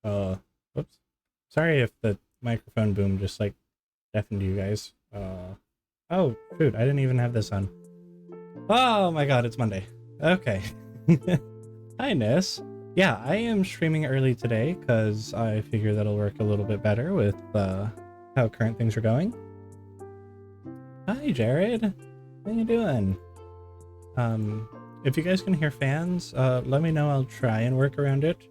Whoops. Sorry if the microphone boom just like deafened you guys. Oh, shoot, I didn't even have this on. Oh my god, it's Monday. Okay. Hi, Ness. Yeah, I am streaming early today because I figure that'll work a little bit better with how current things are going. Hi, Jared. How you doing? If you guys can hear fans, let me know. I'll try and work around it.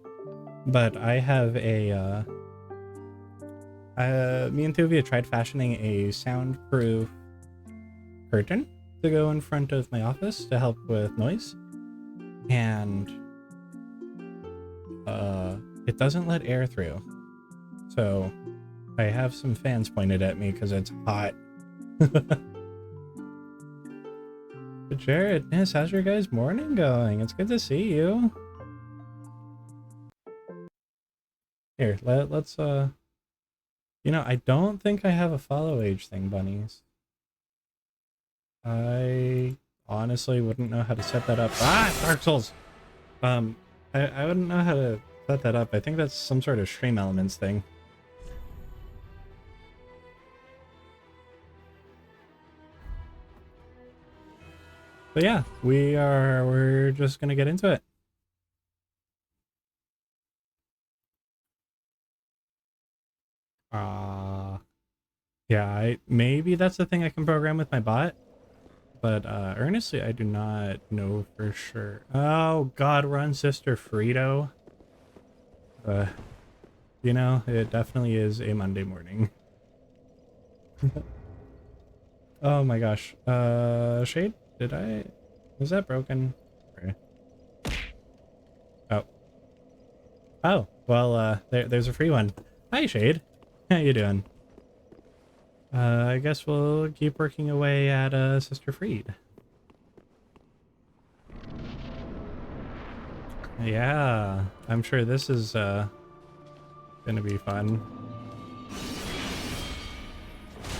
But I have a, me and Thuvia tried fashioning a soundproof curtain to go in front of my office to help with noise. And it doesn't let air through. So I have some fans pointed at me because it's hot. But Jared, Ness, how's your guys' morning going? It's good to see you. Here, let's I don't think I have a follow age thing, bunnies. I honestly wouldn't know how to set that up. Ah, Dark Souls! I wouldn't know how to set that up. I think that's some sort of Stream Elements thing. But yeah, we're just gonna get into it. Yeah, maybe that's the thing I can program with my bot. But earnestly, I do not know for sure. Oh god, we're on Sister Frito. It definitely is a Monday morning. Oh my gosh. Shade? Was that broken? Okay. Oh. Oh, well, there's a free one. Hi, Shade. How you doing? I guess we'll keep working away at Sister Freed. Yeah, I'm sure this is gonna be fun.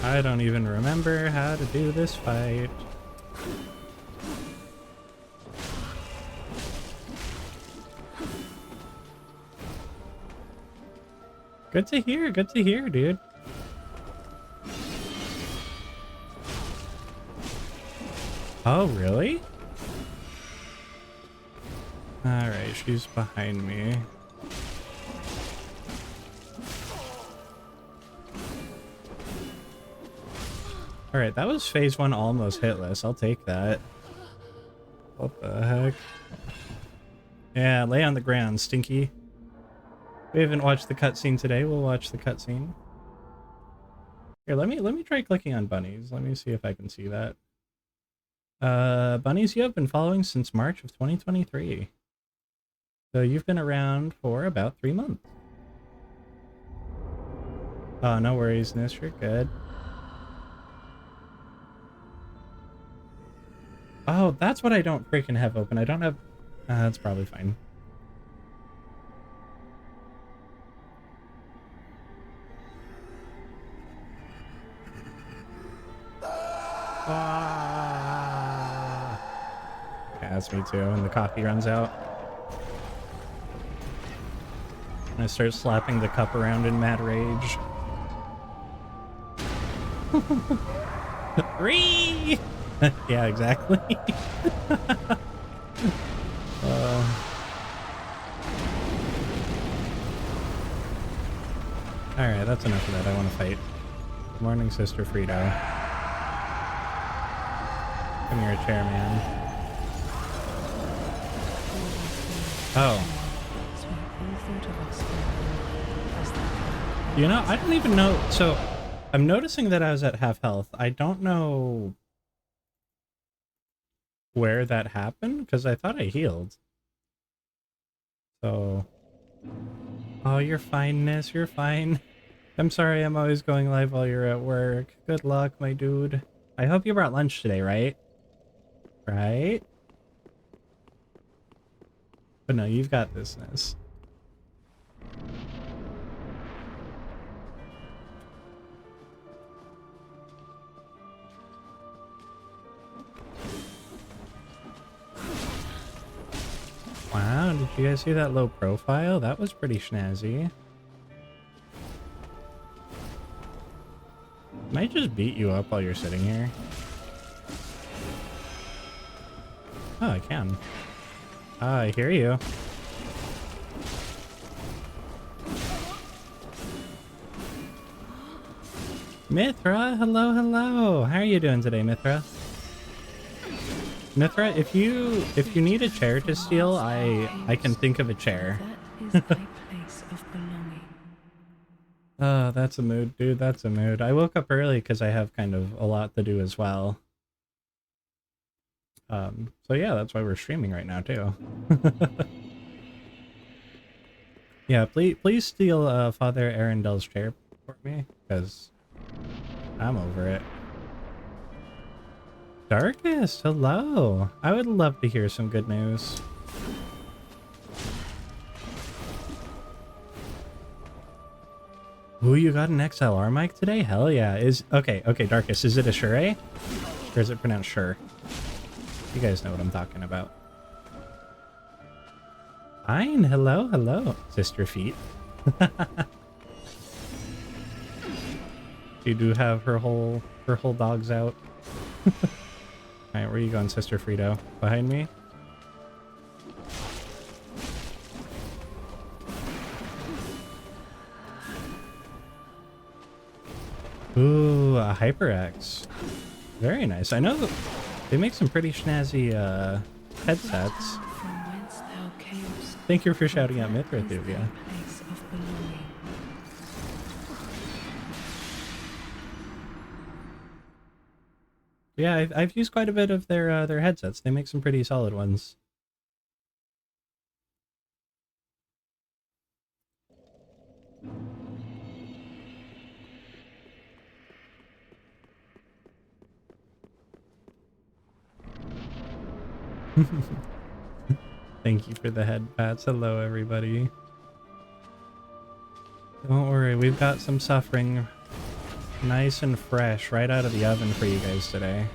I don't even remember how to do this fight. Good to hear, dude. Oh, really? Alright, she's behind me. Alright, that was phase 1 almost hitless. I'll take that. What the heck? Yeah, lay on the ground, Stinky. We haven't watched the cutscene today. We'll watch the cutscene. Here, let me try clicking on bunnies. Let me see if I can see that. Bunnies, you have been following since March of 2023. So you've been around for about 3 months. Oh, no worries, Nis, you're good. Oh, that's what I don't freaking have open. I don't have... that's probably fine. Yeah, that's me too, when the coffee runs out. I start slapping the cup around in mad rage. Ree! Yeah, exactly. Alright, that's enough of that. I want to fight. Good morning, Sister Frito. Come here, chairman. Oh. I don't even know. So, I'm noticing that I was at half health. I don't know where that happened, because I thought I healed. So... Oh, you're fine, Ness. You're fine. I'm sorry I'm always going live while you're at work. Good luck, my dude. I hope you brought lunch today, right? Right? But no, you've got this, Ness. Wow, did you guys see that low profile? That was pretty snazzy. I just beat you up while you're sitting here? Oh, I can. I hear you. Mithra, hello, hello. How are you doing today, Mithra? Mithra, if you need a chair to steal, I can think of a chair. That is my place of belonging. Oh, that's a mood, dude. That's a mood. I woke up early because I have kind of a lot to do as well. So yeah, that's why we're streaming right now too. Yeah, please steal Father Arendel's chair for me, because I'm over it. Darkest, hello. I would love to hear some good news. Ooh, you got an XLR mic today? Hell yeah. Okay, Darkest, is it a Shure? Or is it pronounced Shure? You guys know what I'm talking about. Fine, hello, Sister Feet. You do have her whole dogs out. Alright, where are you going, Sister Frito? Behind me? Ooh, a HyperX. Very nice. I know they make some pretty snazzy headsets. Thank you for shouting out Mithra, Thuvia. Yeah, I've used quite a bit of their headsets. They make some pretty solid ones. Thank you for the head pats. Hello, everybody. Don't worry, we've got some suffering nice and fresh right out of the oven for you guys today.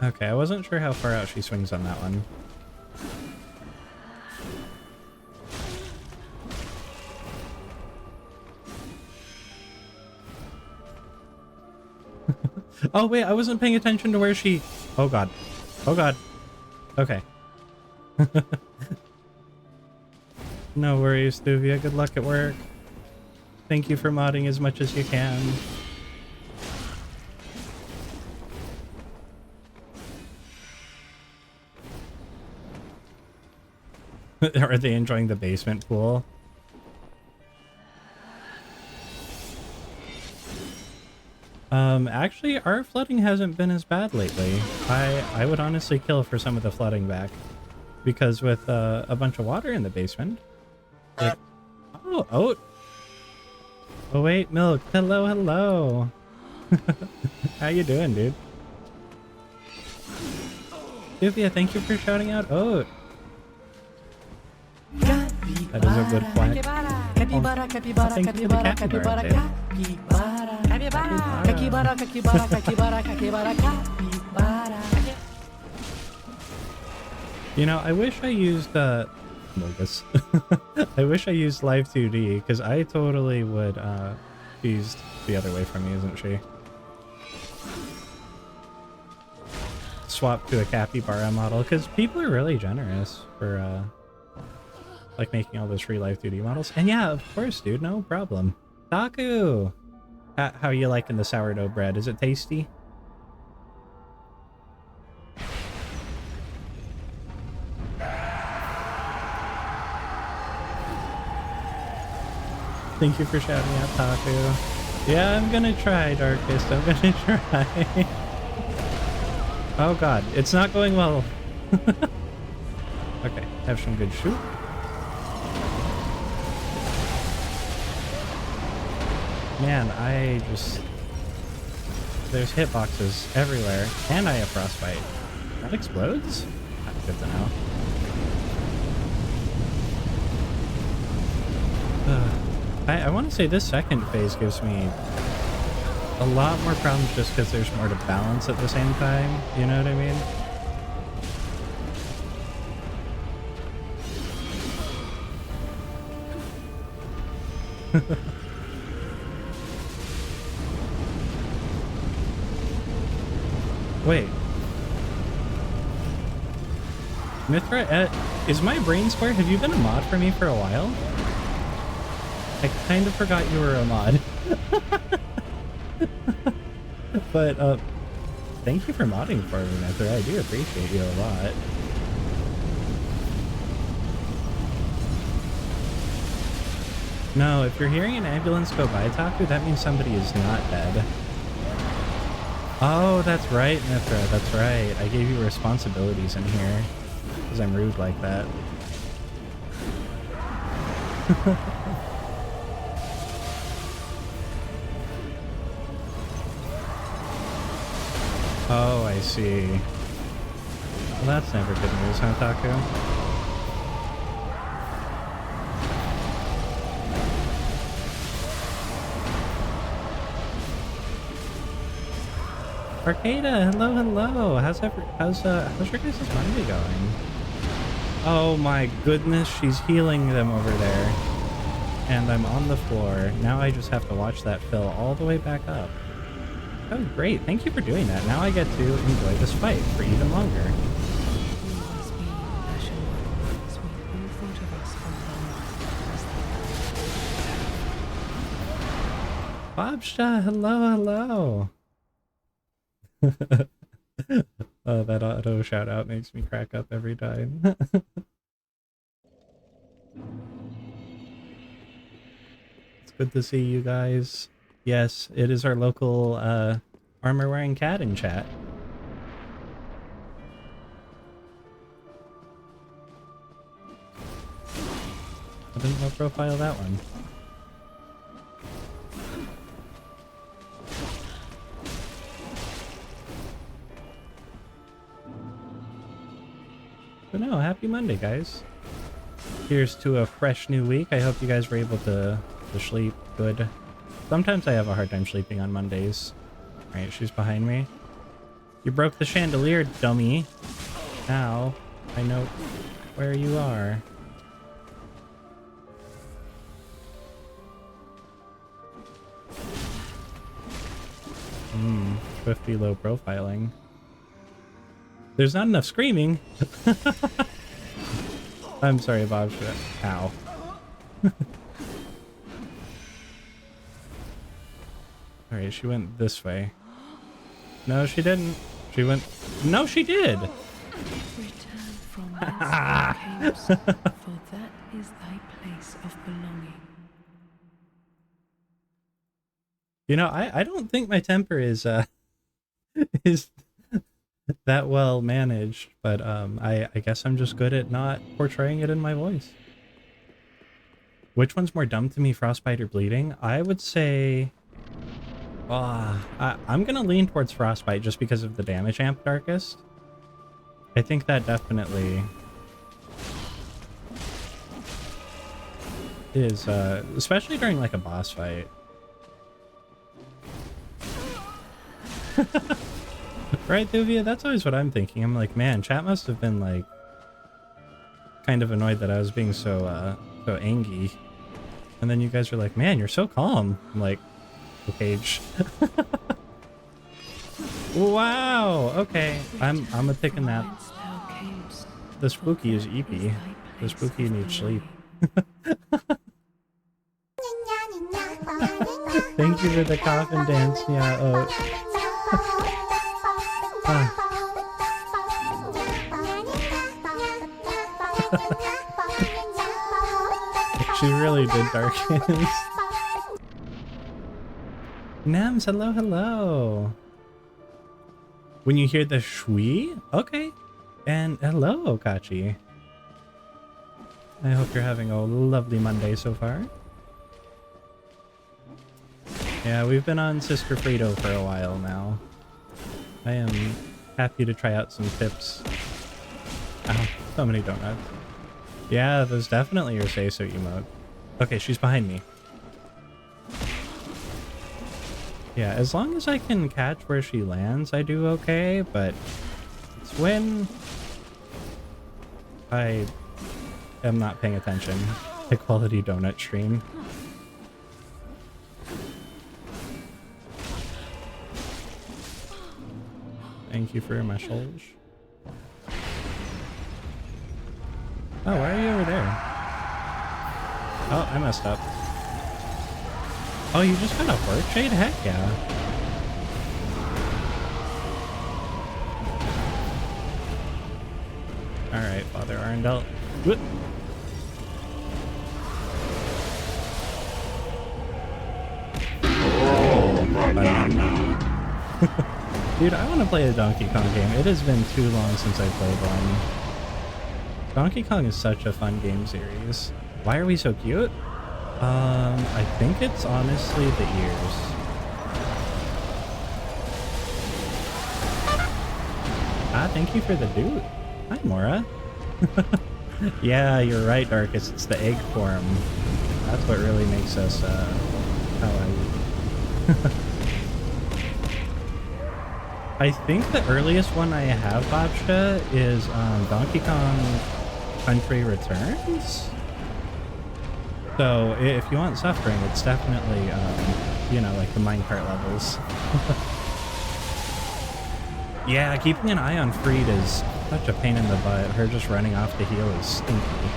Okay, I wasn't sure how far out she swings on that one. Oh wait, I wasn't paying attention to where she... Oh god. Oh god. Okay. No worries, Thuvia. Good luck at work. Thank you for modding as much as you can. Are they enjoying the basement pool? Actually, our flooding hasn't been as bad lately. I would honestly kill for some of the flooding back. Because with a bunch of water in the basement... Oh wait, Milk. Hello, hello. How you doing, dude? Thuvia, thank you for shouting out Oat. That is a good quack. Capybara, capybara, capybara, capybara, capybara, capybara, capybara, capybara, capybara. You know, I wish I used Mogus. I wish I used Live 2D, because I totally would she's the other way from me, isn't she? Swap to a capybara model, because people are really generous for like making all those free Live 2D models. And yeah, of course, dude, no problem. Taku! How you liking the sourdough bread? Is it tasty? Thank you for shouting out, Taku. Yeah, I'm gonna try, Darkest. I'm gonna try. Oh god, it's not going well. Okay, have some good shoot. Man, there's hitboxes everywhere, and I have frostbite. That explodes? That's good to know. I want to say this second phase gives me a lot more problems just because there's more to balance at the same time. You know what I mean? Wait. Mithra, is my brain square? Have you been a mod for me for a while? I kind of forgot you were a mod. But, thank you for modding for me, Mithra. I do appreciate you a lot. No, if you're hearing an ambulance go by, Taku, that means somebody is not dead. Oh, that's right, Mithra, that's right. I gave you responsibilities in here. Because I'm rude like that. Oh, I see. Well, that's never good news, huh, Taku? Arcada, hello, hello. How's your guys' Monday going? Oh my goodness, she's healing them over there. And I'm on the floor. Now I just have to watch that fill all the way back up. Oh great, thank you for doing that. Now I get to enjoy this fight for even longer. Bobsha, hello, hello. Oh, that auto shout out makes me crack up every time. It's good to see you guys. Yes, it is our local armor wearing cat in chat. I didn't low profile that one. But no, happy Monday, guys. Here's to a fresh new week. I hope you guys were able to sleep good. Sometimes I have a hard time sleeping on Mondays. Alright, she's behind me. You broke the chandelier, dummy. Now, I know where you are. Swifty low profiling. There's not enough screaming. I'm sorry, Bob. Ow. Alright, she went this way. No, she didn't. She went... No, she did! Return from whence thou camest, for that is thy place of belonging. You know, I don't think my temper is is that well managed, but I guess I'm just good at not portraying it in my voice. Which one's more dumb to me, Frostbite or Bleeding? I would say I'm gonna lean towards Frostbite just because of the damage amp Darkest. I think that definitely is especially during like a boss fight. Right, Duvia? That's always what I'm thinking. I'm like, man, chat must have been like kind of annoyed that I was being so so angry. And then you guys are like, man, you're so calm. I'm like, Page. Wow, okay. I'm a taking that. The spooky is eepy. The spooky needs sleep. Thank you for the coffin dance, yeah. She really did Darkest. Nams, hello, hello. When you hear the shui? Okay. And hello, Okachi. I hope you're having a lovely Monday so far. Yeah, we've been on Sister Frito for a while now. I am happy to try out some tips. Ow, so many donuts. Yeah, that was definitely your say-so emote. Okay, she's behind me. Yeah, as long as I can catch where she lands, I do okay, but it's when I am not paying attention. High quality donut stream. Thank you for your message. Oh, why are you over there? Oh, I messed up. Oh, you just got a Hork Shade? Heck yeah. Alright, Father Arundel. Whoop. Dude, I want to play a Donkey Kong game. It has been too long since I played one. Donkey Kong is such a fun game series. Why are we so cute? I think it's honestly the ears. Ah, thank you for the dude. Hi, Mora. Yeah, you're right, Darkus. It's the egg form. That's what really makes us, I think the earliest one I have, Bobsha, is Donkey Kong Country Returns. So if you want suffering, it's definitely, you know, like the minecart levels. Yeah, keeping an eye on Freed is such a pain in the butt. Her just running off the heel is stinky.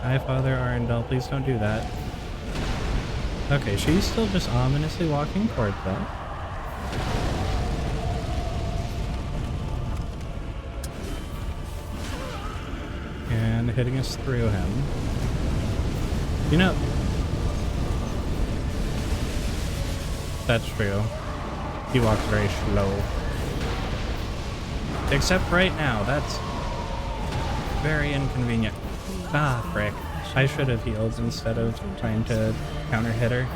Hi, Father Arundel, please don't do that. Okay, she's still just ominously walking towards that. And hitting us through him. You know, that's true. He walks very slow. Except right now, that's very inconvenient. Ah, frick. I should have healed instead of trying to counter hit her.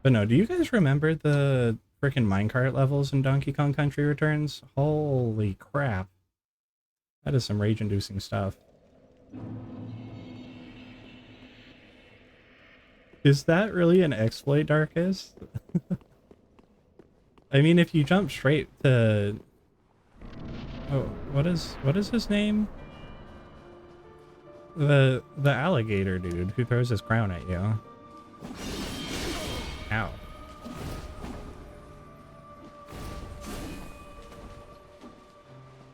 But no, do you guys remember the frickin' minecart levels in Donkey Kong Country Returns? Holy crap. That is some rage-inducing stuff. Is that really an exploit, Darkus? I mean, if you jump straight to... Oh, what is his name? The alligator dude who throws his crown at you. Ow.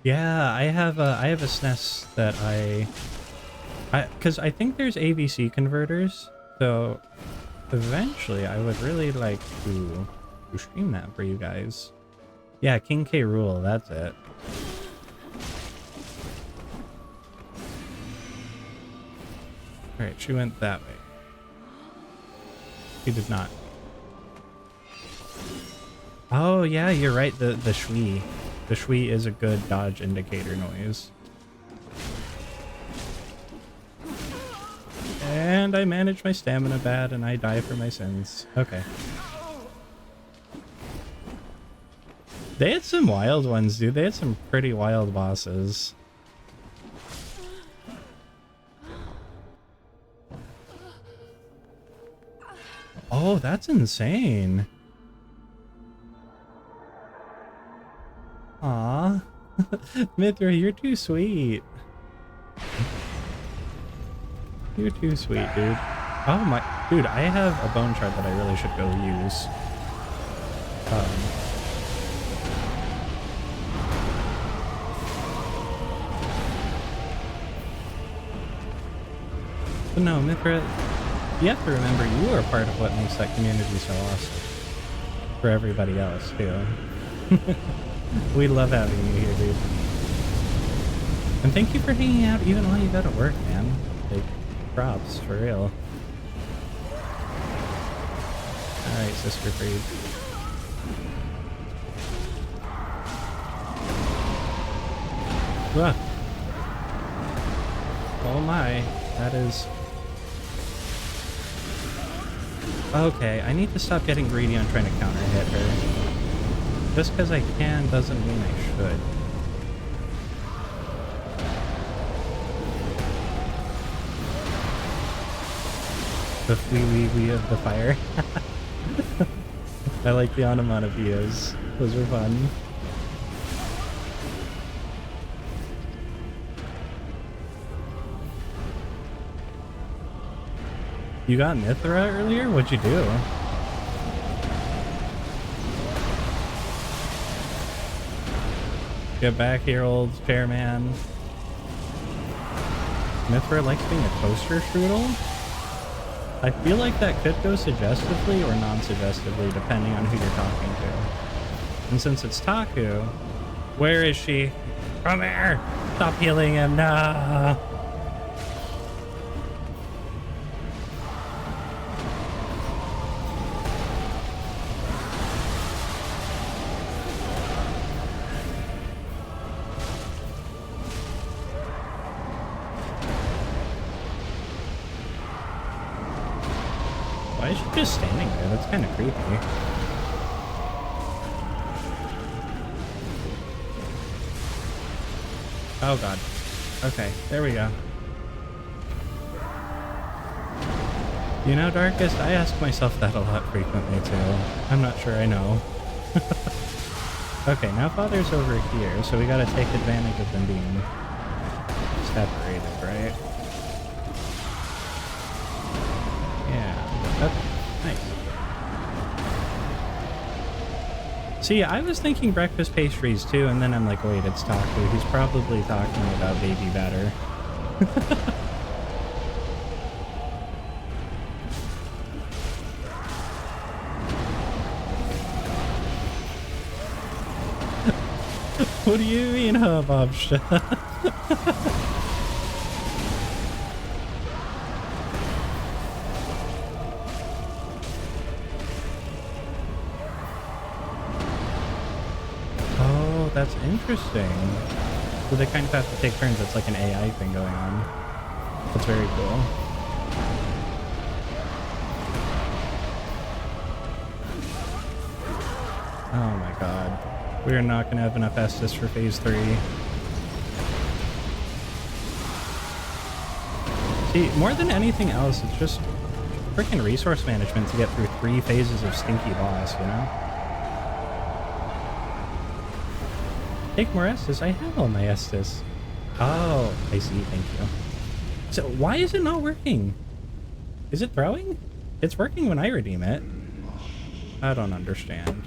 Yeah, I have a SNES that because I think there's AVC converters, so eventually I would really like to stream that for you guys. Yeah, King K. Rool, that's it. Alright, she went that way. She did not. Oh yeah, you're right, the shwee. The shwee is a good dodge indicator noise. And I manage my stamina bad and I die for my sins. Okay. They had some wild ones, dude. They had some pretty wild bosses. Oh, that's insane. Aw. Mithra, you're too sweet. You're too sweet, dude. Oh my... Dude, I have a bone shard that I really should go use. But no, Mithra, you have to remember you are part of what makes that community so awesome. For everybody else, too. We love having you here, dude. And thank you for hanging out even while you go to work, man. Like, props, for real. Alright, Sister Freed. Ah. Oh my, that is... Okay, I need to stop getting greedy on trying to counter hit her. Just because I can doesn't mean I should. The wee of the fire. I like the onomatopoeias. Those are fun. You got Mithra earlier? What'd you do? Get back here, old chairman. Mithra likes being a toaster strudel? I feel like that could go suggestively or non-suggestively, depending on who you're talking to. And since it's Taku, where is she? Come here! Stop healing him, no! Why is she just standing there? That's kind of creepy. Oh god. Okay, there we go. You know, Darkest, I ask myself that a lot frequently too. I'm not sure I know. Okay, now Father's over here, so we gotta take advantage of them being separated, right? Yeah. Okay, nice. See, I was thinking breakfast pastries too, and then I'm like, wait, it's Taku. He's probably talking about baby batter. What do you mean, Hubbub? Oh, that's interesting. So they kind of have to take turns. It's like an AI thing going on. That's very cool. Oh my god. We are not going to have enough Estus for phase 3. See, more than anything else, it's just freaking resource management to get through 3 phases of Stinky Boss, you know? Take more Estus. I have all my Estus. Oh, I see. Thank you. So why is it not working? Is it throwing? It's working when I redeem it. I don't understand.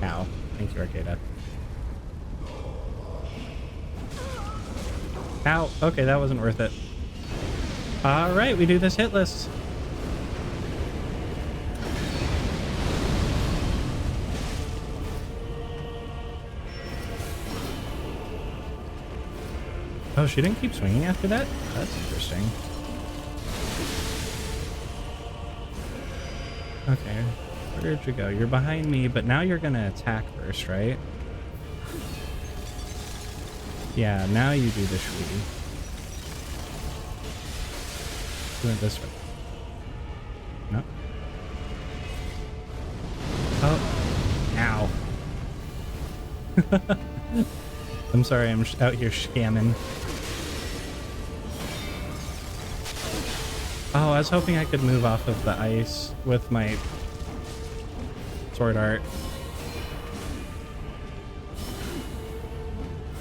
Ow. Thank you, Arcada. Ow. Okay, that wasn't worth it. Alright, we do this hit list. Oh, she didn't keep swinging after that? That's interesting. Okay. Where'd you go? You're behind me, but now you're gonna attack first, right? Yeah, now you do the Shwee. Do it this way. No. Oh. Ow. I'm sorry, I'm out here scamming. Oh, I was hoping I could move off of the ice with my sword art.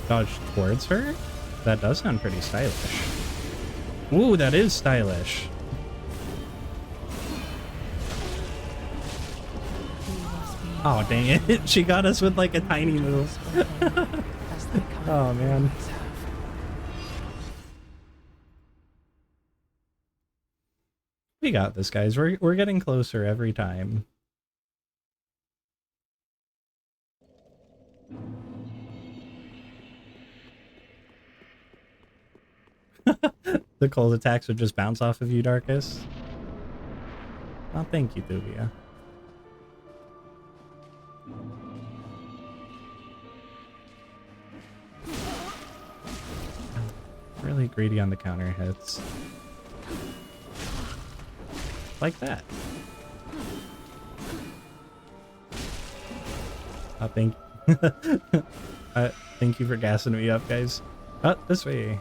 Dodge towards her? That does sound pretty stylish. Ooh, that is stylish. Oh, dang it. She got us with like a tiny move. Oh, man. We got this, guys. We're getting closer every time. The cold attacks would just bounce off of you, Darkest. Oh, thank you, Thuvia. Really greedy on the counter hits. Like that. Oh, thank you for gassing me up, guys. Oh, this way.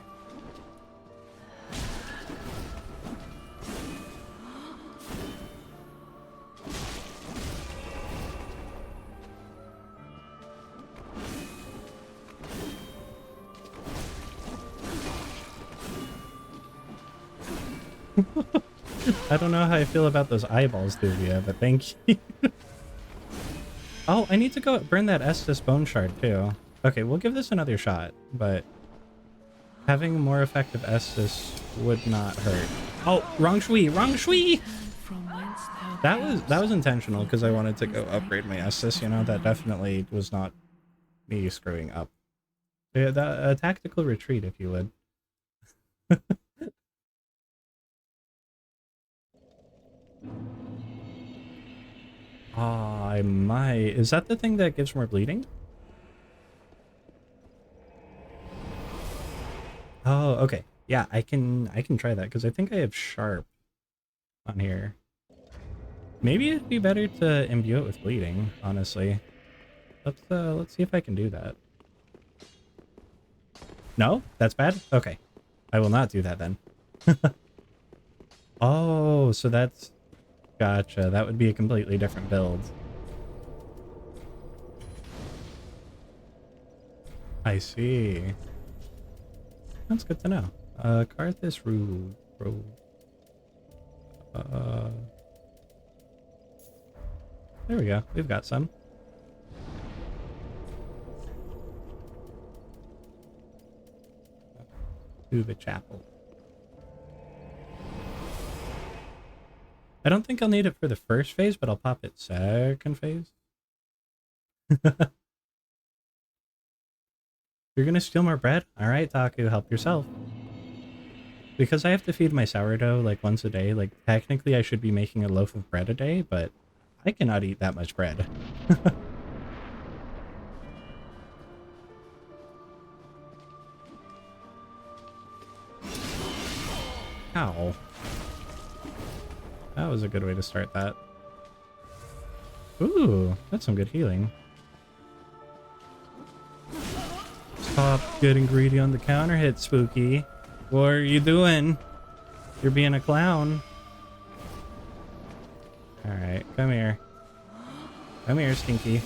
I don't know how I feel about those eyeballs, Thuvia, but thank you. Oh, I need to go burn that Estus bone shard too. Okay, we'll give this another shot, but having more effective Estus would not hurt. Oh, wrong shui, wrong shui! From whence thou That was camest, intentional because I for wanted to that go is thy upgrade my place Estus, of you know, that belonging. definitely was not me screwing up. Yeah, a tactical retreat, if you would. Ah, I might. Is that the thing that gives more bleeding? Oh, okay. Yeah, I can try that because I think I have sharp on here. Maybe it'd be better to imbue it with bleeding, honestly. Let's see if I can do that. No? That's bad? Okay. I will not do that then. Oh, so that's gotcha. That would be a completely different build. I see. That's good to know. Karthus Road. Uh, there we go. We've got some. Uva Chapel. I don't think I'll need it for the first phase, but I'll pop it second phase. You're gonna steal more bread? Alright, Taku, help yourself. Because I have to feed my sourdough like once a day, like technically I should be making a loaf of bread a day, but I cannot eat that much bread. Ow. That was a good way to start that. Ooh, that's some good healing. Stop getting greedy on the counter hit, Spooky. What are you doing? You're being a clown. Alright, come here. Come here, Stinky.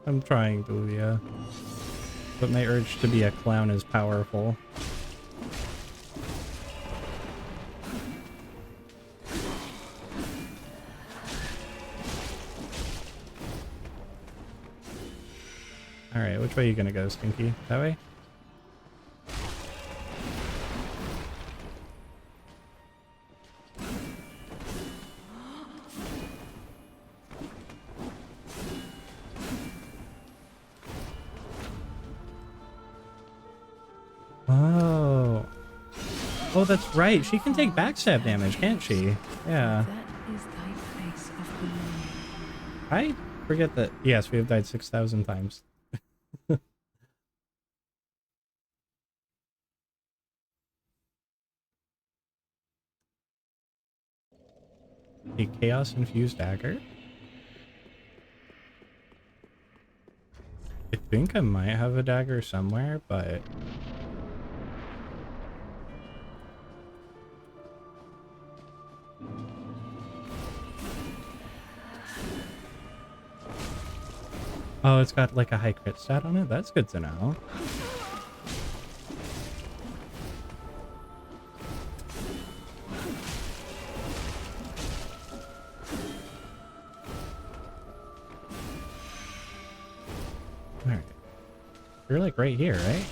I'm trying to, yeah. But my urge to be a clown is powerful. Alright, which way are you gonna go, Stinky? That way? Oh. Oh, that's right. She can take backstab damage, can't she? Yeah. That is thy place of belonging. I forget that. Yes, we have died 6,000 times. A chaos-infused dagger? I think I might have a dagger somewhere, but... Oh, it's got like a high crit stat on it? That's good to know. Alright. You're like right here, right?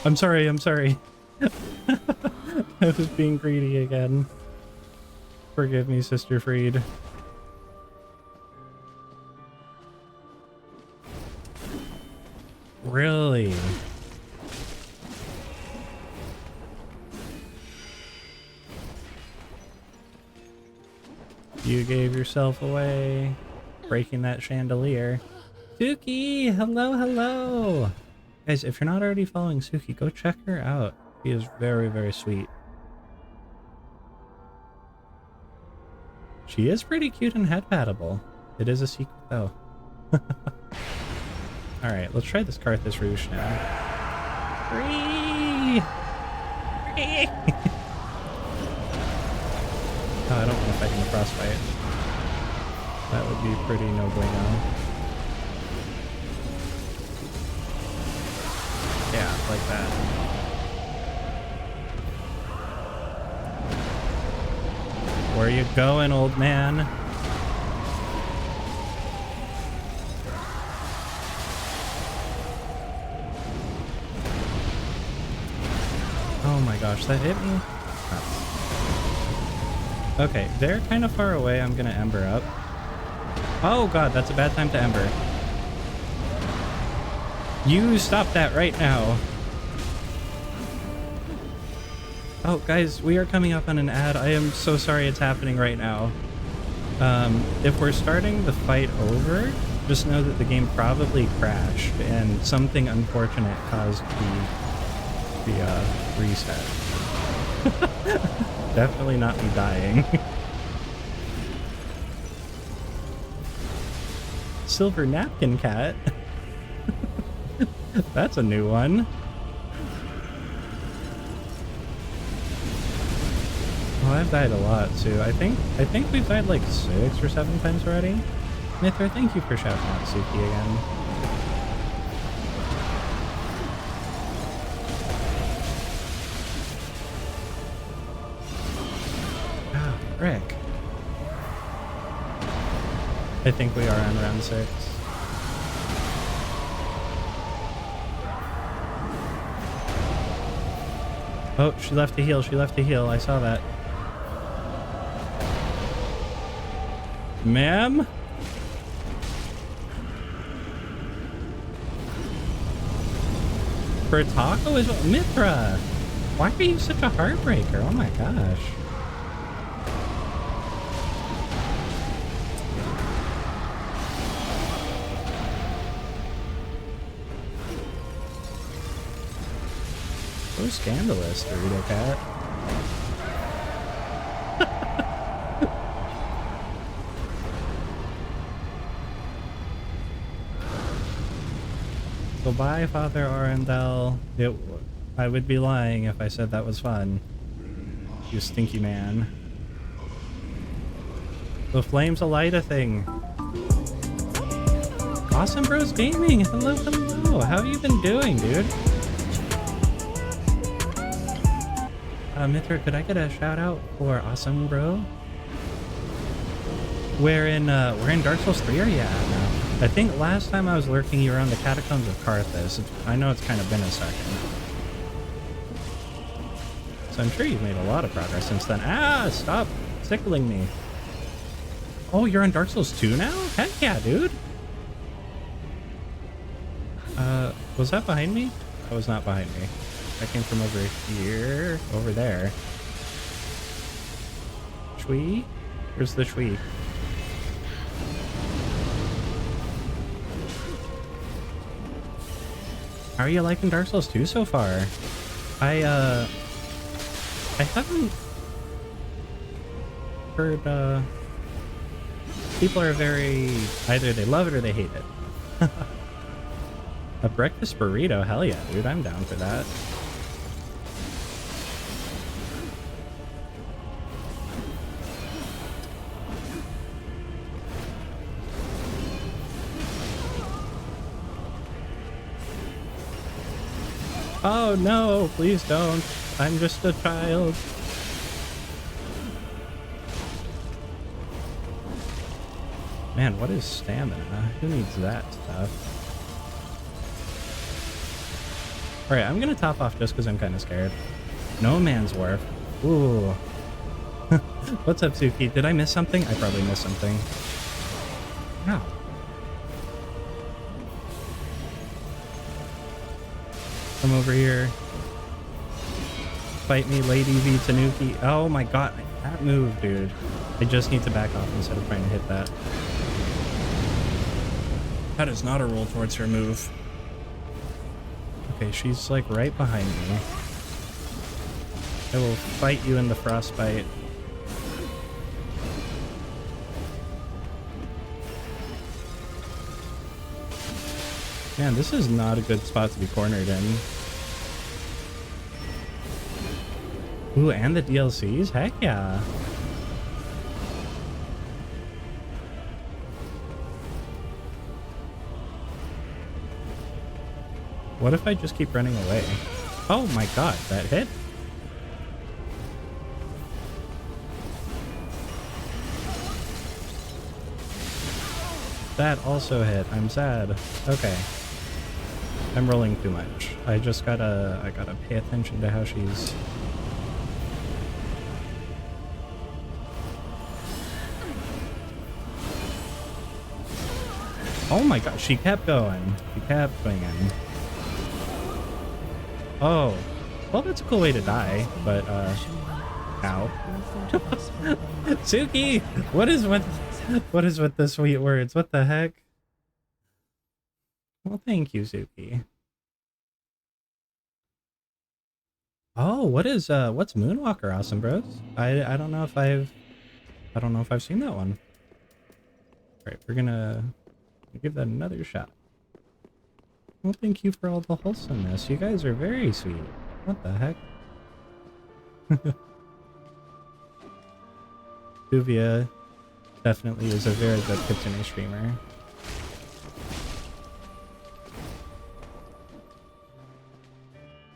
I'm sorry, I'm sorry. I was being greedy again. Forgive me, Sister Freed. Really? You gave yourself away, breaking that chandelier. Suki, hello, hello. Guys, if you're not already following Suki, go check her out. She is very, very sweet. She is pretty cute and head-patable. It is a secret, though. Alright, let's try this Karthus Rouge now. Free! Free! Oh, I don't want to fight in the frostbite. That would be pretty no bueno. Yeah, like that. Where you going, old man? Oh my gosh, that hit me? Oh. Okay, they're kind of far away. I'm gonna Ember up. Oh god, that's a bad time to Ember. You stop that right now. Oh, guys, we are coming up on an ad. I am so sorry it's happening right now. If we're starting the fight over, just know that the game probably crashed and something unfortunate caused the reset. Definitely not me dying. Silver napkin cat. That's a new one. Oh, I've died a lot too. I think we've died like 6 or 7 times already. Mithra, thank you for shouting out Suki again. Ah, frick. I think we are on round 6. Oh, she left to heal. She left to heal. I saw that. Ma'am? For taco is Mithra. Why are you such a heartbreaker? Oh my gosh. So scandalous, Dorito Cat. So bye, Father Arundel. I would be lying if I said that was fun. You stinky man. The flames alight a thing. Awesome Bros Gaming. Hello, hello. How have you been doing, dude? Mithra, could I get a shout out for Awesome Bro? We're in Dark Souls 3 or yeah now? I think last time I was lurking you were on the Catacombs of Karthus. I know it's kind of been a second. So I'm sure you've made a lot of progress since then. Ah, stop tickling me. Oh, you're on Dark Souls 2 now? Heck yeah, dude. Was that behind me? That was not behind me. That came from over here. Over there. Shui? Where's the Shui? How are you liking Dark Souls 2 so far? I haven't heard, people are very, either they love it or they hate it. A breakfast burrito? Hell yeah, dude. I'm down for that. Oh no, please don't. I'm just a child. Man, what is stamina? Who needs that stuff? Alright, I'm gonna top off just because I'm kind of scared. No Man's Wharf. Ooh. What's up, Suki? Did I miss something? I probably missed something. Ow. Come over here. Fight me, Lady V Tanuki. Oh my god, that move, dude. I just need to back off instead of trying to hit that. That is not a roll towards her move. Okay, she's like right behind me. I will fight you in the frostbite. Man, this is not a good spot to be cornered in. Ooh, and the DLCs? Heck yeah. What if I just keep running away? Oh my god, that hit? That also hit. I'm sad. Okay. I'm rolling too much. I gotta pay attention to how she's... Oh my god, she kept going. She kept swinging. Oh. Well, that's a cool way to die, but, ow. Suki! What is with the sweet words? What the heck? Well, thank you, Suki. Oh, what's Moonwalker Awesome Bros? I don't know if I've seen that one. Alright, we're gonna give that another shot. Well, thank you for all the wholesomeness. You guys are very sweet. What the heck? Duvia definitely is a very good Kitsune streamer.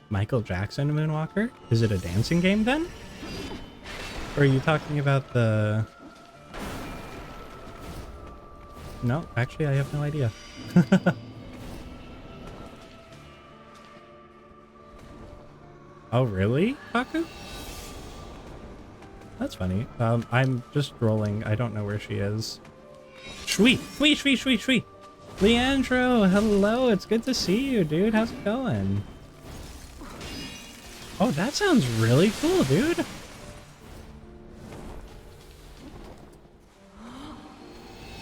Michael Jackson Moonwalker? Is it a dancing game then? Or are you talking about the... No, actually I have no idea. Oh really, Kaku? That's funny. I'm just rolling. I don't know where she is. Shui! Leandro, hello! It's good to see you, dude. How's it going? Oh, that sounds really cool, dude.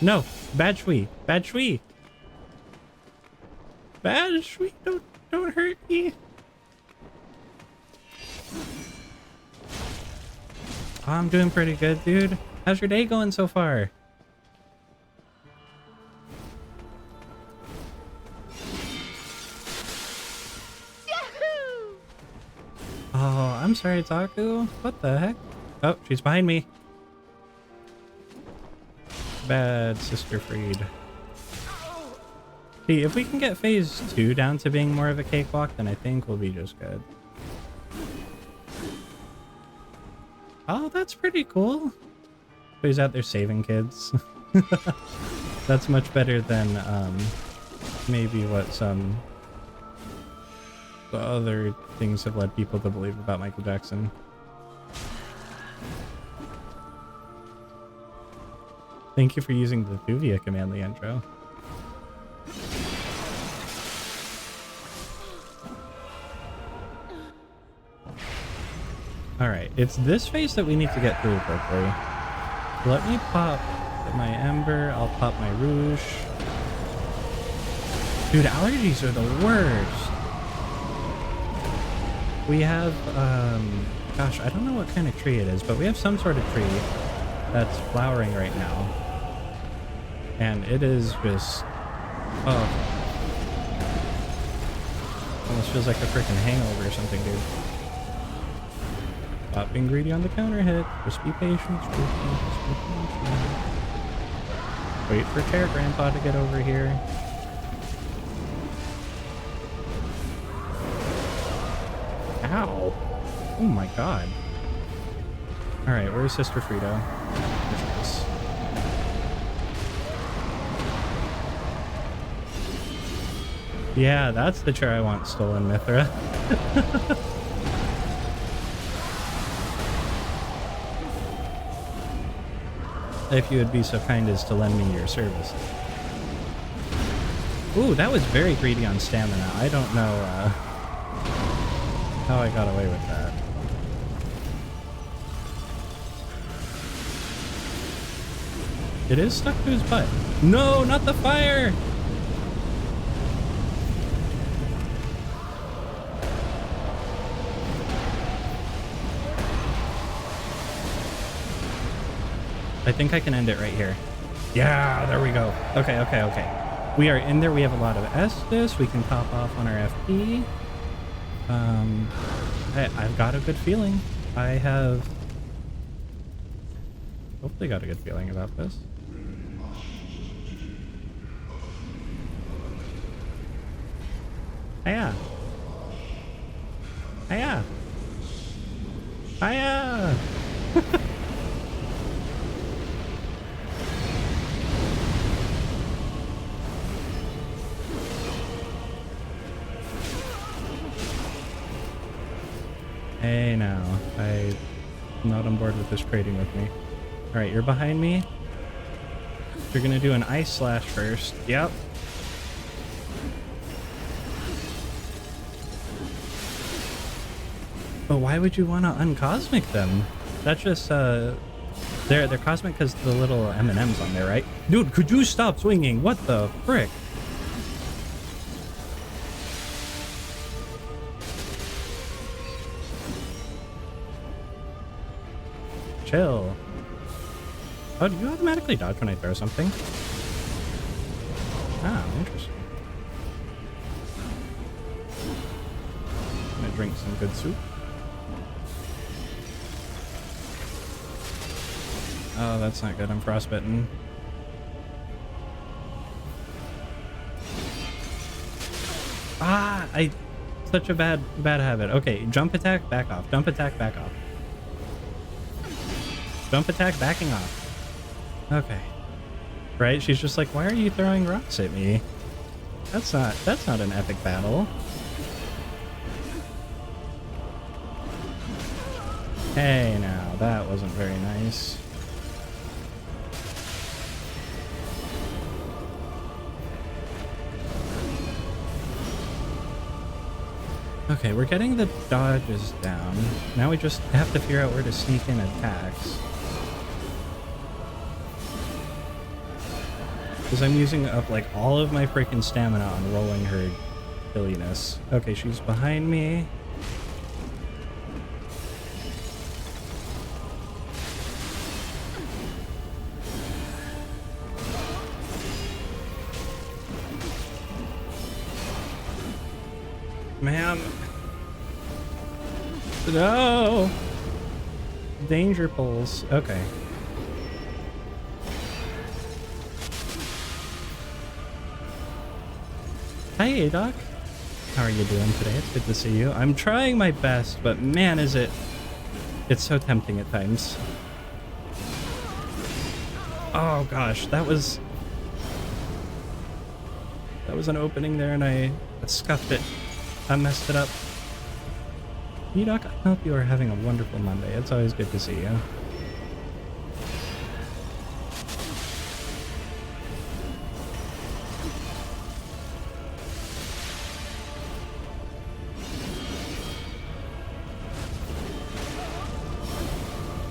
No, bad Shui. Bad Shui. Bad Shui, don't hurt me. I'm doing pretty good, dude. How's your day going so far? Yahoo! Oh, I'm sorry, Taku. What the heck? Oh, she's behind me. Bad Sister Freed. See, if we can get phase 2 down to being more of a cakewalk, then I think we'll be just good. Oh, that's pretty cool. So he's out there saving kids. That's much better than maybe what some other things have led people to believe about Michael Jackson. Thank you for using the Thuvia command, Leandro. Alright, it's this phase that we need to get through quickly. Let me pop my Ember, I'll pop my Rouge. Dude, allergies are the worst. We have, gosh, I don't know what kind of tree it is, but we have some sort of tree that's flowering right now. And it is just, oh. Almost feels like a freaking hangover or something, dude. Stop being greedy on the counter hit. Just be patient. Just be patient. Wait for Chair Grandpa to get over here. Ow. Oh my god. Alright, where's Sister Frito? There she is. Yeah, that's the chair I want stolen, Mithra. If you would be so kind as to lend me your service. Ooh, that was very greedy on stamina. I don't know how I got away with that. It is stuck to his butt. No, not the fire! I think I can end it right here. Yeah, there we go. Okay, okay, okay. We are in there. We have a lot of Estus. We can top off on our FP. I've got a good feeling. I have hopefully got a good feeling about this. Hiya. Hiya. Hiya. Hey now, I'm not on board with this trading with me. Alright, you're behind me. You're gonna do an ice slash first. Yep. But why would you want to uncosmic them? That's just, they're cosmic because the little M&Ms on there, right? Dude, could you stop swinging? What the frick? Chill. Oh, do you automatically dodge when I throw something? Ah, interesting. I'm gonna drink some good soup. Oh, that's not good. I'm frostbitten. Ah, such a bad habit. Okay, jump attack, back off. Jump attack, back off. Jump attack, backing off. Okay. Right? She's just like, why are you throwing rocks at me? That's not an epic battle. Hey now, that wasn't very nice. Okay, we're getting the dodges down. Now we just have to figure out where to sneak in attacks. Because I'm using up like all of my freaking stamina on rolling her silliness. Okay, she's behind me. Ma'am. No. Danger pulls. Okay. Hey, Doc. How are you doing today? It's good to see you. I'm trying my best, but man, it's so tempting at times. Oh gosh, that was an opening there and I scuffed it. I messed it up. Doc, I hope you are having a wonderful Monday. It's always good to see you.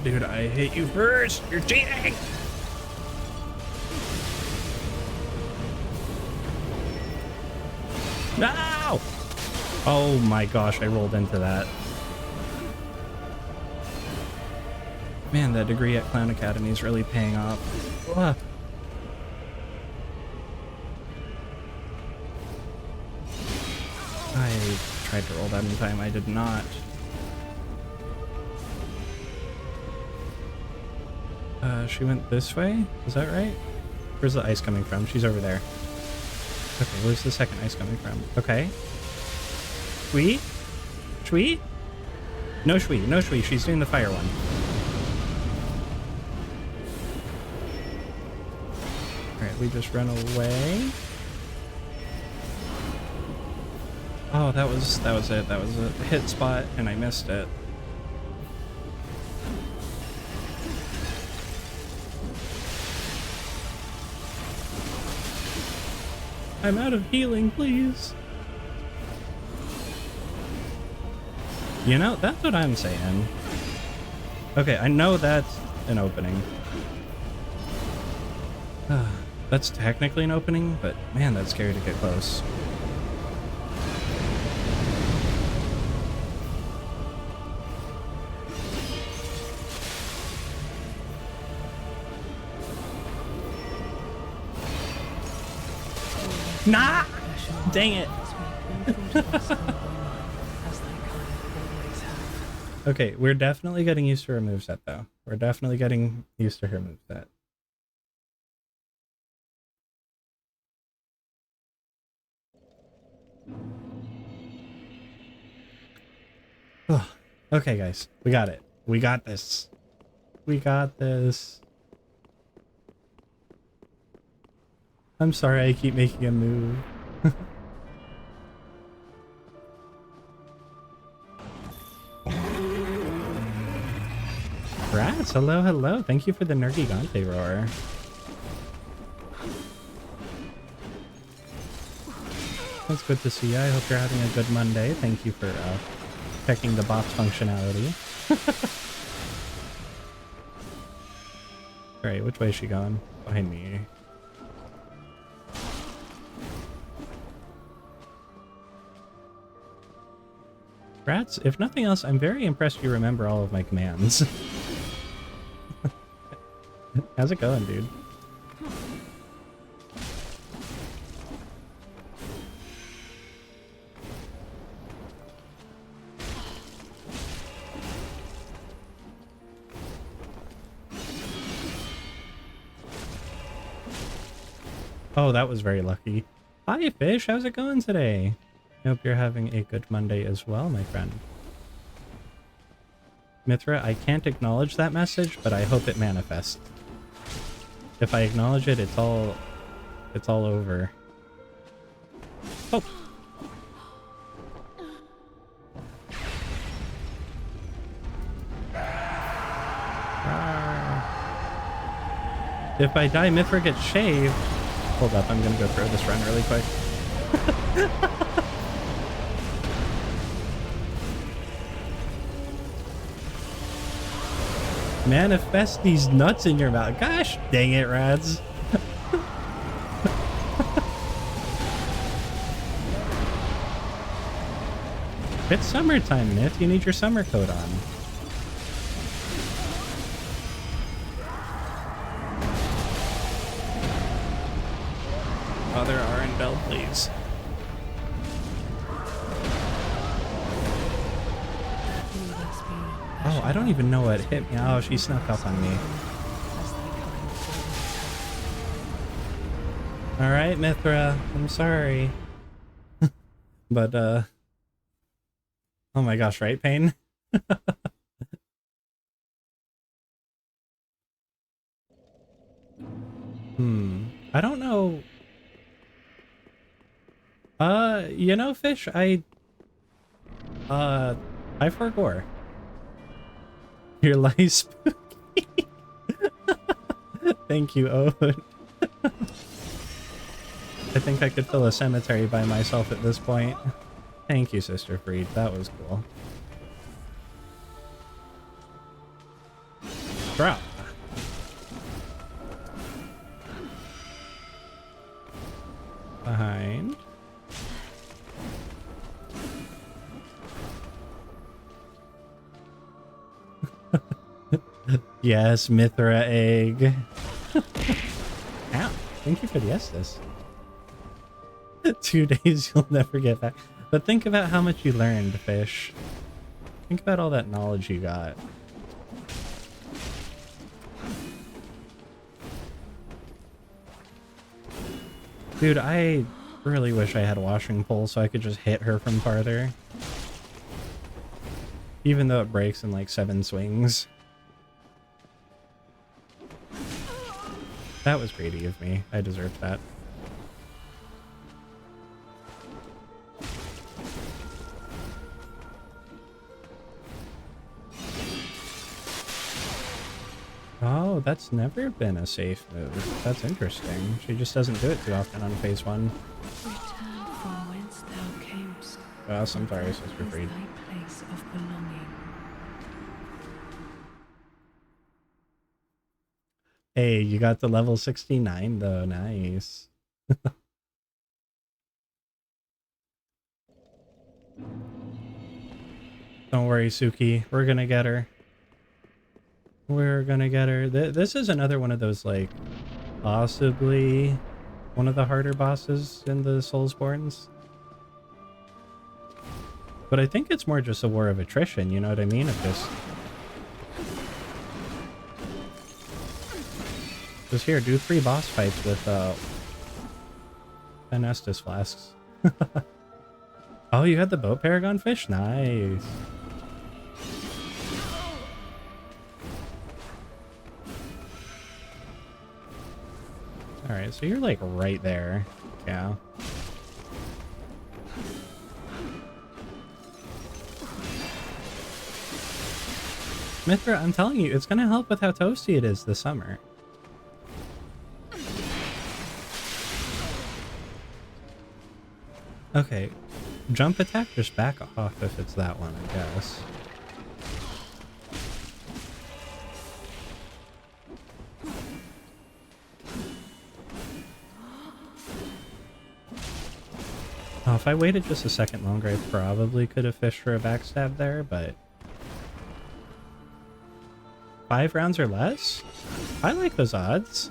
Dude, I hate you first. You're cheating. No! Oh my gosh, I rolled into that. Man, that degree at Clown Academy is really paying off. Ugh. I tried to roll that in time. I did not. She went this way? Is that right? Where's the ice coming from? She's over there. Okay, where's the second ice coming from? Okay. Shui? Shui? No Shui, no Shui. She's doing the fire one. Alright, we just run away. Oh, that was it. That was a hit spot and I missed it. I'm out of healing, please. You know, that's what I'm saying. Okay, I know that's an opening. That's technically an opening, but man, that's scary to get close. Nah! Dang it. Okay, we're definitely getting used to her moveset though. We're definitely getting used to her moveset. Oh, okay, guys. We got it. We got this. We got this. I'm sorry I keep making a move. Rats, hello, hello. Thank you for the Nergigante roar. That's good to see you. I hope you're having a good Monday. Thank you for checking the box functionality. Alright, which way is she going? Behind me. Rats, if nothing else, I'm very impressed you remember all of my commands. How's it going, dude? Oh, that was very lucky. Hi, Fish. How's it going today? I hope you're having a good Monday as well, my friend. Mithra, I can't acknowledge that message, but I hope it manifests. If I acknowledge it, it's all over. Oh. If I die, Mithra gets shaved. Hold up, I'm gonna go throw this run really quick. Manifest these nuts in your mouth. Gosh dang it, Rads. It's summertime, Myth. You need your summer coat on. Father Arendelle, please. Oh, I don't even know what hit me. Oh, she snuck up on me. Alright, Mithra. I'm sorry. But, oh my gosh, right, Pain? I don't know. You know, Fish, I forgore. Your life spooky. Thank you, Owen. I think I could fill a cemetery by myself at this point. Thank you, Sister Freed. That was cool. Drop. Behind. Yes, Mithra egg. Ow. Thank you for the Estes. 2 days you'll never get back. But think about how much you learned, Fish. Think about all that knowledge you got. Dude, I really wish I had a washing pole so I could just hit her from farther. Even though it breaks in like 7 swings. That was greedy of me. I deserved that. Oh, that's never been a safe move. That's interesting. She just doesn't do it too often on phase 1. Return from whence thou camest. Oh, I'm sorry, Sister Freed. Thy place of belonging. Hey, you got to level 69 though. Nice. Don't worry, Suki. We're gonna get her. We're gonna get her. This is another one of those, like, possibly one of the harder bosses in the Soulsborns. But I think it's more just a war of attrition, you know what I mean? Of just here, do 3 boss fights with 10 Estus flasks. Oh, you had the boat Paragon Fish? Nice. Alright, so you're like right there. Yeah. Mithra, I'm telling you, it's gonna help with how toasty it is this summer. Okay, jump attack, just back off if it's that one, I guess. Oh, if I waited just a second longer, I probably could have fished for a backstab there, but 5 rounds or less? I like those odds.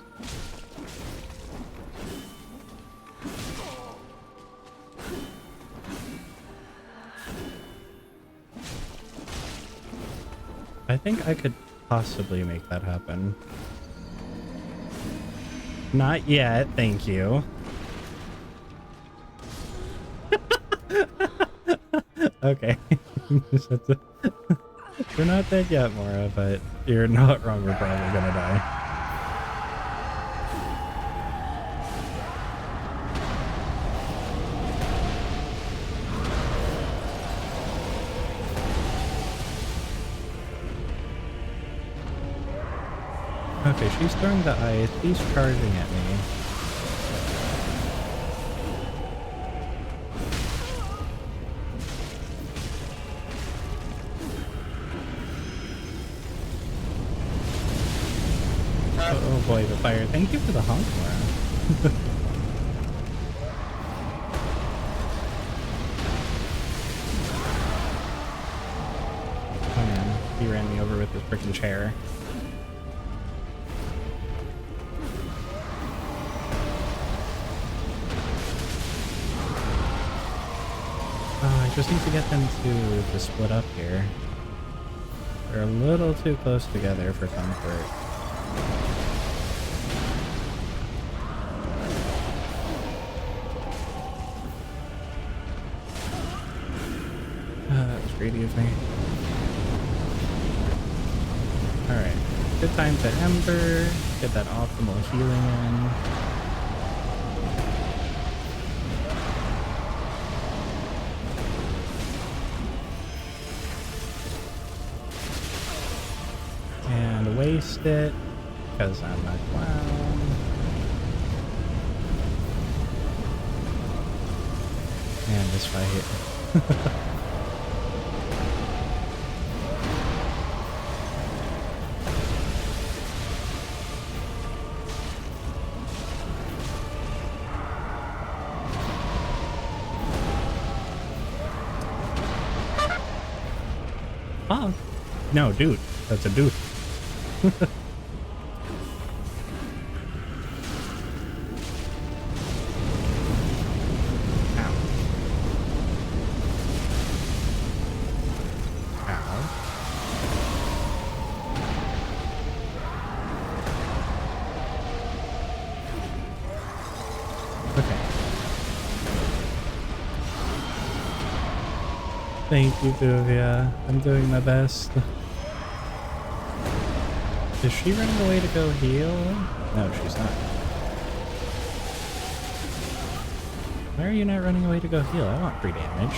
I think I could possibly make that happen. Not yet, thank you. Okay. We're not dead yet, Mora, but you're not wrong. We're probably gonna die. Okay, she's throwing the ice. He's charging at me. Oh boy, the fire. Thank you for the honk, Mora. Oh man, he ran me over with his freaking chair. Oh, I just need to get them to split up here. They're a little too close together for comfort. That was greedy of me. Alright. Good time to Ember. Get that optimal healing in. And waste it. Because I'm a clown. And this fight. Oh, no, dude. That's a dude. Ow. Ow. Okay. Thank you, Duvia. I'm doing my best. Is she running away to go heal? No, she's not. Why are you not running away to go heal? I want free damage.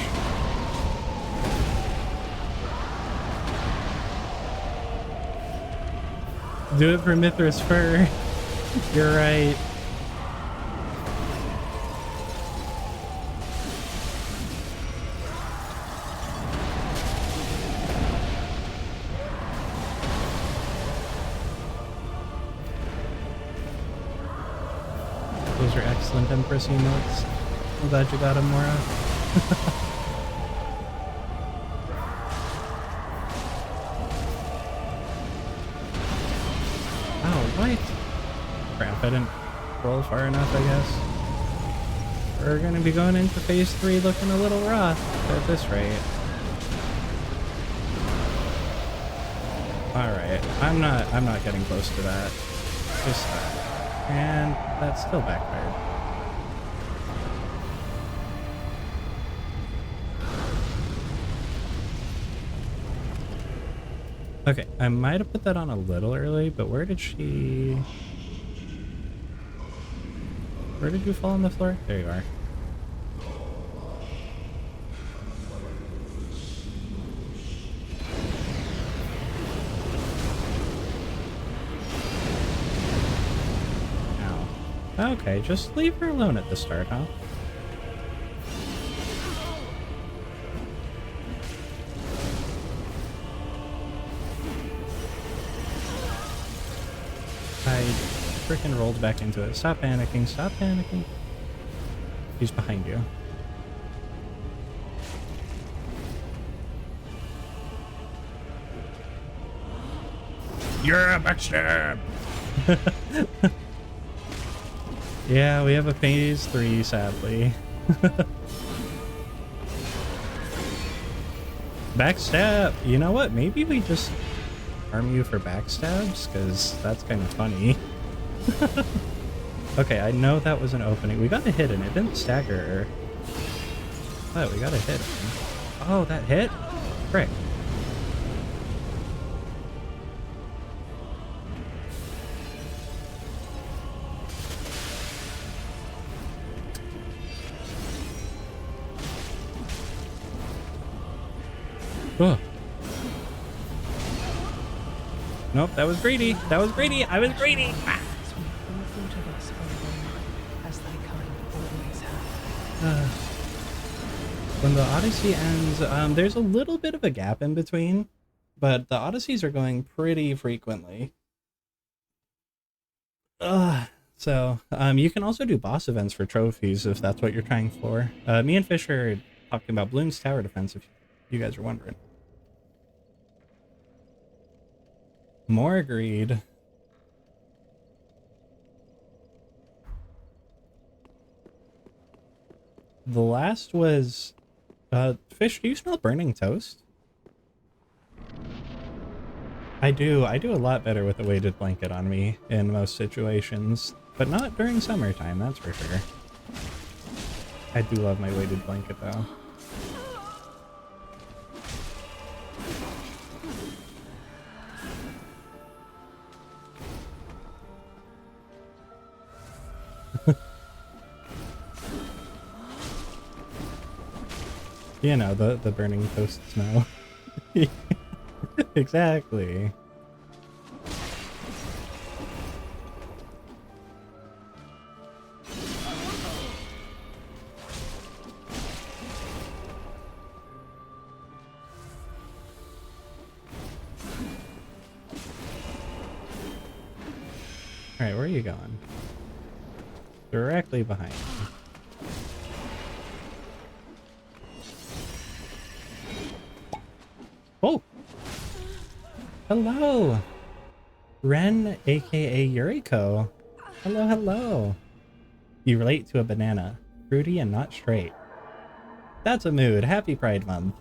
Do it for Mithra's fur. You're right. Those are excellent Empress emotes. I'm glad you got them, Mora. Oh, what? Crap, I didn't roll far enough, I guess. We're gonna be going into phase 3 looking a little rough at this rate. Alright, I'm not getting close to that. Just that. And that still backfired. Okay, I might have put that on a little early, but where did she... Where did you fall on the floor? There you are. Ow. Okay, just leave her alone at the start, huh? I freaking rolled back into it. Stop panicking, stop panicking. He's behind you. You're a backstab! Yeah, we have a phase 3, sadly. Backstab! You know what? Maybe we just arm you for backstabs, because that's kind of funny. Okay, I know that was an opening. We got a hit and it didn't stagger her. But we got a hit. Oh, that hit? Frick. Oh. Nope, that was greedy. That was greedy. I was greedy. Ah. When the Odyssey ends, there's a little bit of a gap in between, but the Odysseys are going pretty frequently. So you can also do boss events for trophies if that's what you're trying for. Me and Fish are talking about Bloons Tower Defense if you guys are wondering. More agreed. The last was... Fish, do you smell burning toast? I do a lot better with a weighted blanket on me in most situations, but not during summertime, that's for sure. I do love my weighted blanket though. You know, the burning toast smell. Exactly. Alright, where are you going? Directly behind me. Oh! Hello! Ren, aka Yuriko. Hello, hello. You relate to a banana. Fruity and not straight. That's a mood. Happy Pride Month.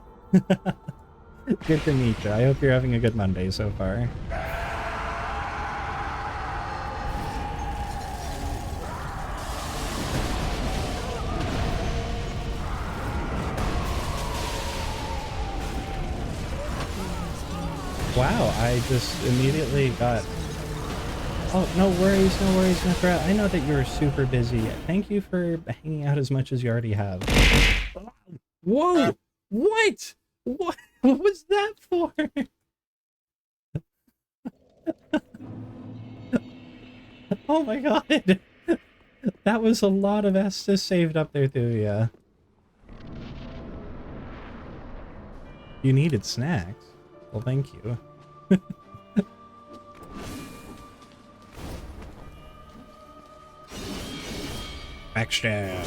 Good to meet you. I hope you're having a good Monday so far. Wow, I just immediately got... Oh, no worries, Mithra. I know that you're super busy. Thank you for hanging out as much as you already have. Whoa! What? What was that for? Oh my god! That was a lot of Estus saved up there, Thuvia. You needed snacks. Well, thank you. Backstab.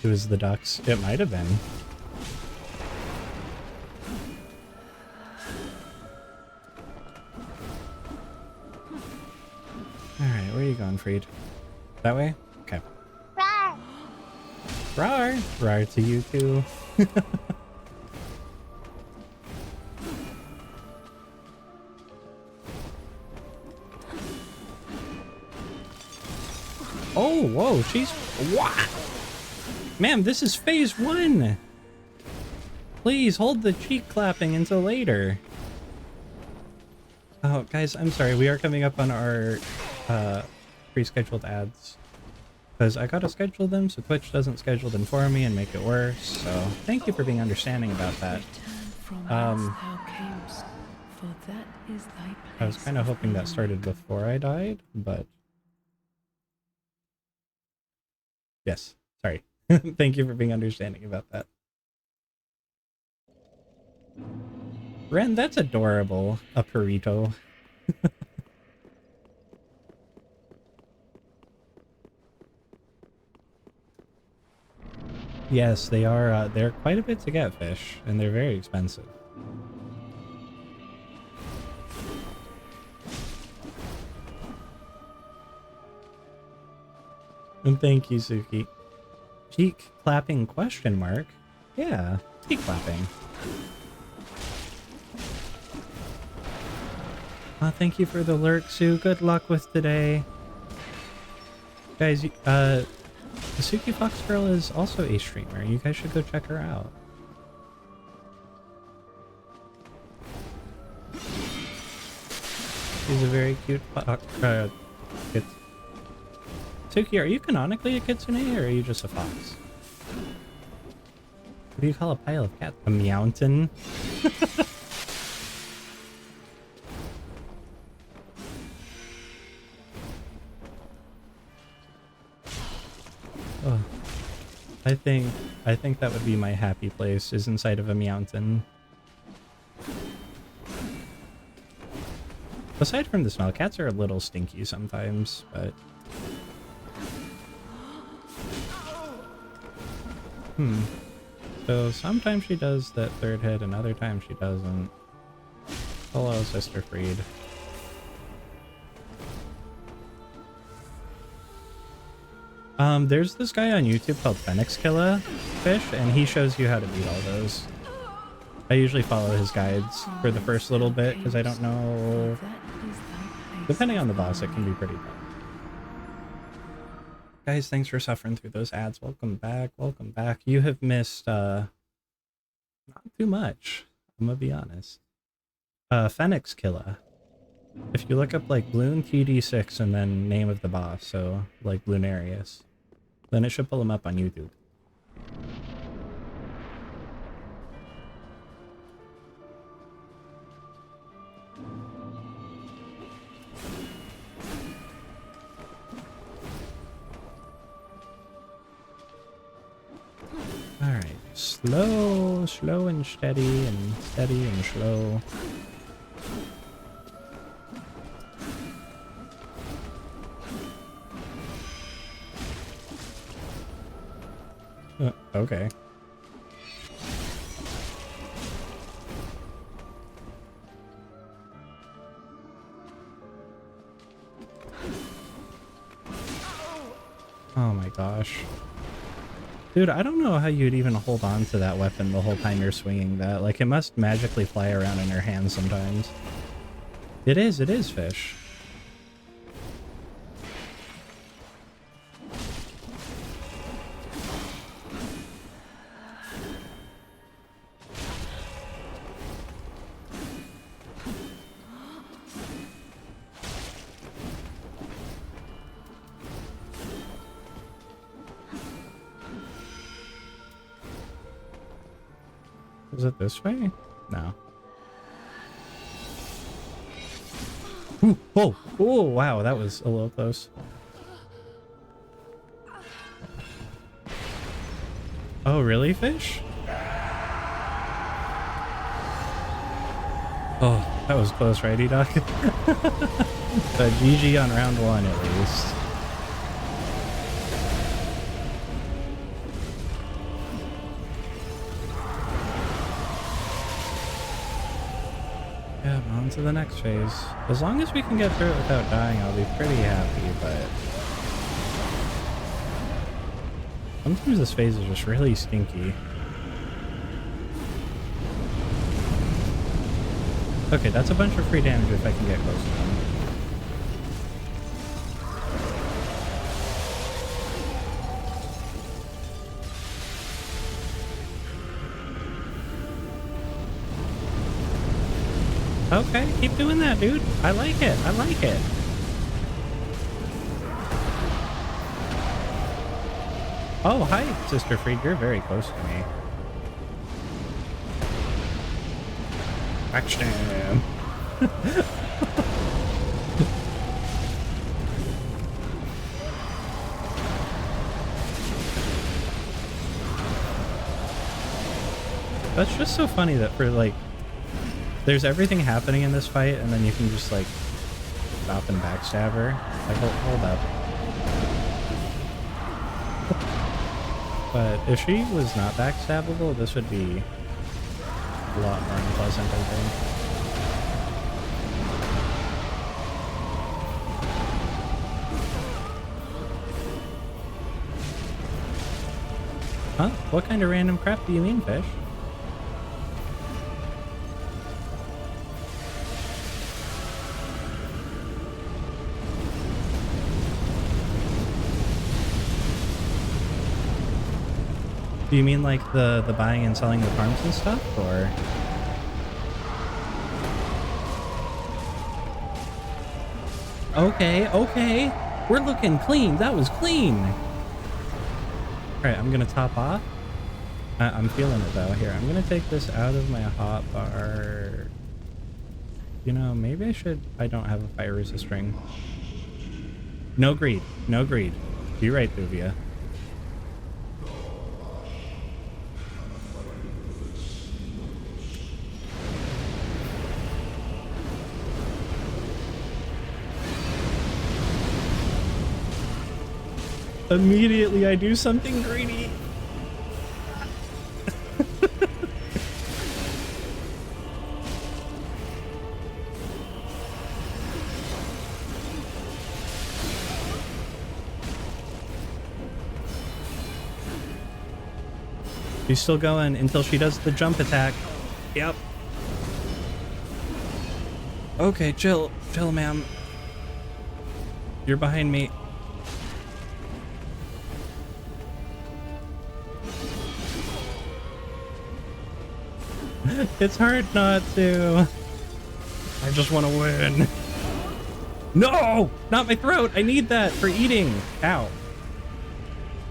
It was the ducks. It might have been. Alright, where are you going, Freed? That way? Okay. Rawr. Rawr! Rawr to you too. Oh, whoa, she's... What? Ma'am, this is phase 1! Please, hold the cheek clapping until later. Oh, guys, I'm sorry. We are coming up on our pre-scheduled ads. Because I gotta schedule them so Twitch doesn't schedule them for me and make it worse. So thank you for being understanding about that. I was kind of hoping that started before I died, but yes, sorry. Thank you for being understanding about that. Ren, that's adorable. A burrito. Yes, they are. They're quite a bit to get, fish, and they're very expensive. And thank you, Suki. Cheek clapping question mark? Yeah, cheek clapping. Thank you for the lurk, Sue. Good luck with today. Guys, the Suki Fox Girl is also a streamer. You guys should go check her out. She's a very cute kid. Suki, are you canonically a kitsune or are you just a fox? What do you call a pile of cats? A mountain? Oh, I think that would be my happy place, is inside of a mountain. Aside from the smell, cats are a little stinky sometimes, but so sometimes she does that third hit and other times she doesn't. Hello, Sister Freed. There's this guy on YouTube called Phoenix Killa Fish, and he shows you how to beat all those. I usually follow his guides for the first little bit, because I don't know... Depending on the boss, it can be pretty tough. Guys, thanks for suffering through those ads. Welcome back, welcome back. You have missed, not too much, I'm gonna be honest. Phoenix Killa. If you look up, like, Bloon TD6 and then name of the boss, so, like, Bloonarius, then it should pull him up on YouTube. Alright, slow and steady and slow. Okay. Oh my gosh. Dude, I don't know how you'd even hold on to that weapon the whole time you're swinging that. Like, it must magically fly around in your hands sometimes. It is, fish. Is it this way? No. Ooh, oh, oh, wow, that was a little close. Oh, really, fish? Oh, that was close, right, E-Doc? But GG on round one, at least. Yeah, on to the next phase. As long as we can get through it without dying, I'll be pretty happy, but... sometimes this phase is just really stinky. Okay, that's a bunch of free damage if I can get close to them. Okay, keep doing that, dude. I like it. I like it. Oh, hi, Sister Freed. You're very close to me. Action. That's just so funny that for like, there's everything happening in this fight, and then you can just like stop and backstab her. Like, hold up. But if she was not backstabbable, this would be a lot more unpleasant, I think. Huh? What kind of random crap do you mean, fish? Do you mean like the buying and selling the farms and stuff, or? Okay, okay. We're looking clean. That was clean. All right, I'm gonna top off. I'm feeling it though. Here, I'm gonna take this out of my hot bar. You know, maybe I should. I don't have a fire resist ring. No greed. No greed. You're right, Thuvia. Immediately I do something greedy. She's still going until she does the jump attack. Yep. Okay, chill, ma'am. You're behind me. It's hard not to. I just want to win. No! Not my throat! I need that for eating. Ow.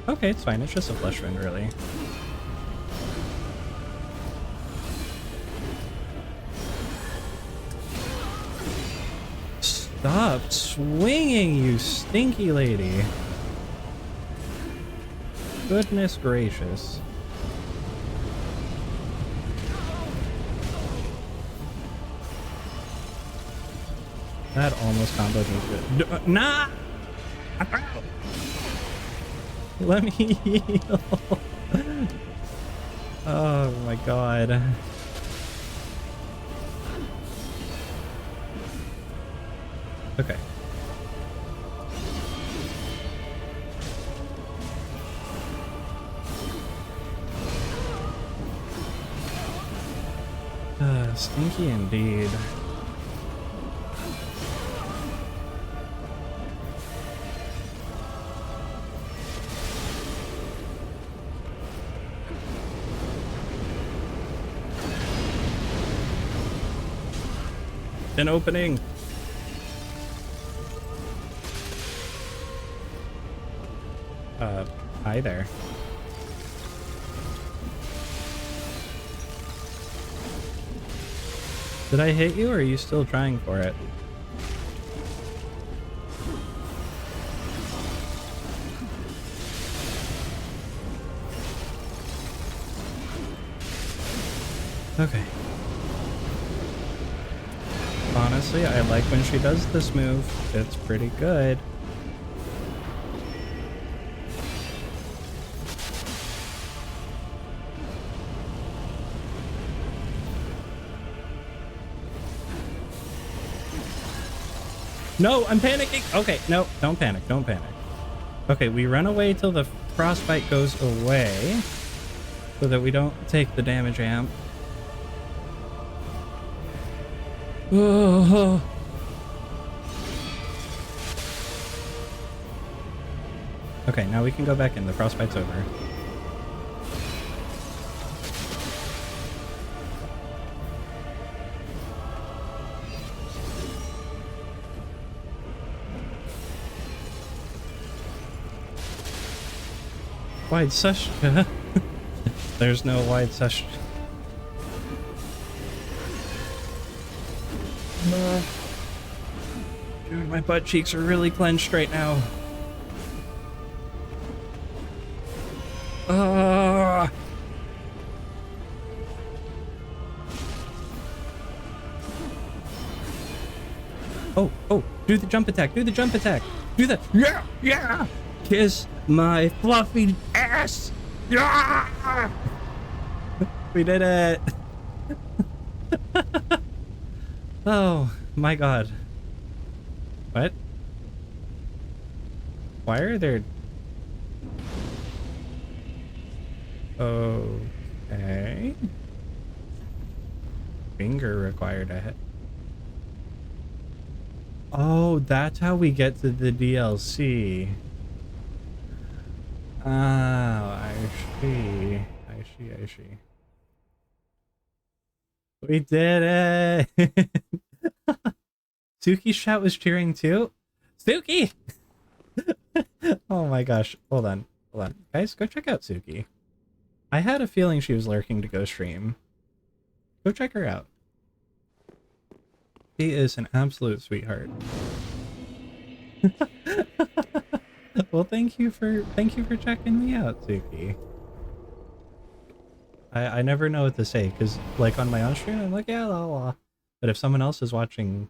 Okay, it's fine. It's just a flesh wound, really. Stop swinging, you stinky lady. Goodness gracious. That almost comboed me good. Nah! Let me heal. Oh my god. Okay. Stinky indeed. An opening. Hi there. Did I hit you, or are you still trying for it? Okay. Honestly, I like when she does this move. It's pretty good. No, I'm panicking. Okay, no, don't panic. Don't panic. Okay, we run away till the frostbite goes away so that we don't take the damage amp. Oh. Okay, now we can go back in. The frostbite's over. Wide sesh. There's no wide sesh. Dude, my butt cheeks are really clenched right now. Oh, do the jump attack, do the jump attack. Do the, yeah. Kiss my fluffy ass. Yeah. We did it. Oh my god. What? Why are there... Okay. Finger required ahead. Oh, that's how we get to the DLC. Oh, I see. I see. We did it! Suki's chat was cheering too? Suki! Oh my gosh. Hold on. Guys, go check out Suki. I had a feeling she was lurking to go stream. Go check her out. She is an absolute sweetheart. Well, thank you for checking me out, Suki. I never know what to say, because like on my own stream I'm like, yeah, la la. But if someone else is watching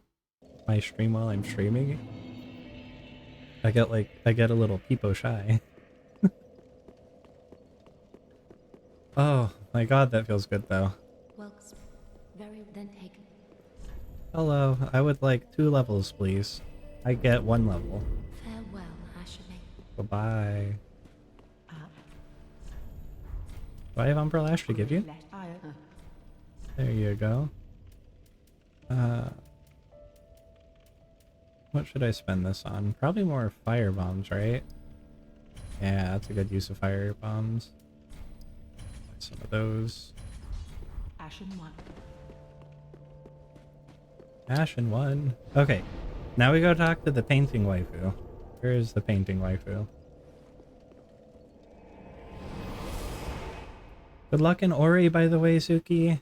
my stream while I'm streaming, I get a little peepo shy. Oh my god, that feels good though. Very then taken. Hello, I would like 2 levels, please. I get 1 level. Farewell, Ashley. Bye-bye. Do I have Umbrella Ash to give you? There you go. What should I spend this on? Probably more fire bombs, right? Yeah, that's a good use of fire bombs. Some of those. Ashen 1. Ashen 1. Okay, now we go talk to the painting waifu. Where is the painting waifu? Good luck in Ori, by the way, Suki.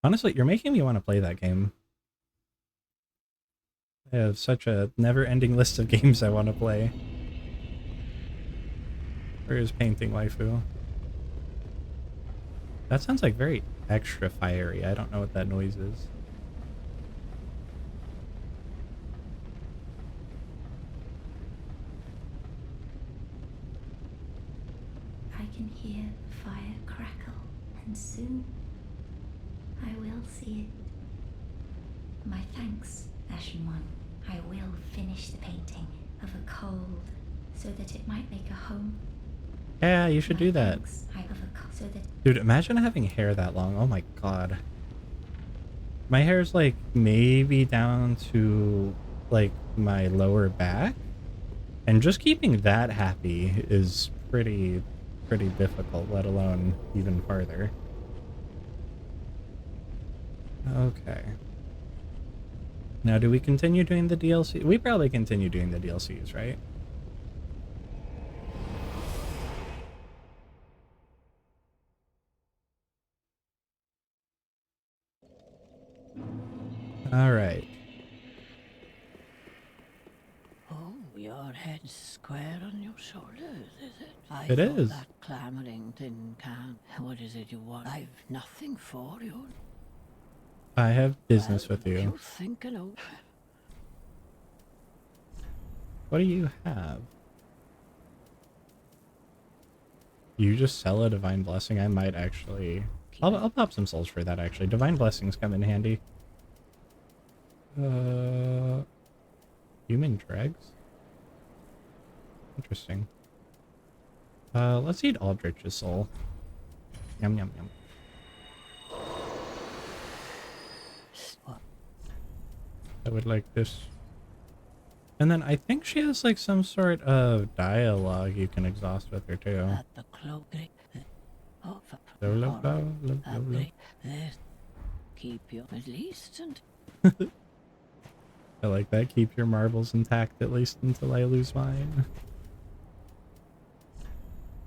Honestly, you're making me want to play that game. I have such a never-ending list of games I want to play. Where is painting waifu? That sounds like very extra fiery. I don't know what that noise is. I can hear the fire crackle, and soon I will see it. My thanks, Ashen One. I will finish the painting of a cold so that it might make a home. Yeah, you should do that. So that Dude, imagine having hair that long. Oh my god. My hair's like maybe down to like my lower back. And just keeping that happy is pretty difficult, let alone even farther. Okay. Now, do we continue doing the DLC? We probably continue doing the DLCs, right? All right. Oh, your head's square on your shoulders, is it? I It thought is. that clamoring tin can. What is it you want? I've nothing for you. I have business Well, with you. You thinking of? What do you have? You just sell a Divine Blessing? I might actually... I'll pop some souls for that, actually. Divine Blessings come in handy. Human dregs? Interesting. Let's eat Aldrich's soul. Yum, yum, yum. I would like this. And then I think she has like some sort of dialogue you can exhaust with her too. At the cloak. Oh, keep you at least and I like that. Keep your marbles intact at least until I lose mine.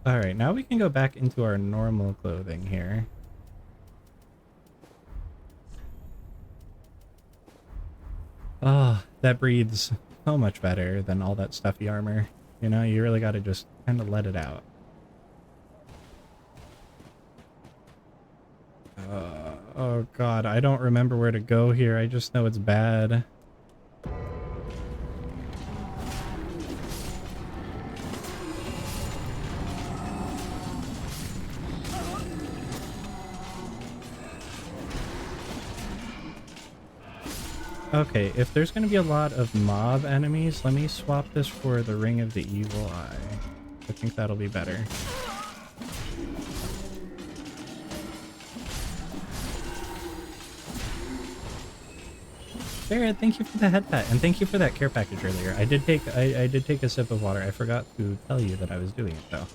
Alright, now we can go back into our normal clothing here. Oh, that breathes so much better than all that stuffy armor. You know, you really gotta just kind of let it out. Oh god, I don't remember where to go here. I just know it's bad. Okay, if there's going to be a lot of mob enemies, let me swap this for the Ring of the Evil Eye. I think that'll be better. Jared, thank you for the head pat, and thank you for that care package earlier. I did take a sip of water. I forgot to tell you that I was doing it though.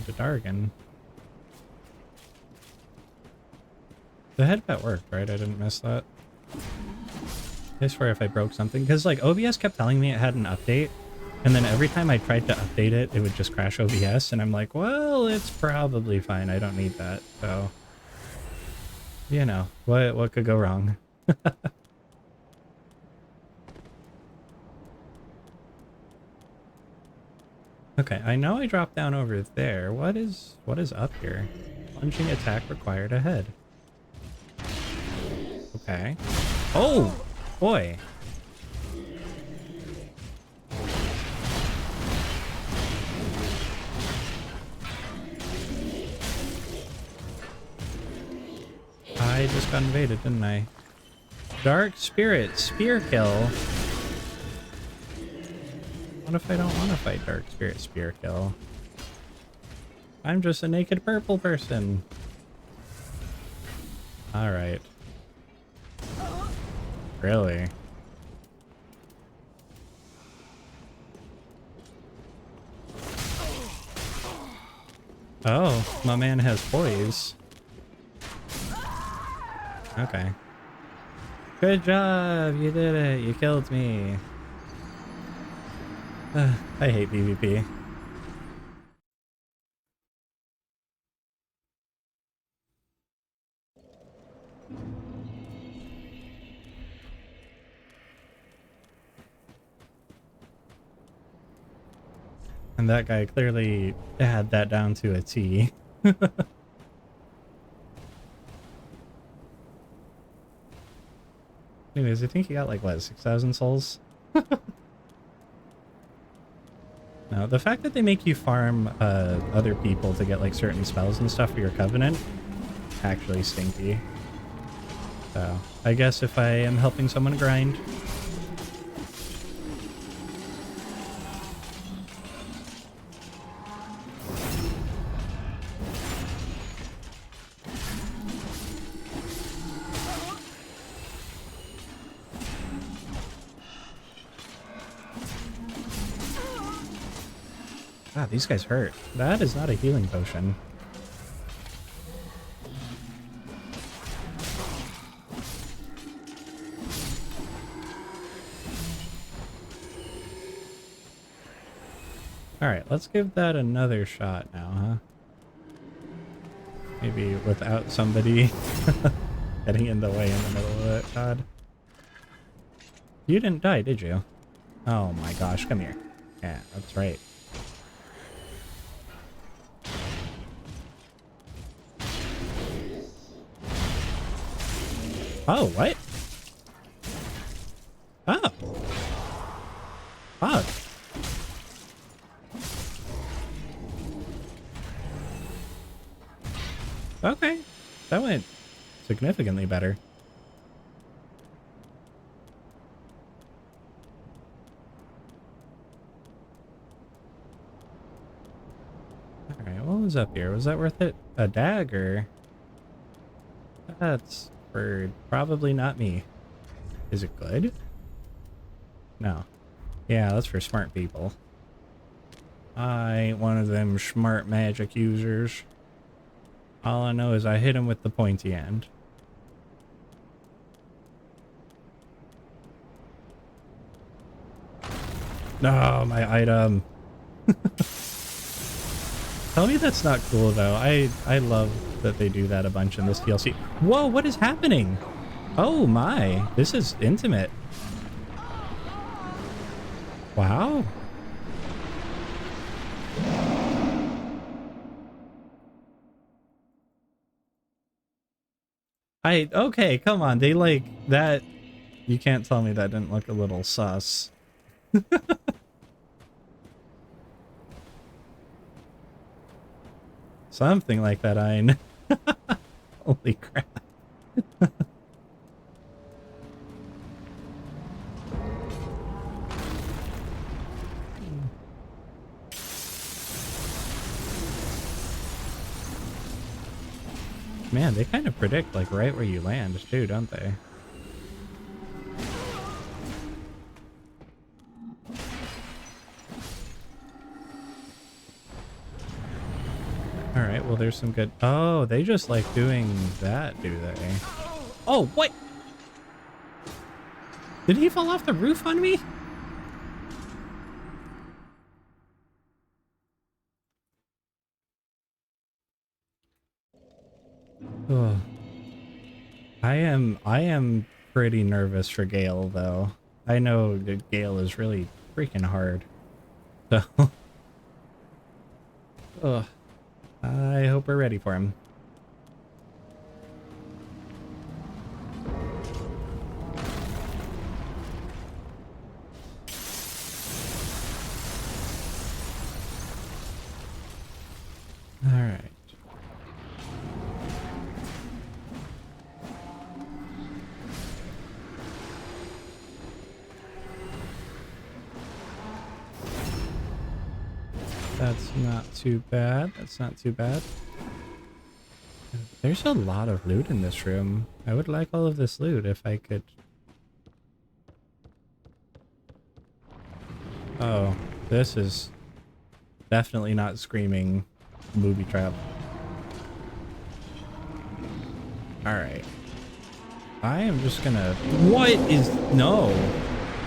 The Dargan. The headbat worked, right? I didn't miss that. I swear if I broke something, because like OBS kept telling me it had an update, and then every time I tried to update it, it would just crash OBS, and I'm like, well, it's probably fine. I don't need that. So, you know, what could go wrong? Okay, I know I dropped down over there. What is up here? Plunging attack required ahead. Okay. Oh, boy. I just got invaded, didn't I? Dark Spirit, Spear Kill. What if I don't want to fight Dark Spirit Spear Kill? I'm just a naked purple person. Alright. Really? Oh, my man has poise. Okay. Good job! You did it! You killed me! I hate PvP. And that guy clearly had that down to a T. Anyways, I think he got like, what, 6,000 souls? No, the fact that they make you farm other people to get like certain spells and stuff for your covenant, actually stinky. So, I guess if I am helping someone grind. God, these guys hurt. That is not a healing potion. Alright, let's give that another shot now, huh? Maybe without somebody getting in the way in the middle of it. God. You didn't die, did you? Oh my gosh, come here. Yeah, that's right. Oh, what? Oh. Fuck. Okay. That went significantly better. Alright, what was up here? Was that worth it? A dagger? That's for probably not me. Is it good? No. Yeah, that's for smart people. I ain't one of them smart magic users. All I know is I hit him with the pointy end. No, my item. Tell me that's not cool though. I love that they do that a bunch in this DLC. Whoa, what is happening? Oh my, this is intimate. Wow. Okay, come on. They like that. You can't tell me that didn't look a little sus. Something like that, Ein. Holy crap. Man, they kind of predict like right where you land too, don't they? Alright, well there's some good... Oh, they just like doing that, do they? Oh, what? Did he fall off the roof on me? Oh. I am pretty nervous for Gale though. I know that Gale is really freaking hard. So ugh. I hope we're ready for him. All right. That's not too bad. That's not too bad. There's a lot of loot in this room. I would like all of this loot if I could. Oh, this is definitely not screaming booby trap. Alright. I am just gonna... What is... No!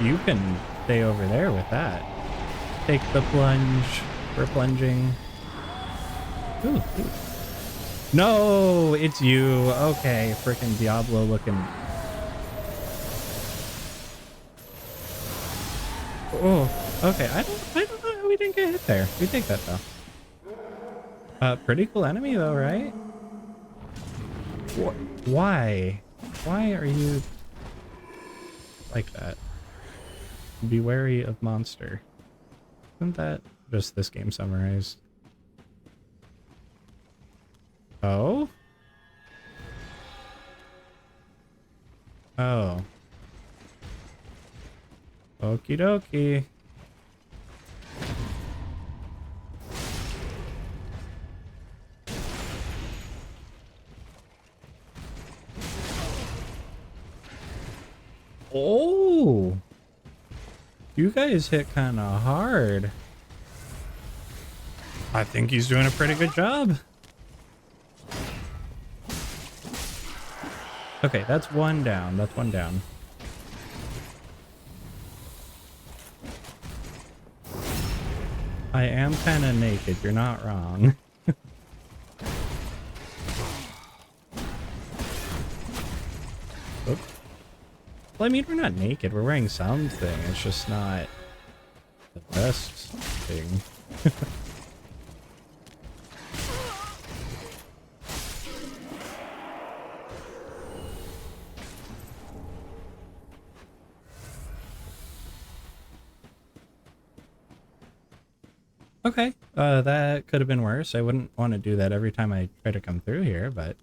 You can stay over there with that. Take the plunge. We're plunging. Ooh, ooh. No! It's you! Okay, freaking Diablo looking... Oh, okay. I don't know how we didn't get hit there. We take that though. Pretty cool enemy though, right? Why? Why are you like that? Be wary of monster. Isn't that just this game summarized? Oh? Oh. Okie dokie. Oh! You guys hit kind of hard. I think he's doing a pretty good job. Okay, that's one down. That's one down. I am kind of naked. You're not wrong. Oops. Well, I mean, we're not naked. We're wearing something. It's just not the best thing. Okay, that could have been worse. I wouldn't want to do that every time I try to come through here, but...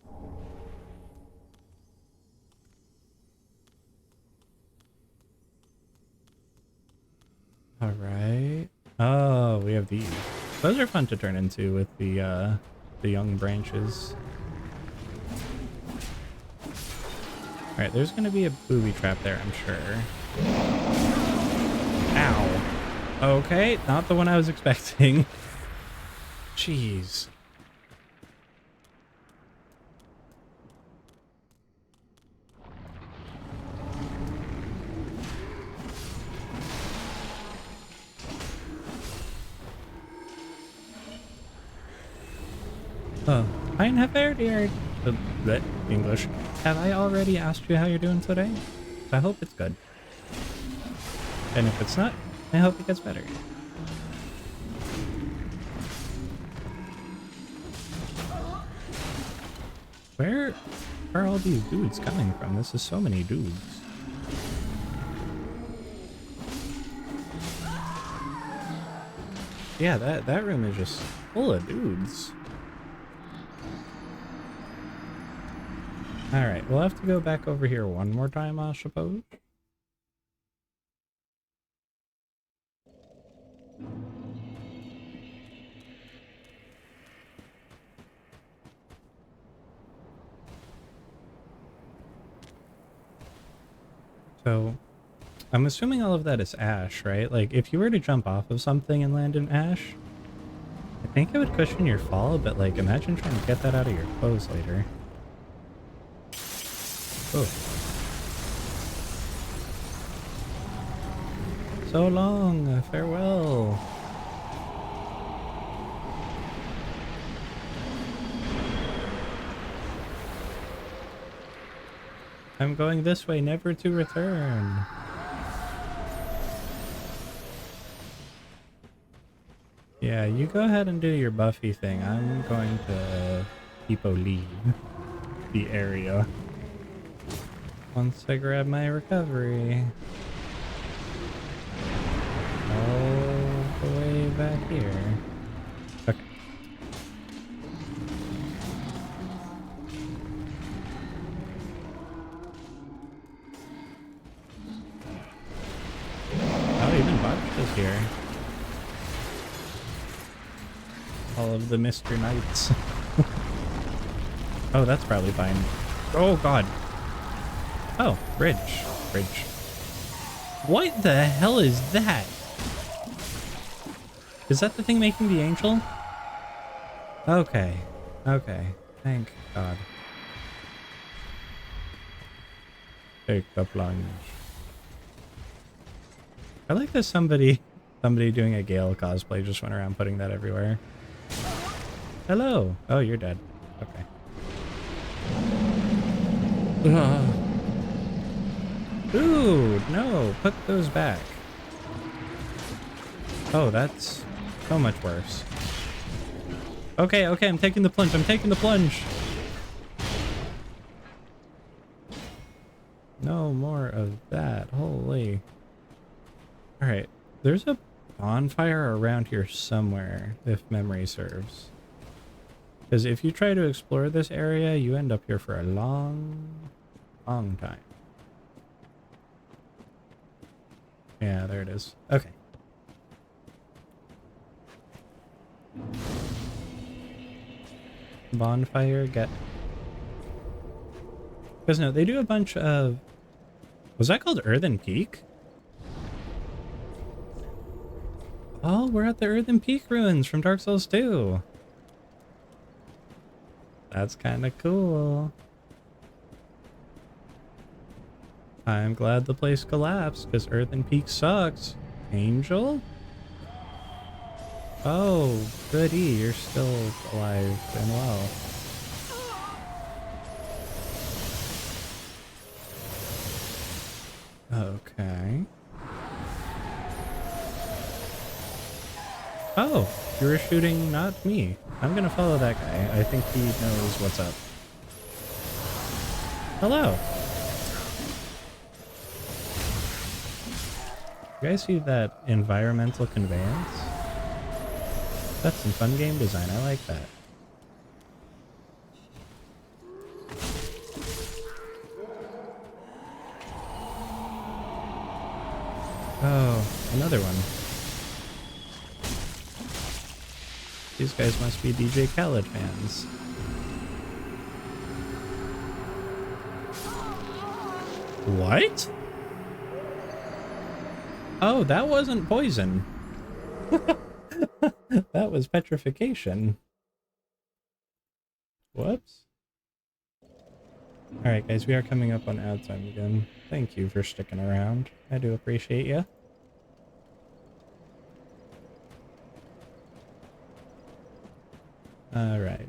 Alright. Oh, we have these. Those are fun to turn into with the young branches. Alright, there's gonna be a booby trap there, I'm sure. Ow. Okay, not the one I was expecting. Jeez. Oh, fine, have already that English. Have I already asked you how you're doing today? I hope it's good. And if it's not, I hope it gets better. Where are all these dudes coming from? This is so many dudes. Yeah, that room is just full of dudes. Alright, we'll have to go back over here one more time, I suppose. So, I'm assuming all of that is ash, right? Like, if you were to jump off of something and land in ash, I think it would cushion your fall, but like, imagine trying to get that out of your clothes later. Oh. So long, farewell. I'm going this way, never to return. Yeah, you go ahead and do your Buffy thing. I'm going to leave the area. Once I grab my recovery. All the way back here. Okay. Oh, even Botch is here. All of the Mr. Knights. Oh, that's probably fine. Oh, God. Oh, bridge. Bridge. What the hell is that? Is that the thing making the angel? Okay. Okay. Thank God. Take the plunge. I like that somebody doing a Gale cosplay just went around putting that everywhere. Hello. Oh, you're dead. Okay. Dude, no, put those back. Oh, that's so much worse. Okay, okay, I'm taking the plunge. I'm taking the plunge. No more of that. Holy. All right, there's a bonfire around here somewhere, if memory serves. Because if you try to explore this area, you end up here for a long time. Yeah, there it is. Okay. Bonfire, get... Because no, they do a bunch of... Was that called Earthen Peak? Oh, we're at the Earthen Peak ruins from Dark Souls 2. That's kind of cool. I'm glad the place collapsed, because Earthen Peak sucks. Angel? Oh, goody, you're still alive and well. Okay. Oh, you were shooting not me. I'm gonna follow that guy. I think he knows what's up. Hello. You guys see that environmental conveyance? That's some fun game design. I like that. Oh, another one. These guys must be DJ Khaled fans. What? Oh, that wasn't poison. That was petrification. Whoops. Alright guys, we are coming up on ad time again. Thank you for sticking around. I do appreciate you. Alright.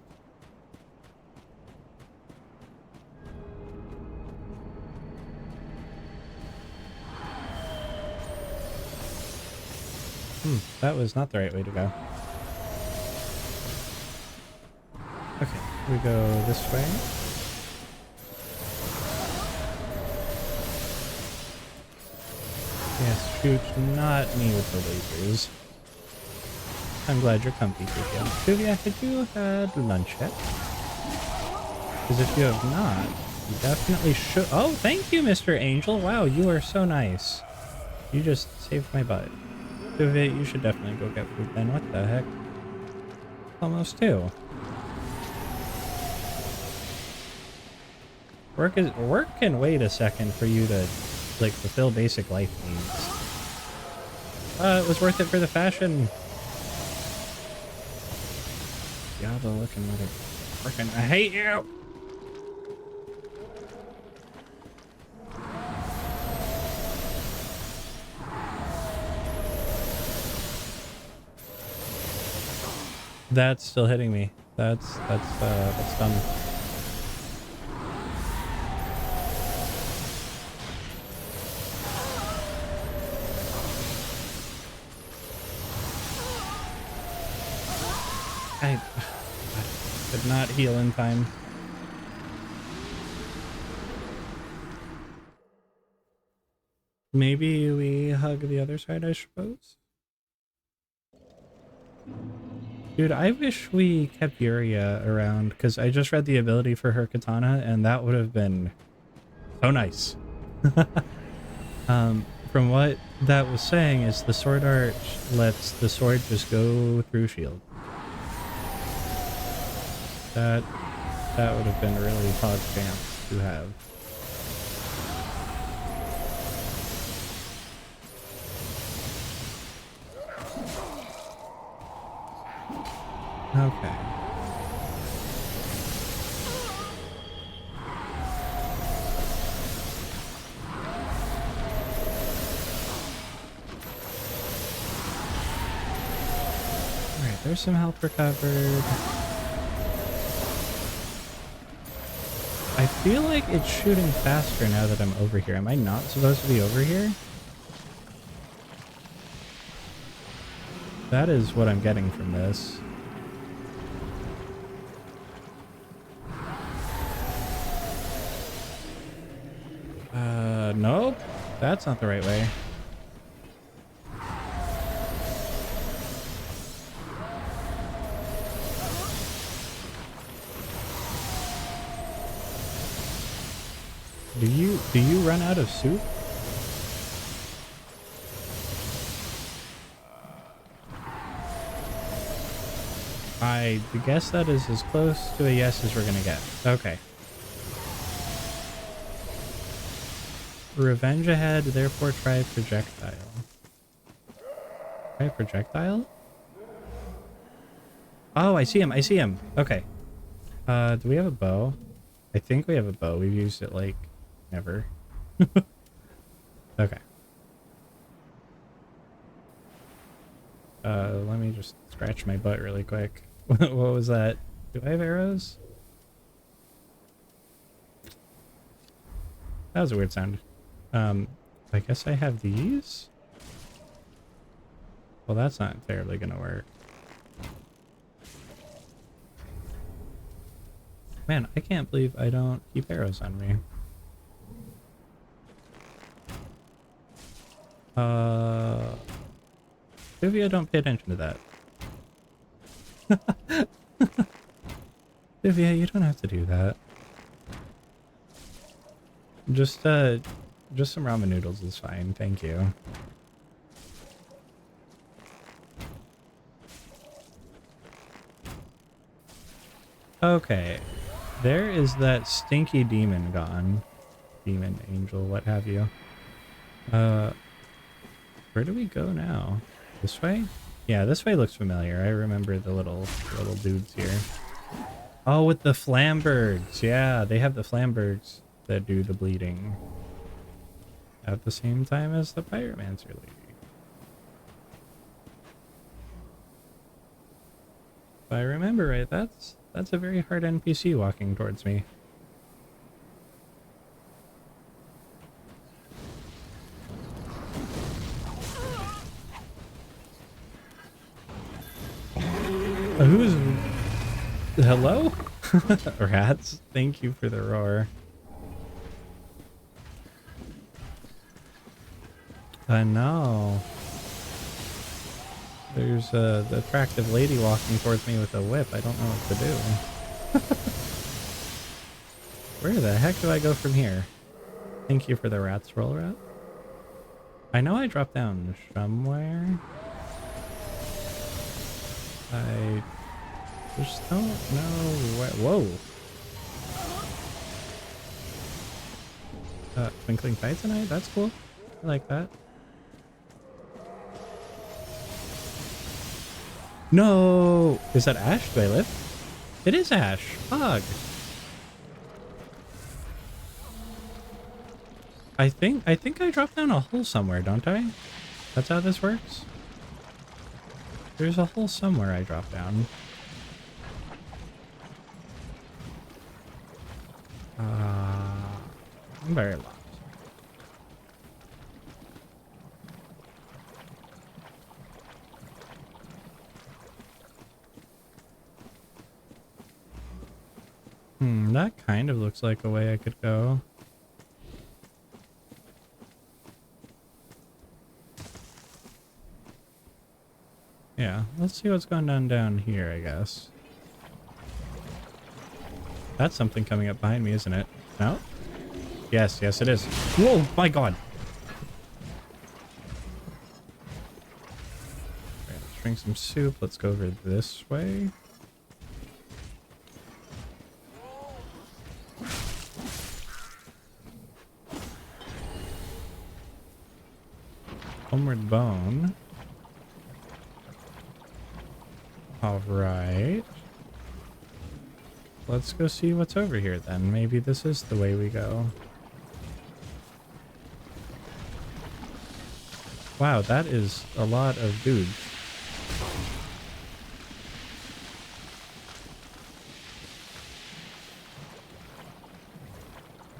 That was not the right way to go. Okay, we go this way. Yes, shoot, not me with the lasers. I'm glad you're comfy, Tuvia. Tuvia, have you had lunch yet? Because if you have not, you definitely should. Oh, thank you, Mr. Angel. Wow, you are so nice. You just saved my butt. Tuvia, you should definitely go get food then. What the heck? Almost 2. Work can wait a second for you to like fulfill basic life needs. It was worth it for the fashion. Diablo looking mother freaking I hate you. That's still hitting me. That's done. I could not heal in time. Maybe we hug the other side, I suppose. Dude, I wish we kept Yuria around, because I just read the ability for her katana, and that would have been so nice. From what that was saying is the sword art lets the sword just go through shield. That would have been a really hot chance to have. Okay. Alright, there's some health recovered. I feel like it's shooting faster now that I'm over here. Am I not supposed to be over here? That is what I'm getting from this. Nope. That's not the right way. Do you run out of soup? I guess that is as close to a yes as we're gonna get. Okay. Revenge ahead, therefore try projectile. Try projectile? Oh, I see him. I see him. Okay. Do we have a bow? I think we have a bow. We've used it like never. Okay. Let me just scratch my butt really quick. What was that? Do I have arrows? That was a weird sound. I guess I have these? Well, that's not terribly gonna work. Man, I can't believe I don't keep arrows on me. Tuvia, don't pay attention to that. Tuvia, you don't have to do that. Just some ramen noodles is fine, thank you. Okay, there is that stinky demon gone. Demon, angel, what have you. Where do we go now? This way? Yeah, this way looks familiar. I remember the little dudes here. Oh, with the flambergs. Yeah, they have the flambergs that do the bleeding at the same time as the pyromancer lady. If I remember right, that's a very hard NPC walking towards me. Who's... Hello? Rats, thank you for the roar. I know. There's the attractive lady walking towards me with a whip. I don't know what to do. Where the heck do I go from here? Thank you for the rats, roll rat. I know I dropped down somewhere. I just don't know where. Whoa. Twinkling Titanite? That's cool. I like that. No! Is that Ash? Do I live? It is Ash. Fog. I think I dropped down a hole somewhere, don't I? That's how this works? There's a hole somewhere I dropped down. I'm very lost. That kind of looks like a way I could go. Yeah, let's see what's going on down here, I guess. That's something coming up behind me, isn't it? No? Yes, yes it is. Whoa, my god! Alright, let's drink some soup. Let's go over this way. Homeward Bone. Alright. Let's go see what's over here then. Maybe this is the way we go. Wow, that is a lot of dudes.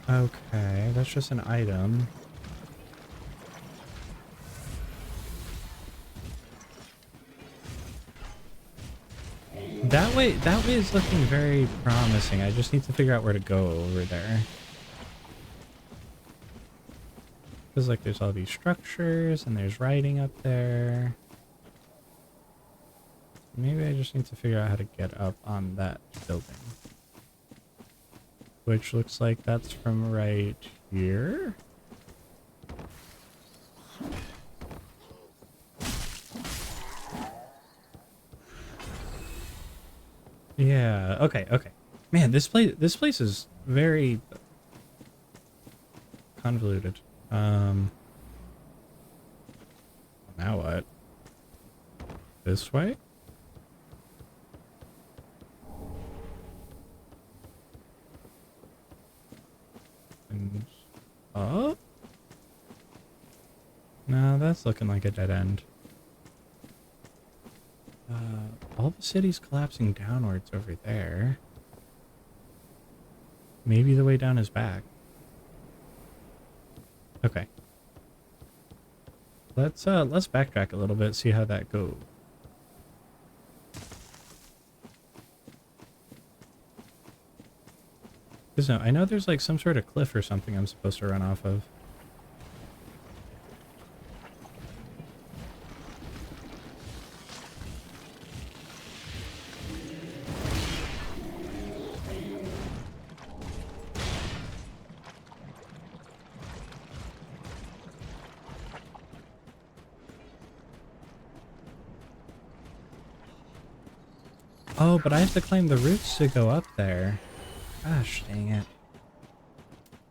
Okay, that's just an item. That way is looking very promising. I just need to figure out where to go over there. Feels like there's all these structures and there's writing up there. Maybe I just need to figure out how to get up on that building. Which looks like that's from right here. Yeah, okay, okay. Man, this place is very convoluted. Now what? This way? And up? No, that's looking like a dead end. All the city's collapsing downwards over there. Maybe the way down is back. Okay. Let's backtrack a little bit, see how that goes. Because no, I know there's like some sort of cliff or something I'm supposed to run off of. Oh, but I have to climb the roots to go up there. Gosh, dang it.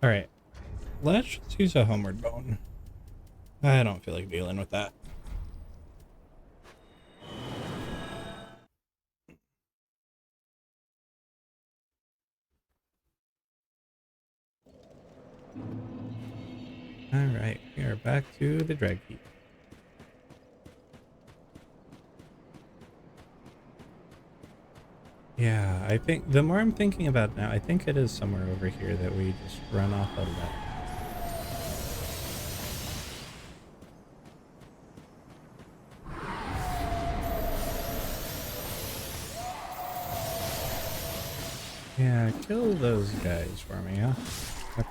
Alright. Let's just use a homeward bone. I don't feel like dealing with that. Alright, we are back to the drag heap. Yeah, I think the more I'm thinking about it now, I think it is somewhere over here that we just run off of that. Yeah, kill those guys for me, huh? Okay.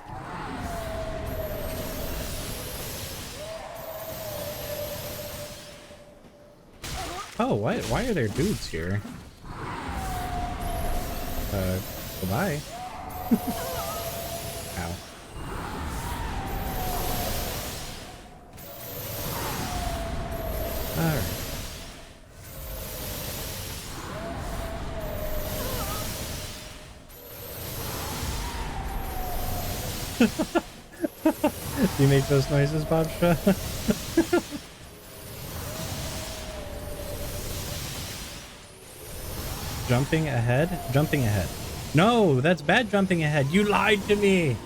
Oh, why are there dudes here? Goodbye. Ow. Alright. You make those noises, Bobsha? Jumping ahead? Jumping ahead. No, that's bad jumping ahead. You lied to me.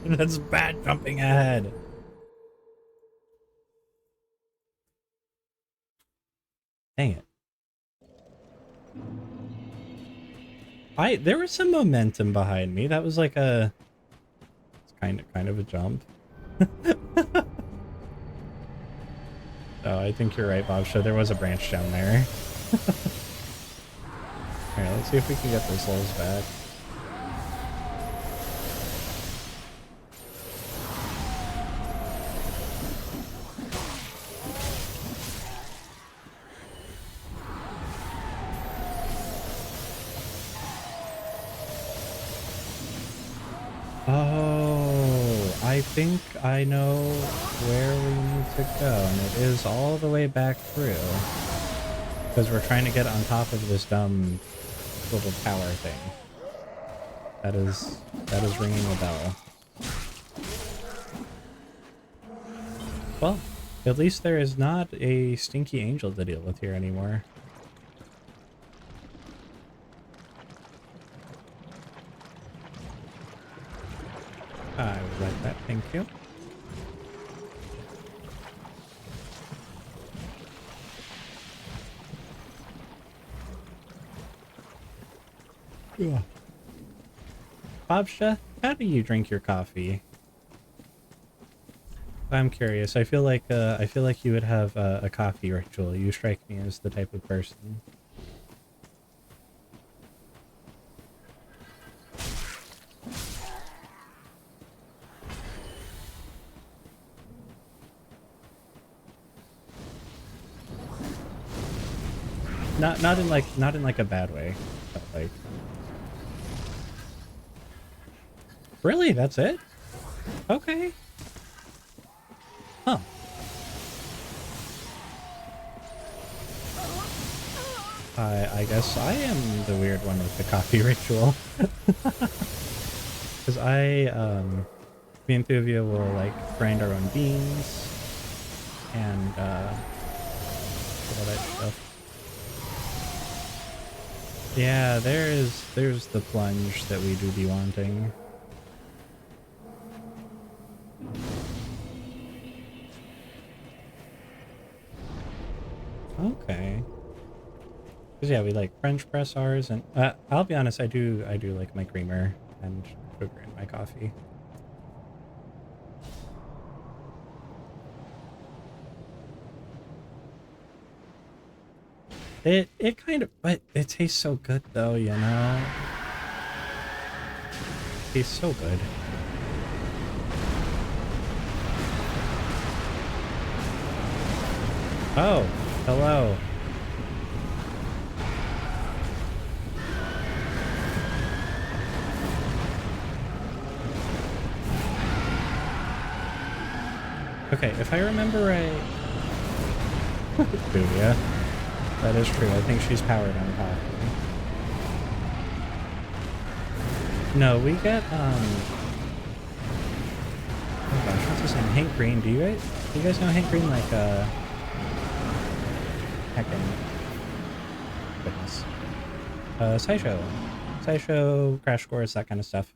That's bad jumping ahead. Dang it. There was some momentum behind me. That was like a it's kind of a jump. Oh, I think you're right, Bobsha. There was a branch down there. Alright, let's see if we can get those souls back. Oh, I think I know where we need to go, and it is all the way back through. Because we're trying to get on top of this dumb little tower thing. That is ringing a bell. Well, at least there is not a stinky angel to deal with here anymore. I would like that, thank you. Yeah. Bobsha, how do you drink your coffee? I'm curious. I feel like you would have a coffee ritual. You strike me as the type of person. Not in like a bad way, but like. Really? That's it? Okay. Huh. I guess I am the weird one with the coffee ritual. Because me and Thuvia will like grind our own beans and all that stuff. Yeah, there's the plunge that we do be wanting. Okay. Cause yeah, we like French press ours, and I'll be honest, I do like my creamer and sugar in my coffee. It kind of, but it tastes so good though, you know? It tastes so good. Oh, hello. Okay, if I remember right... Dude, yeah. That is true. I think she's powered on coffee. No, we get, oh gosh, what's his name? Hank Green. Do you guys know Hank Green? Like, heckin'... Goodness. SciShow, Crash Course, that kind of stuff.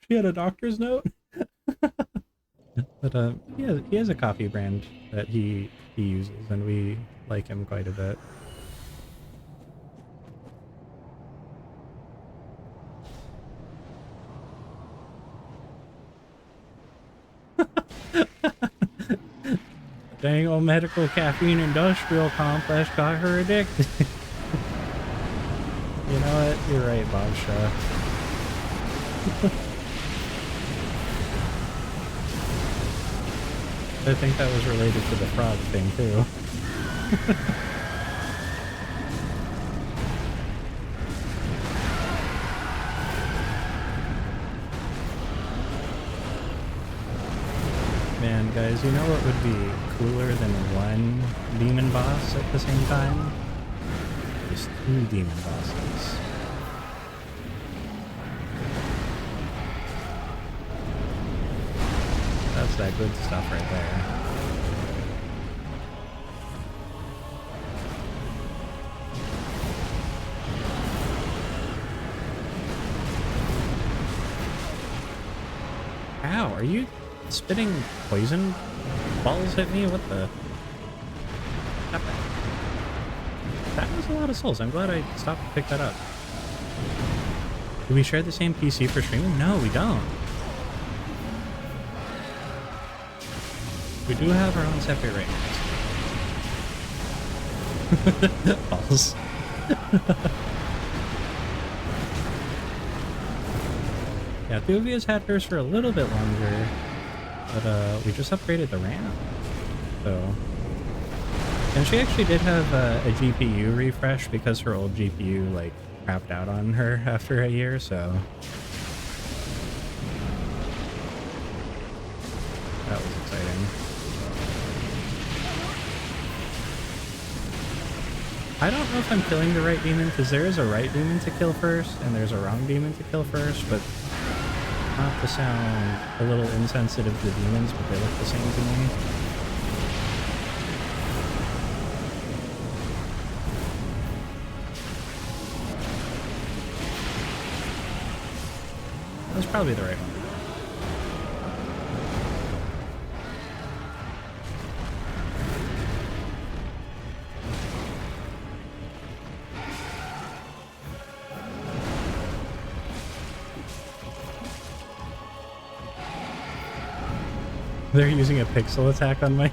She had a doctor's note? But he has a coffee brand that he uses, and we like him quite a bit. Dang old medical caffeine industrial complex got her addicted. You know what? You're right, Bobsha. I think that was related to the frog thing, too. Man, guys, you know what would be cooler than one demon boss at the same time? Just 2 demon bosses. That's that good stuff right there. Ow, are you spitting poison balls at me? What the? Stop that. That was a lot of souls. I'm glad I stopped to pick that up. Do we share the same PC for streaming? No, we don't. We do have our own separate rings. Balls. Yeah, Thuvia's had hers for a little bit longer, but we just upgraded the RAM. So, and she actually did have a GPU refresh because her old GPU like crapped out on her after a year. So that was exciting. I don't know if I'm killing the right demon, because there is a right demon to kill first, and there's a wrong demon to kill first, but not to sound a little insensitive to demons, but they look the same to me. That's probably the right one. They're using a pixel attack on my...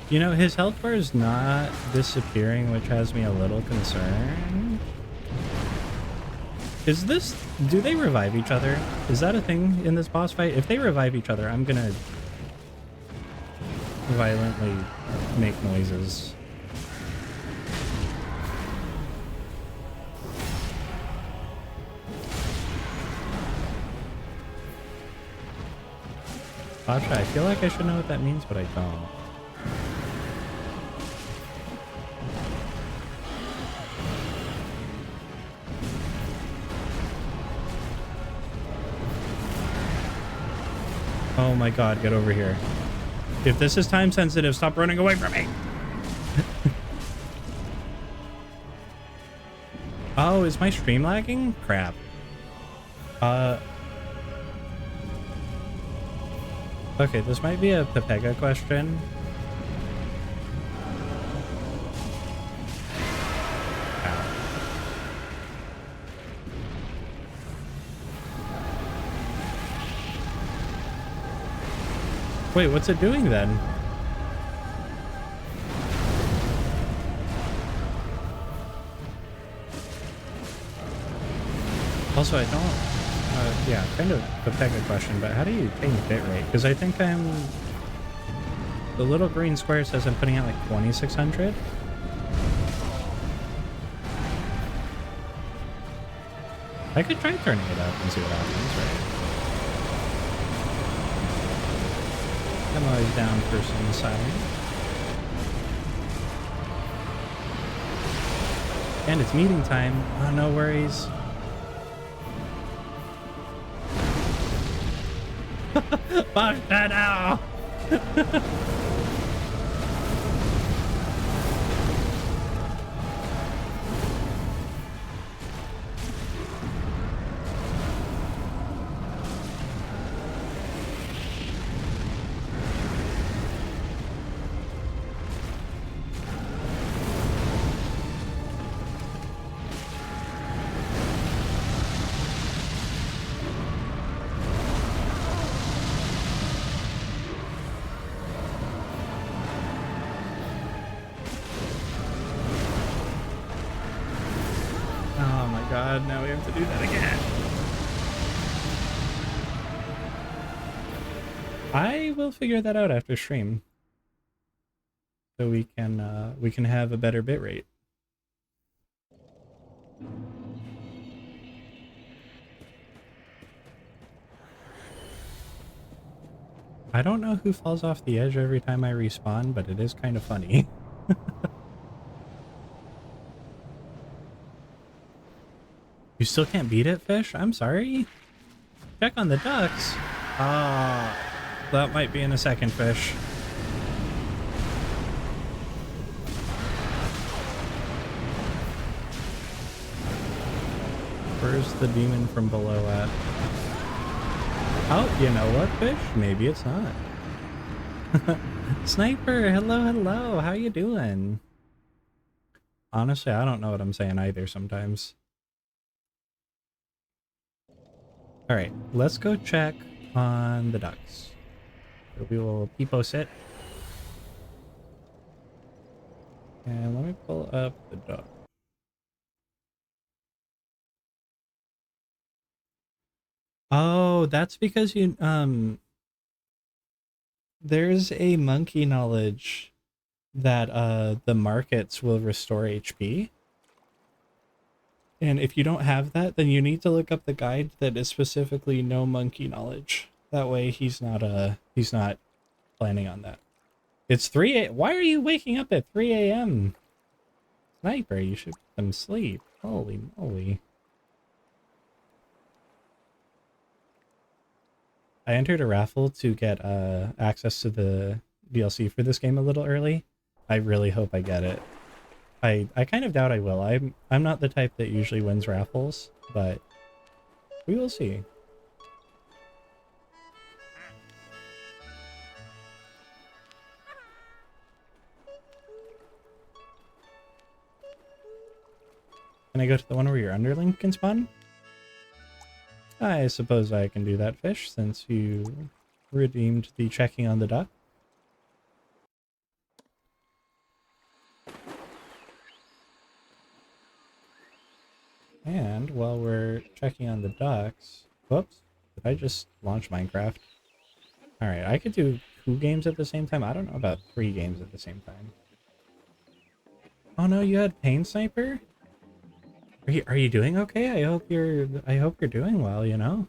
You know, his health bar is not disappearing, which has me a little concerned. Is this... Do they revive each other? Is that a thing in this boss fight? If they revive each other, I'm gonna violently make noises. Bobsha, I feel like I should know what that means, but I don't. Oh my god, get over here. If this is time sensitive, stop running away from me! Oh, is my stream lagging? Crap. Okay, this might be a Pepega question. Ow. Wait, what's it doing then? Also, I don't... yeah, kind of a Pega question, but how do you change bitrate? Because I think I'm... The little green square says I'm putting out like 2600. I could try turning it up and see what happens, right? I'm always down for some silence. And it's meeting time. Oh, no worries. Fuck that now! god, now we have to do that again. I will figure that out after stream. So we can have a better bitrate. I don't know who falls off the edge every time I respawn, but it is kind of funny. You still can't beat it, Fish? I'm sorry. Check on the ducks. Ah, that might be in a second, Fish. Where's the demon from below at? Oh, you know what, Fish? Maybe it's not. Sniper, hello, hello. How you doing? Honestly, I don't know what I'm saying either sometimes. All right, let's go check on the ducks. We will peepo sit. And let me pull up the duck. Oh, that's because you there's a monkey knowledge that the markets will restore HP. And if you don't have that, then you need to look up the guide that is specifically no monkey knowledge. That way he's not planning on that. It's 3 a. Why are you waking up at 3 a.m.? Sniper, you should get some sleep. Holy moly. I entered a raffle to get access to the DLC for this game a little early. I really hope I get it. I kind of doubt I will. I'm not the type that usually wins raffles, but we will see. Can I go to the one where your underling can spawn? I suppose I can do that, Fish, since you redeemed the checking on the duck. And while we're checking on the ducks... Whoops. Did I just launch Minecraft? Alright, I could do 2 games at the same time. I don't know about 3 games at the same time. Oh no, you had Pain Sniper? Are you doing okay? I hope you're doing well, you know?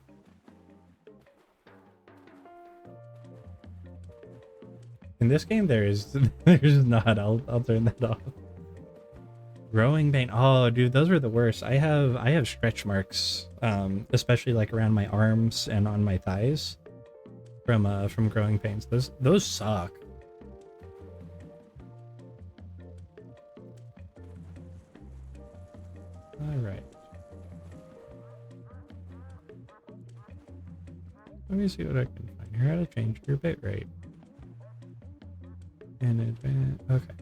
In this game there's not. I'll turn that off. Growing pain. Oh dude, those are the worst. I have stretch marks, especially like around my arms and on my thighs from growing pains. Those suck. All right. Let me see what I can find here. How to change your bitrate. In advance. Okay.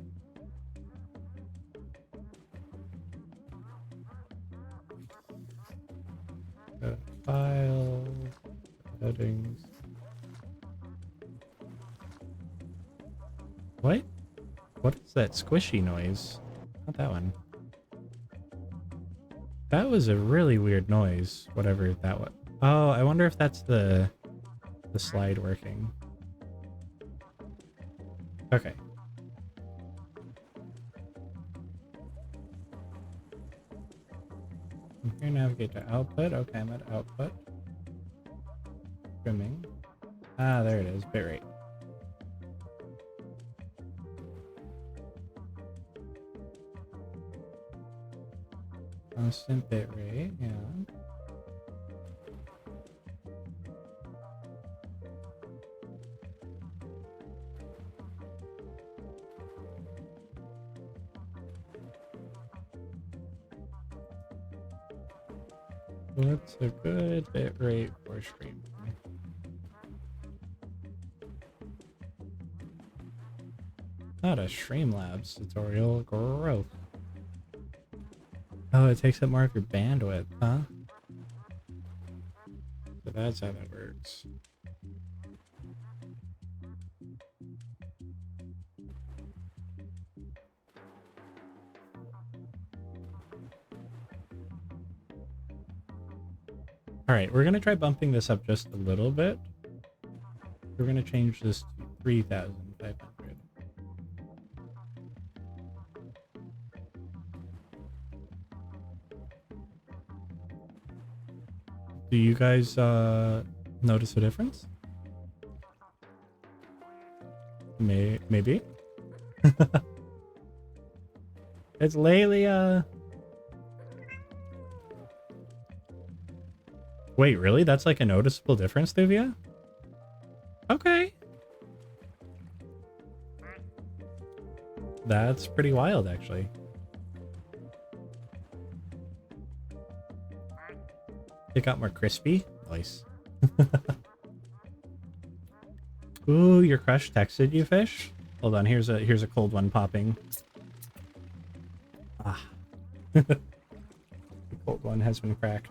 File settings. What? What is that squishy noise? Not that one. That was a really weird noise, whatever that was. Oh, I wonder if that's the slide working. Okay. Here, navigate to output. Okay, I'm at output. Trimming. Ah, there it is. Bitrate. Constant bitrate, yeah. What's a good bitrate for streaming? Not a Streamlabs tutorial. Growth. Oh, it takes up more of your bandwidth, huh? So that's how that works. All right, we're gonna try bumping this up just a little bit. We're gonna change this to 3,500. Do you guys notice a difference? Maybe. It's Lelia. Wait, really? That's like a noticeable difference, Thuvia? Okay. That's pretty wild, actually. It got more crispy. Nice. Ooh, your crush texted you, Fish? Hold on, here's a cold one popping. Ah. The cold one has been cracked.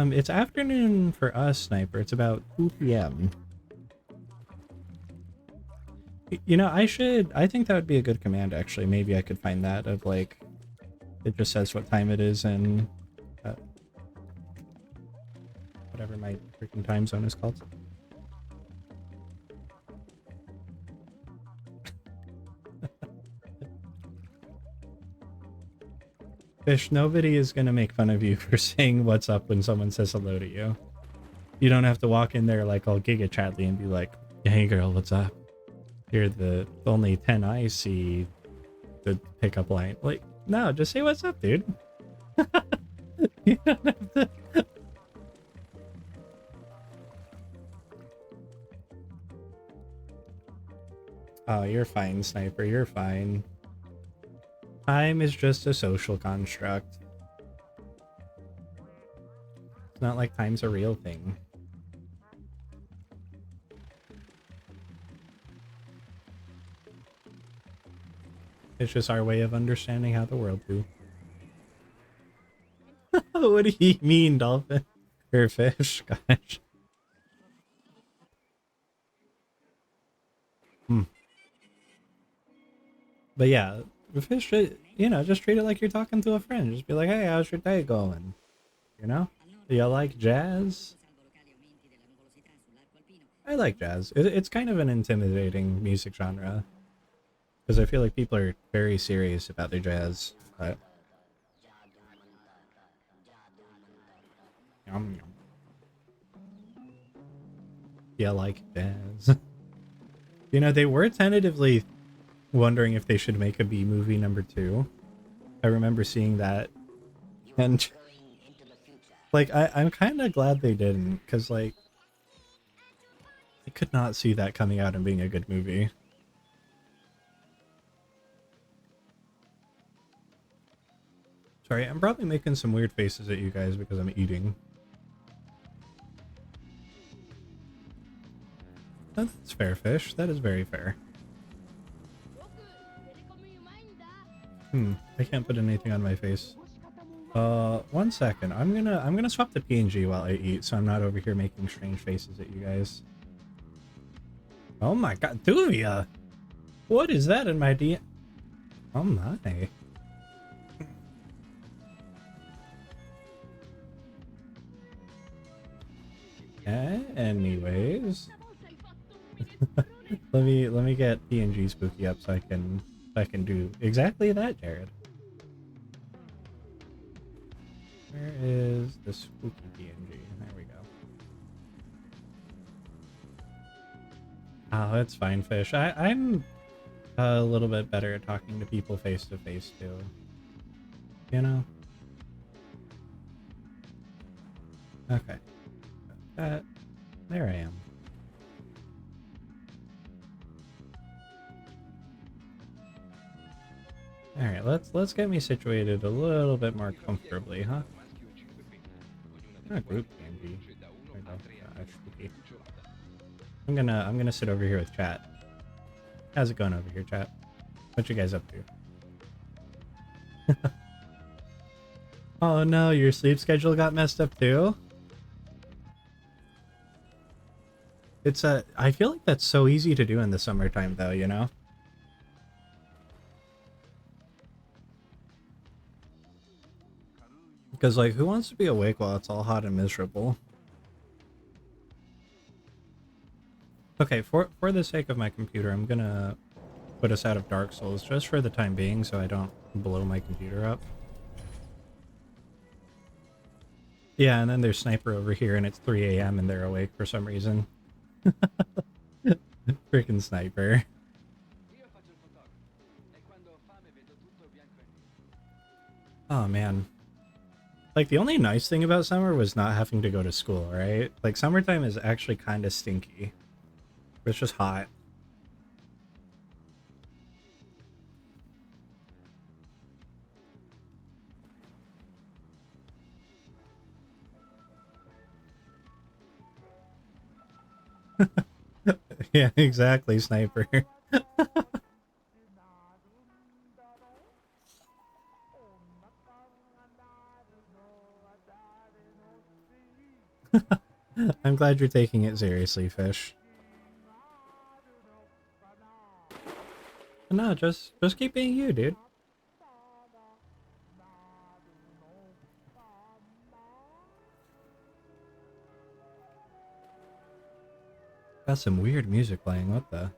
It's afternoon for us, Sniper. It's about 2 p.m. You know, I think that would be a good command, actually. Maybe I could find that of, like, it just says what time it is in whatever my freaking time zone is called. Fish, nobody is gonna make fun of you for saying what's up when someone says hello to you. You don't have to walk in there like all Giga Chatly and be like, hey girl, what's up? You're the only 10 I see the pickup line. Like, no, just say what's up, dude. You don't have to. Oh, you're fine, Sniper. You're fine. Time is just a social construct. It's not like time's a real thing. It's just our way of understanding how the world do. What do you mean, dolphin? Or fish? Gosh. But yeah, the fish, you know, just treat it like you're talking to a friend. Just be like, hey, how's your day going? You know? Do you like jazz? I like jazz. It's kind of an intimidating music genre. Because I feel like people are very serious about their jazz. But... Yum, yum. Yeah, I like jazz. You know, they were tentatively wondering if they should make a B movie #2. I remember seeing that. And... like, I'm kind of glad they didn't. Because, like... I could not see that coming out and being a good movie. Sorry, I'm probably making some weird faces at you guys because I'm eating. That's fair, Fish. That is very fair. I can't put anything on my face. 1 second. I'm gonna swap the PNG while I eat, so I'm not over here making strange faces at you guys. Oh my god, Thuvia! What is that in my DM? Oh my. Anyways. let me get PNG Spooky up so I can do exactly that, Jared. Where is the spooky PNG? There we go. Oh, it's fine, Fish. I'm a little bit better at talking to people face to face too. You know? Okay. There I am. Alright, let's get me situated a little bit more comfortably, huh? Group PNG. I'm gonna sit over here with chat. How's it going over here, chat? What you guys up to? Oh no, your sleep schedule got messed up too? It's I feel like that's so easy to do in the summertime though, you know? Because, like, who wants to be awake while it's all hot and miserable? Okay, for the sake of my computer, I'm gonna put us out of Dark Souls just for the time being so I don't blow my computer up. Yeah, and then there's Sniper over here and it's 3 a.m. and they're awake for some reason. Freaking Sniper. Oh man. Like, the only nice thing about summer was not having to go to school, right? Like, summertime is actually kind of stinky. It's just hot. Yeah, exactly, Sniper. I'm glad you're taking it seriously, Fish. No, just keep being you, dude. Got some weird music playing, what the?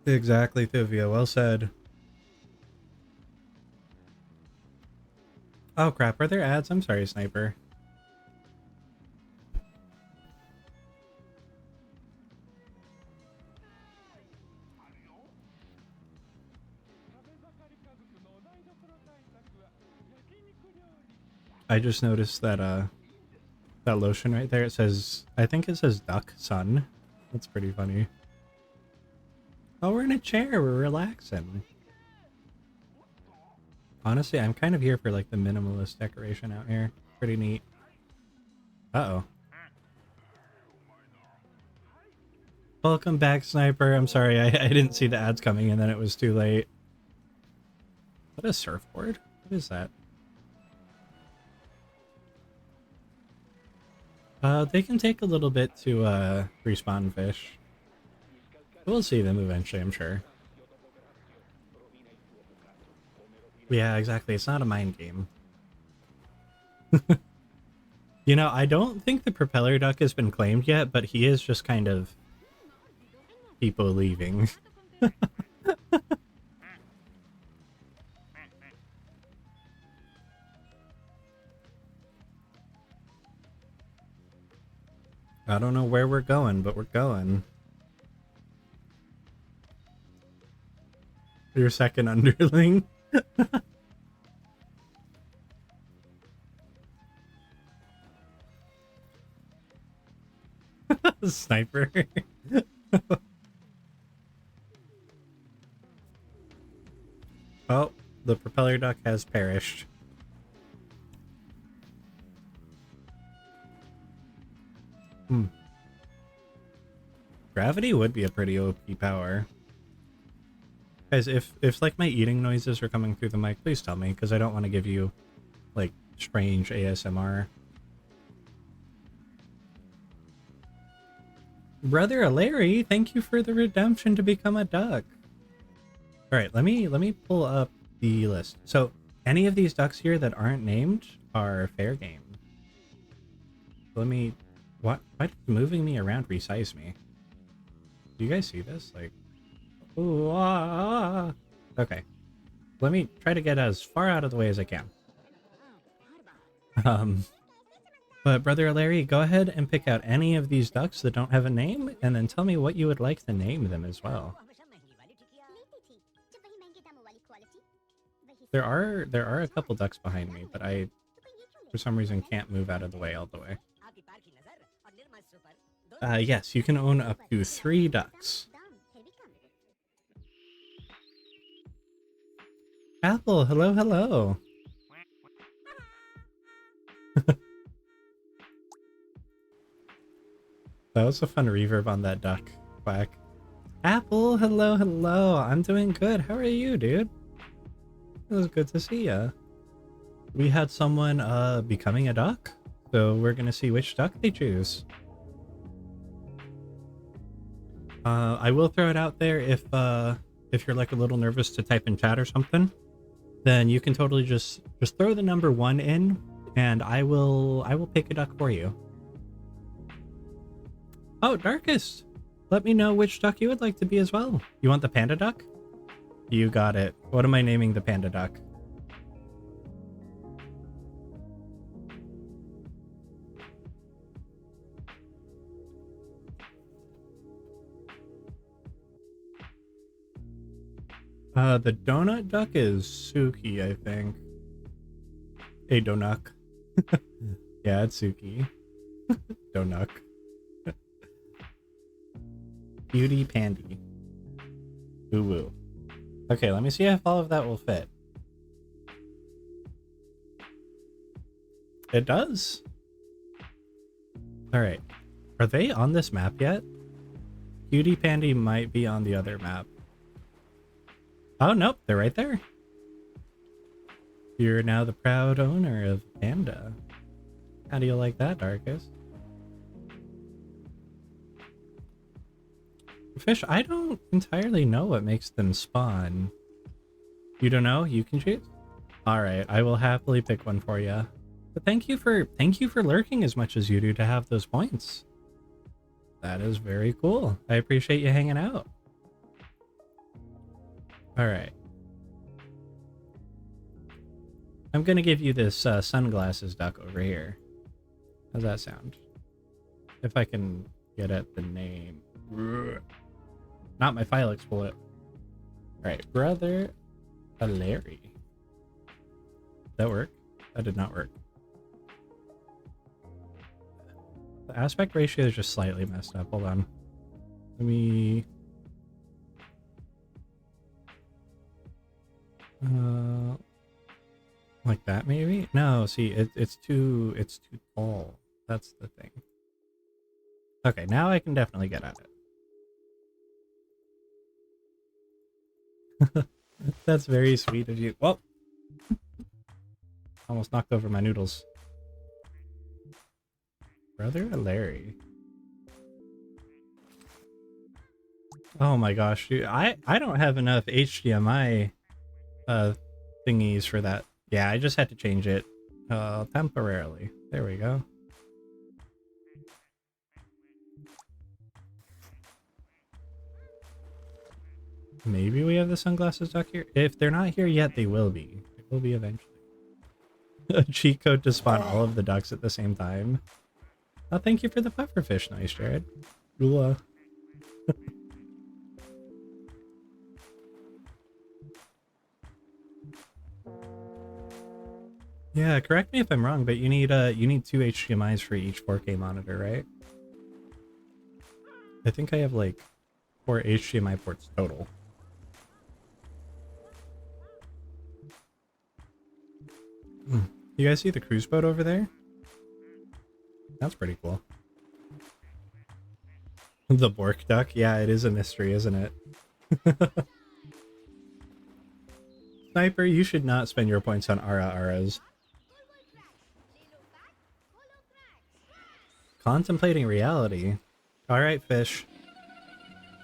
Exactly, Thuvia, well said. Oh crap, are there ads? I'm sorry, Sniper. I just noticed that that lotion right there, it says, I think it says Duck Sun. That's pretty funny. Oh, we're in a chair, we're relaxing. Honestly, I'm kind of here for like the minimalist decoration out here. Pretty neat. Uh-oh. Welcome back, Sniper. I'm sorry, I didn't see the ads coming and then it was too late. What a surfboard? What is that? They can take a little bit to respawn, Fish. We'll see them eventually, I'm sure. Yeah, exactly. It's not a mind game. You know, I don't think the propeller duck has been claimed yet, but he is just kind of people leaving. I don't know where we're going, but we're going. Your second underling? Sniper. Oh, the propeller duck has perished. Gravity would be a pretty OP power. Guys, if like my eating noises are coming through the mic, please tell me, because I don't want to give you like strange ASMR. Brother Larry, thank you for the redemption to become a duck. All right, let me pull up the list. So any of these ducks here that aren't named are fair game. Let me. Why did moving me around resize me? Do you guys see this? Like, ooh, ah. Okay. Let me try to get as far out of the way as I can. But Brother Larry, go ahead and pick out any of these ducks that don't have a name, and then tell me what you would like to name them as well. There are a couple ducks behind me, but I, for some reason, can't move out of the way all the way. Yes, you can own up to 3 ducks. Apple, hello, hello. That was a fun reverb on that duck quack. Apple, hello, hello. I'm doing good. How are you, dude? It was good to see ya. We had someone becoming a duck, so we're gonna see which duck they choose. I will throw it out there if you're like a little nervous to type in chat or something, then you can totally just throw the number 1 in, and I will pick a duck for you. Oh, Darkest, let me know which duck you would like to be as well. You want the panda duck? You got it. What am I naming the panda duck? The donut duck is Suki, I think. Hey, Donuk. Yeah, it's Suki. Donuk. Beauty Pandy. Woo woo. Okay, let me see if all of that will fit. It does. Alright. Are they on this map yet? Beauty Pandy might be on the other map. Oh, nope, they're right there. You're now the proud owner of Panda. How do you like that, Darkest? Fish, I don't entirely know what makes them spawn. You don't know? You can choose? Alright, I will happily pick one for you. But thank you for lurking as much as you do to have those points. That is very cool. I appreciate you hanging out. Alright. I'm gonna give you this sunglasses duck over here. How's that sound? If I can get at the name. Not my file exploit. Alright, Brother Larry. Did that work? That did not work. The aspect ratio is just slightly messed up. Hold on. Let me... like that maybe? No, see, it's too tall. That's the thing. Okay, now I can definitely get at it. That's very sweet of you. Well, almost knocked over my noodles. Brother Larry. Oh my gosh, dude, I don't have enough HDMI thingies for that. Yeah, I just had to change it temporarily. There we go. Maybe we have the sunglasses duck here. If they're not here yet, they will be. They will be eventually. A cheat code to spawn all of the ducks at the same time. Oh, thank you for the pufferfish. Nice, Jared. Ooh, yeah, correct me if I'm wrong, but you need 2 HDMIs for each 4K monitor, right? I think I have like 4 HDMI ports total. You guys see the cruise boat over there? That's pretty cool. The Bork duck? Yeah, it is a mystery, isn't it? Sniper, you should not spend your points on Aras. Contemplating reality. Alright, fish.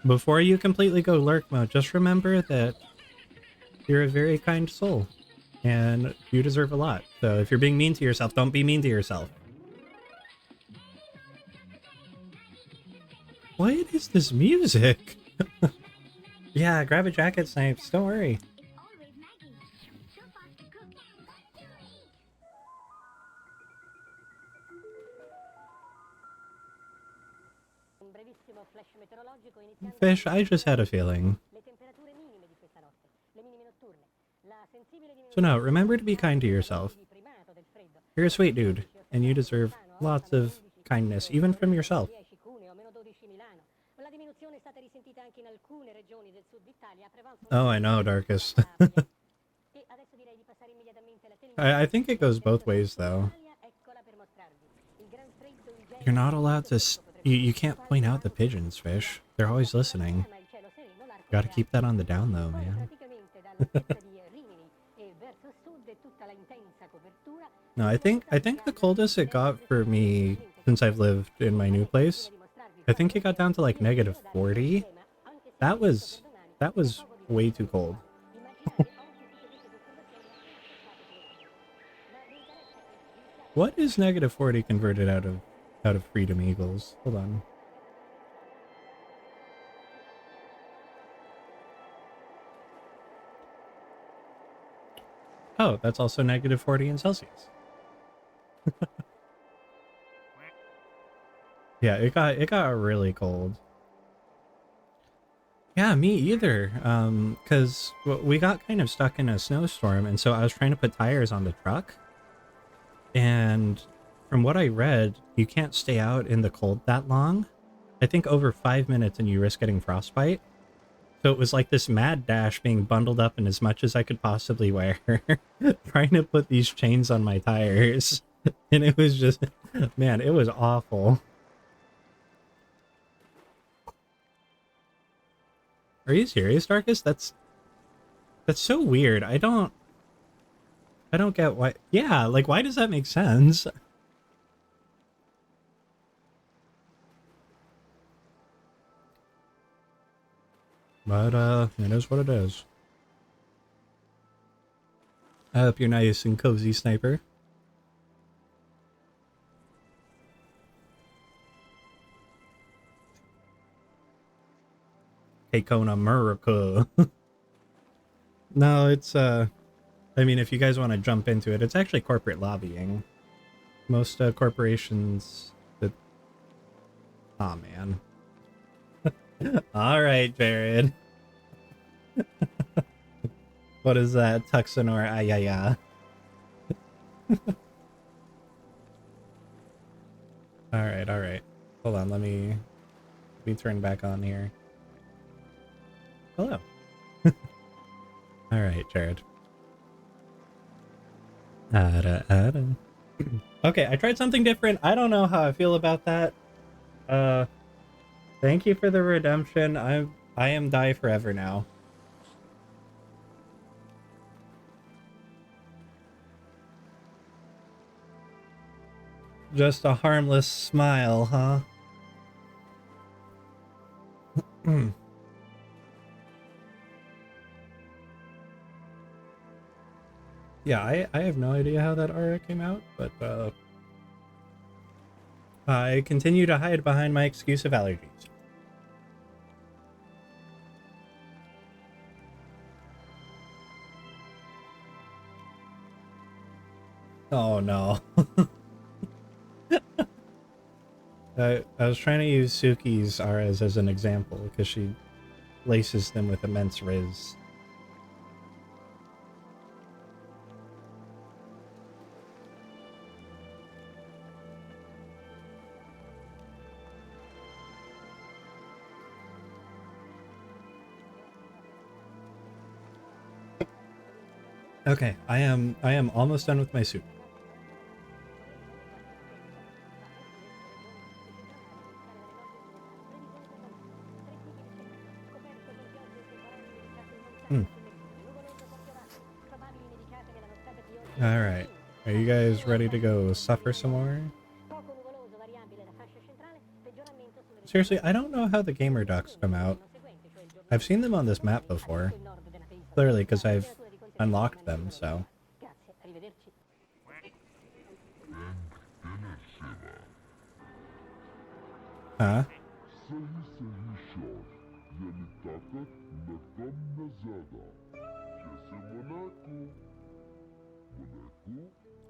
Before you completely go lurk mode, just remember that you're a very kind soul. And you deserve a lot. So if you're being mean to yourself, don't be mean to yourself. What is this music? Yeah, grab a jacket, Snipes. Don't worry. Fish, I just had a feeling. So no, remember to be kind to yourself. You're a sweet dude, and you deserve lots of kindness, even from yourself. Oh, I know, Darkest. I think it goes both ways, though. You're not allowed to... You can't point out the pigeons, Fish. They're always listening. Gotta keep that on the down, though, man. No, I think the coldest it got for me since I've lived in my new place I think it got down to like -40. That was way too cold. What is -40 converted out of Freedom Eagles? Hold on. Oh, that's also -40 in Celsius. Yeah, it got really cold. Yeah, me either. Because we got kind of stuck in a snowstorm, and so I was trying to put tires on the truck. And from what I read, you can't stay out in the cold that long. I think over 5 minutes and you risk getting frostbite. So it was like this mad dash being bundled up in as much as I could possibly wear, trying to put these chains on my tires. And it was just, man, it was awful. Are you serious, Darkus? That's so weird. I don't get why. Yeah, like, why does that make sense? But, it is what it is. I hope you're nice and cozy, Sniper. Take on America. No, it's, I mean, if you guys want to jump into it, it's actually corporate lobbying. Most, corporations that... Aw, man. Alright, Jared. What is that? Tuxanor Ayaya. Alright. Hold on, let me turn back on here. Hello. Alright, Jared. Okay, I tried something different. I don't know how I feel about that. Thank you for the redemption. I am die forever now. Just a harmless smile, huh? Yeah, I have no idea how that aura came out, but I continue to hide behind my excuse of allergies. Oh no. I was trying to use Suki's auras as an example because she laces them with immense riz. Okay, I am almost done with my soup. Alright. Are you guys ready to go suffer some more? Seriously, I don't know how the gamer ducks come out. I've seen them on this map before. Clearly, because I've unlocked them, so. Huh?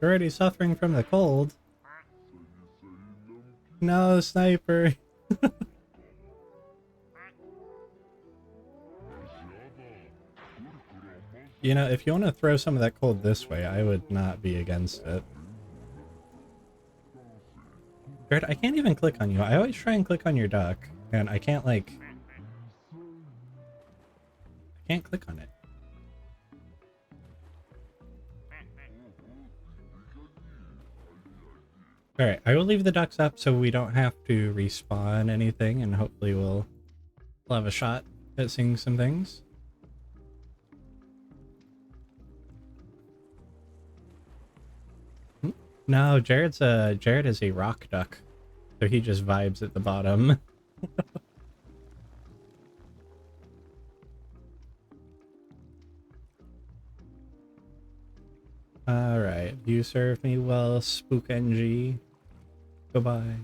You're already suffering from the cold. No, Sniper. You know, if you want to throw some of that cold this way, I would not be against it. Jared, I can't even click on you. I always try and click on your duck, and I can't, like... I can't click on it. Alright, I will leave the ducks up so we don't have to respawn anything, and hopefully we'll have a shot at seeing some things. No, Jared is a rock duck, so he just vibes at the bottom. Alright, you served me well, Spook NG. Goodbye.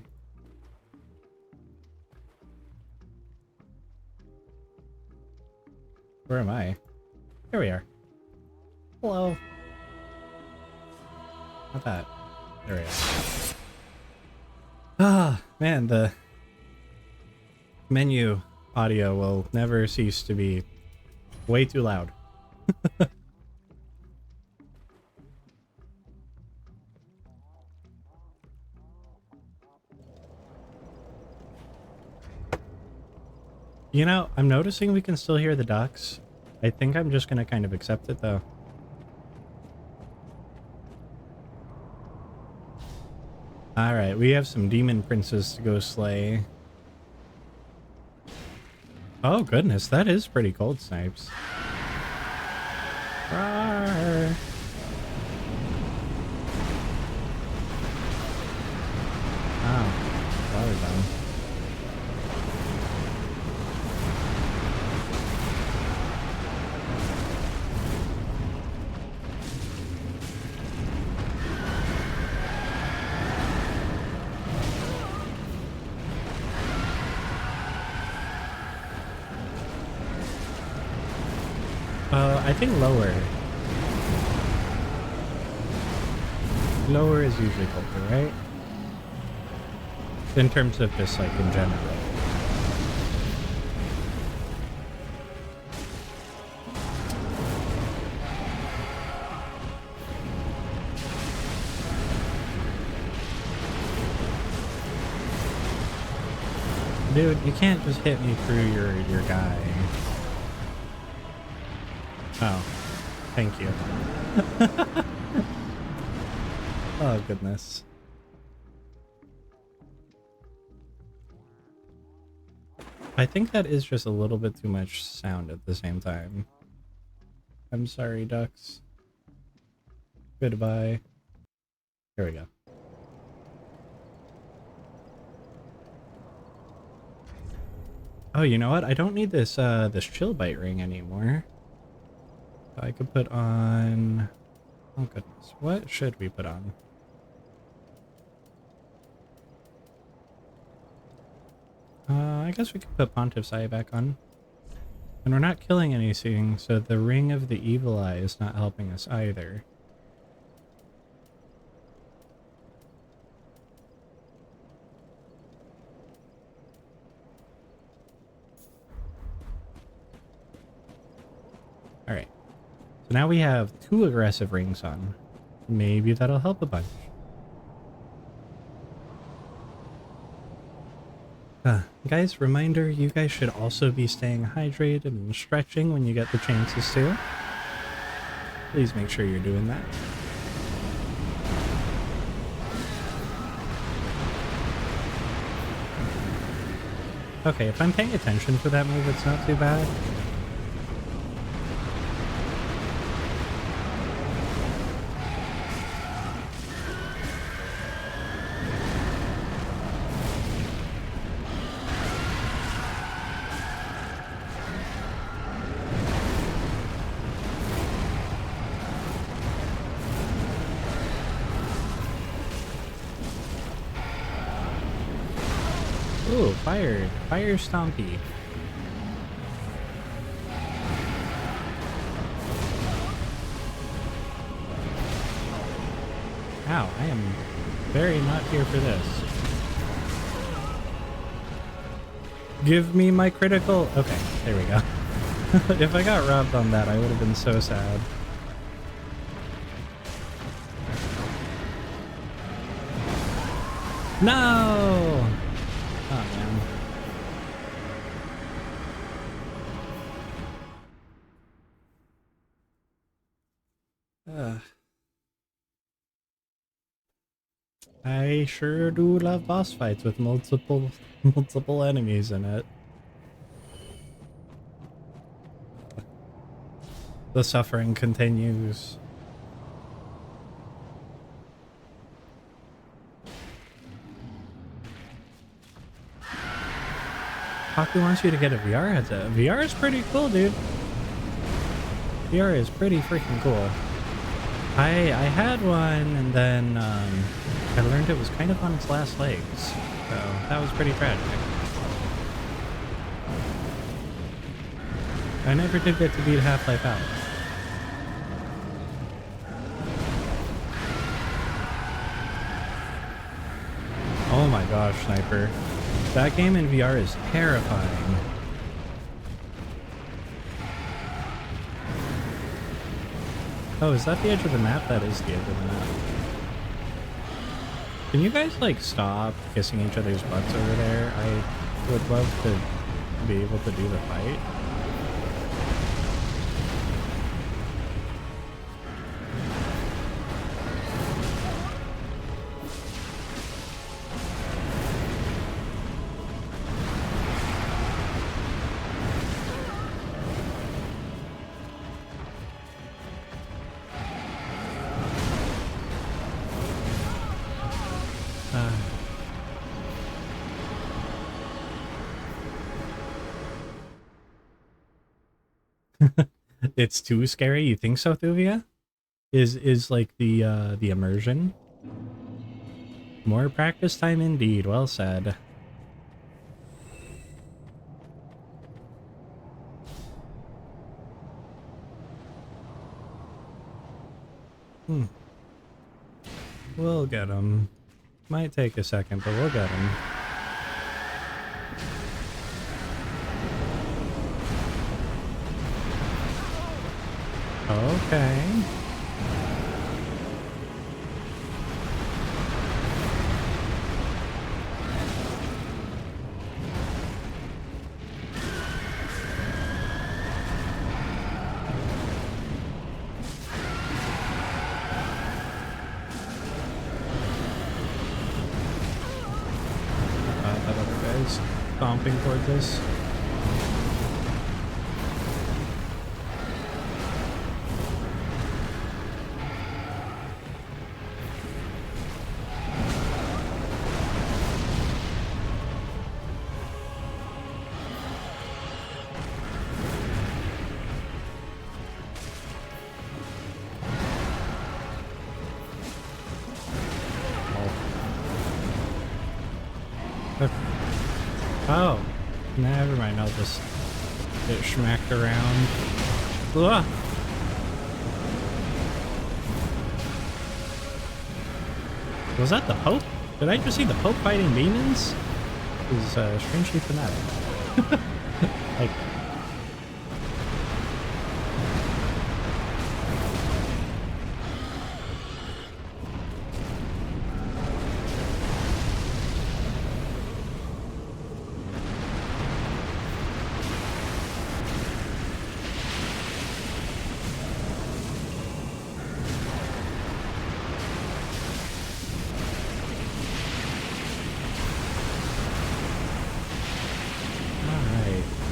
Where am I? Here we are. Hello. Not that. There we are. Ah, man, the menu audio will never cease to be way too loud. You know, I'm noticing we can still hear the ducks. I think I'm just gonna kind of accept it though. Alright, we have some demon princes to go slay. Oh goodness, that is pretty cold, Snipes. Rawr. Oh, water down. I think lower. Lower is usually colder, right? In terms of just like in general. Dude, you can't just hit me through your guy. Oh, thank you. Oh, goodness. I think that is just a little bit too much sound at the same time. I'm sorry, ducks. Goodbye. Here we go. Oh, you know what? I don't need this this chill bite ring anymore. I could put on... Oh goodness, what should we put on? I guess we could put Pontiff's Eye back on. And we're not killing anything, so the Ring of the Evil Eye is not helping us either. Alright. So now we have 2 aggressive rings on. Maybe that'll help a bunch. Guys, reminder, you guys should also be staying hydrated and stretching when you get the chances to. Please make sure you're doing that. Okay, if I'm paying attention to that move, it's not too bad. Ooh, fire stompy. Ow, I am very not here for this. Give me my critical. Okay, there we go. If I got robbed on that, I would have been so sad. No! Oh, man. I sure do love boss fights with multiple enemies in it. The suffering continues. Haku wants you to get a VR headset. VR is pretty cool, dude. VR is pretty freaking cool. I had one, and then I learned it was kind of on its last legs, so that was pretty tragic. I never did get to beat Half-Life out. Oh my gosh, Sniper. That game in VR is terrifying. Oh, is that the edge of the map? That is the edge of the map. Can you guys, like, stop kissing each other's butts over there? I would love to be able to do the fight. It's too scary. You think so, Thuvia? Is like the immersion? More practice time indeed. Well said. We'll get him. Might take a second, but we'll get him. Okay. That other guy's stomping towards us. Oh, never mind. I'll just get smacked around. Ugh. Was that the Pope? Did I just see the Pope fighting demons? It was strangely thematic. Like,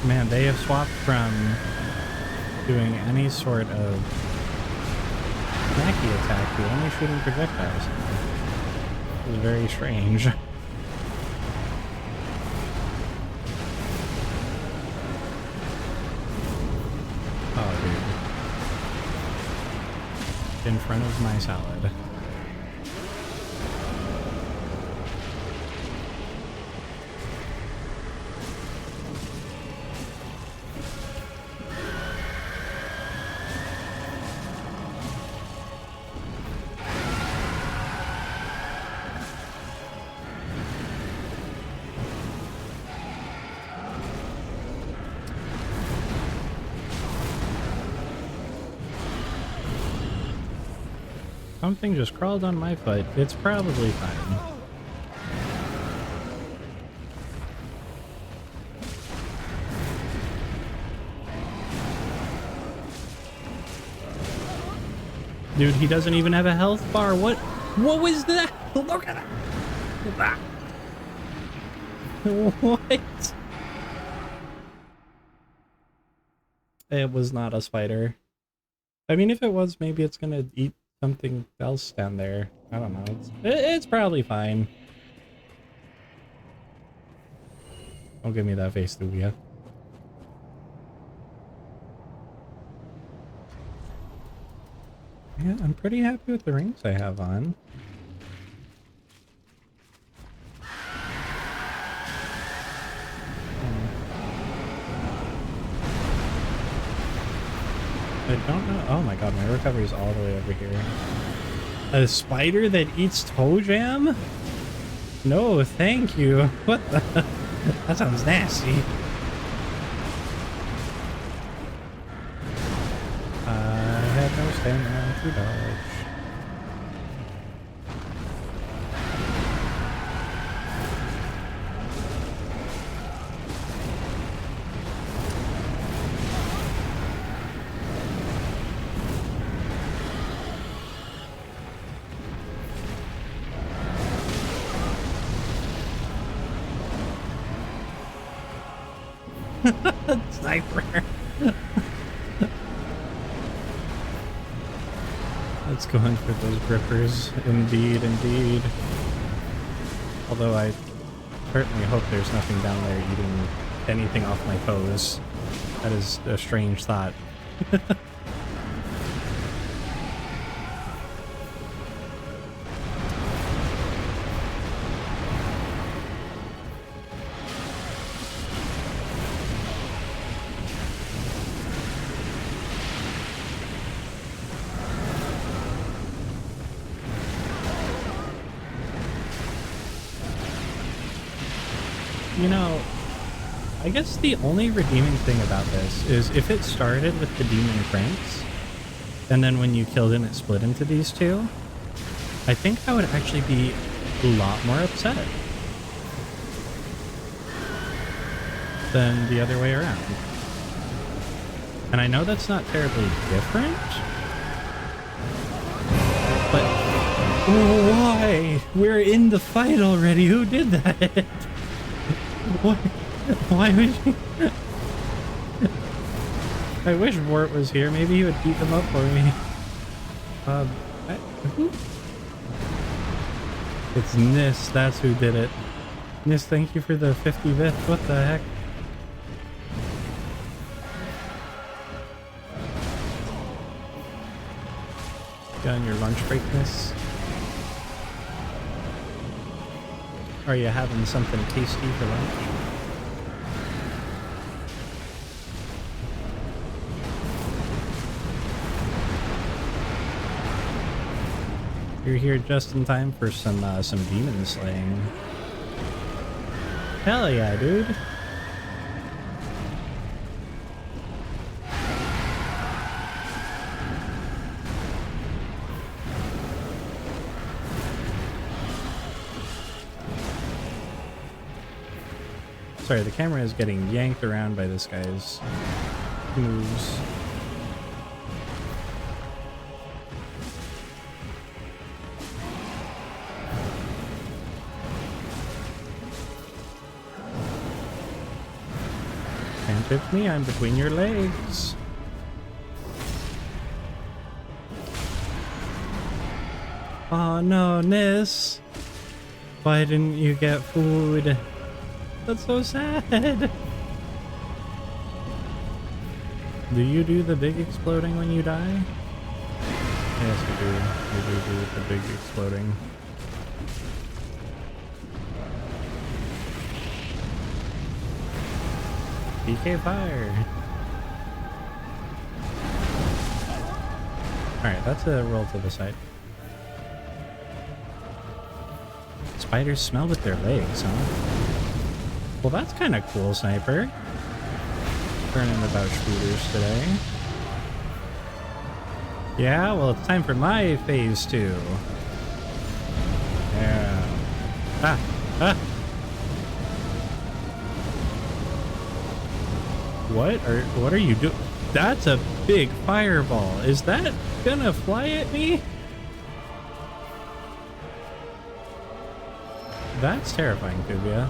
man, they have swapped from doing any sort of snacky attack to only shooting projectiles. It was very strange. Oh, dude. In front of my salad. Something just crawled on my foot. It's probably fine. Dude, he doesn't even have a health bar. What was that? Look at that. What? It was not a spider. I mean, if it was, maybe it's gonna eat something else down there. I don't know. It's probably fine. Don't give me that face, Thuvia. Yeah, I'm pretty happy with the rings I have on. I don't know. Oh my god, my recovery is all the way over here. A spider that eats toe jam? No, thank you. What the? That sounds nasty. I had no stamina to dodge. Sniper. Let's go in for those grippers. Indeed, indeed. Although I certainly hope there's nothing down there eating anything off my toes. That is a strange thought. You know, I guess the only redeeming thing about this is if it started with the demon prince, and then when you killed him it split into these two, I think I would actually be a lot more upset than the other way around. And I know that's not terribly different, but why? We're in the fight already. Who did that? Why would you? I wish Wart was here. Maybe he would beat them up for me. It's Nis. That's who did it. Nis, thank you for the 50 bits. What the heck? You on your lunch break, Nis? Are you having something tasty for lunch? You're here just in time for some demon slaying. Hell yeah, dude. Sorry, the camera is getting yanked around by this guy's moves. Can't hit me, I'm between your legs. Oh no, Nis! Why didn't you get food? That's so sad. Do you do the big exploding when you die? Yes, you do. You do the big exploding. PK fire. Alright, that's a roll to the side. Spiders smell with their legs, huh? Well, that's kind of cool, Sniper. Learning about shooters today. Yeah, well, it's time for my phase 2. Yeah. Ah! Ah! What are you doing? That's a big fireball. Is that gonna fly at me? That's terrifying, Kubia.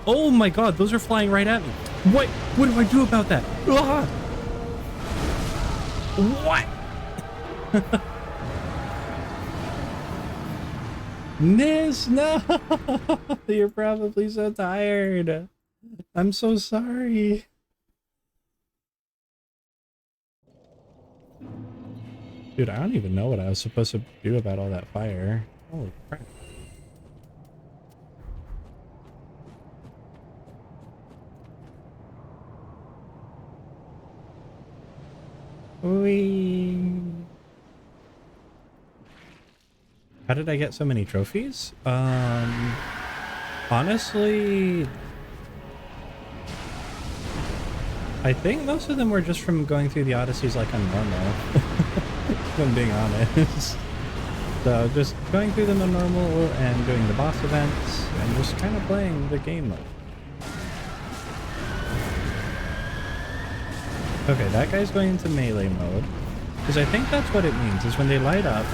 Oh my god, those are flying right at me. What do I do about that? Ah! What? Nis, no! You're probably so tired. I'm so sorry. Dude, I don't even know what I was supposed to do about all that fire. Holy crap. Whee. How did I get so many trophies? Honestly, I think most of them were just from going through the Odysseys like on normal, if I'm being honest. So just going through them on normal and doing the boss events and just kind of playing the game mode. Okay, that guy's going into melee mode, because I think that's what it means, is when they light up,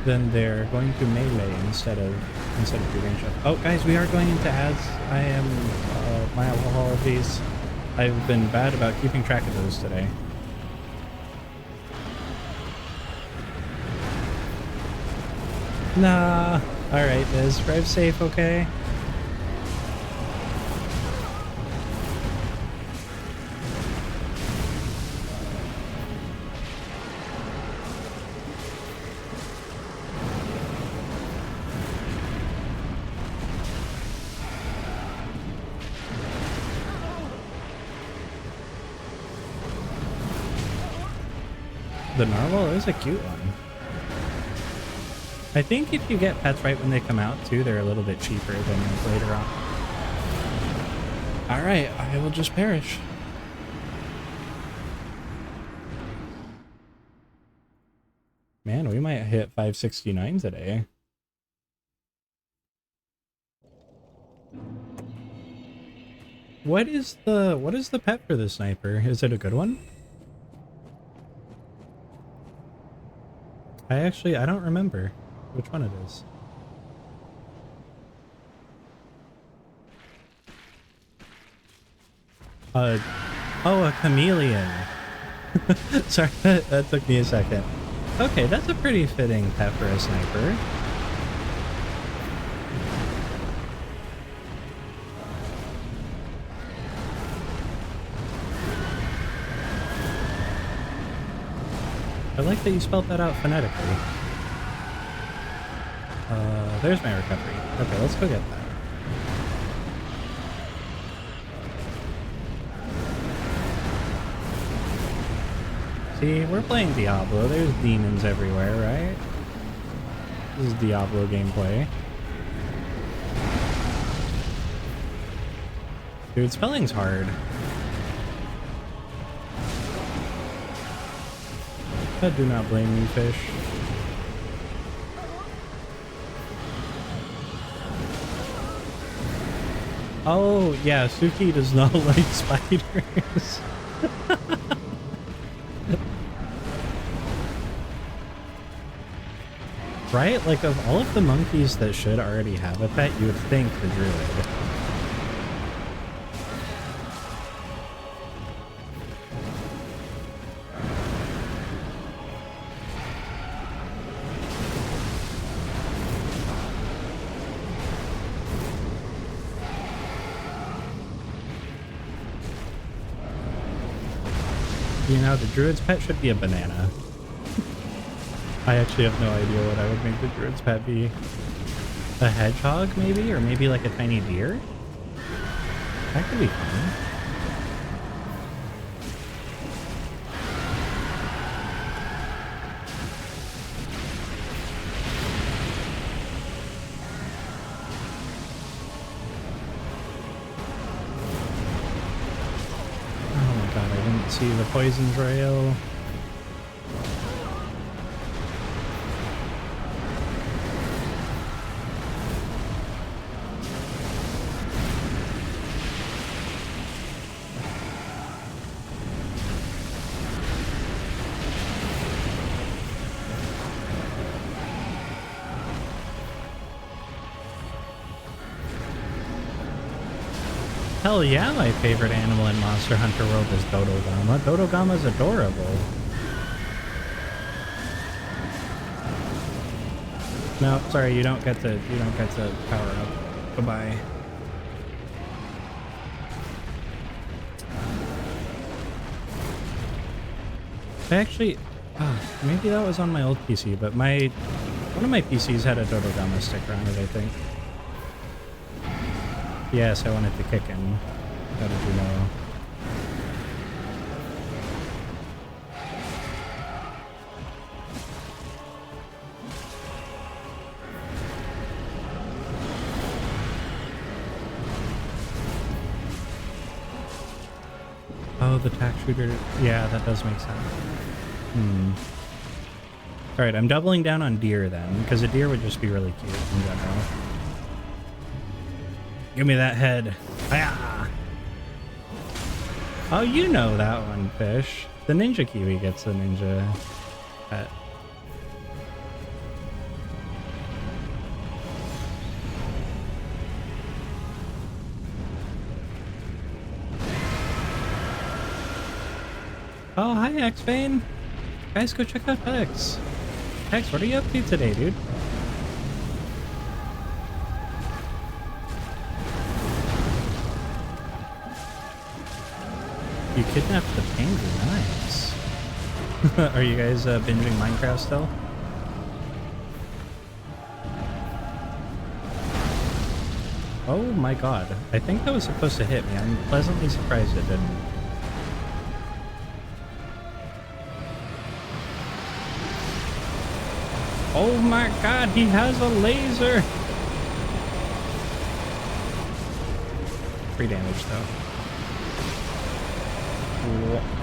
then they're going to melee instead of do range up. Oh, guys, we are going into ads. I am, my apologies. I've been bad about keeping track of those today. Nah. Alright, Liz. Drive safe, okay? The narwhal is a cute one. I think if you get pets right when they come out too, they're a little bit cheaper than like later on. Alright, I will just perish. Man, we might hit 569 today. What is the pet for the sniper? Is it a good one? I don't remember which one it is. Oh, a chameleon. Sorry, that took me a second. Okay, that's a pretty fitting pet for a sniper. I like that you spelled that out phonetically. There's my recovery. Okay, let's go get that. See, we're playing Diablo. There's demons everywhere, right? This is Diablo gameplay. Dude, spelling's hard. Do not blame me, fish. Oh, yeah, Suki does not like spiders. Right? Like, of all of the monkeys that should already have a pet, you would think the druid. You know, the druid's pet should be a banana. I actually have no idea what I would make the druid's pet be. A hedgehog, maybe? Or maybe like a tiny deer? That could be fun. See the poison trail. Hell yeah, my favorite animal in Monster Hunter World is Dodogama. Dodogama's adorable. No, sorry, you don't get to power up. Goodbye. Ah, maybe that was on my old PC, but one of my PCs had a Dodogama sticker on it, I think. Yes, I wanted to kick in. How did you know? Oh, the tack shooter. Yeah, that does make sense. Alright, I'm doubling down on deer then, because a deer would just be really cute in general. Give me that head. Hi-ya! Oh, you know that one, Fish. The Ninja Kiwi gets the ninja pet. Oh, hi, X-Bane. Guys, go check out Hex. Hex, what are you up to today, dude? You kidnapped the penguin, nice. Are you guys binging Minecraft still? Oh my god, I think that was supposed to hit me. I'm pleasantly surprised it didn't. Oh my god, he has a laser! 3 damage though.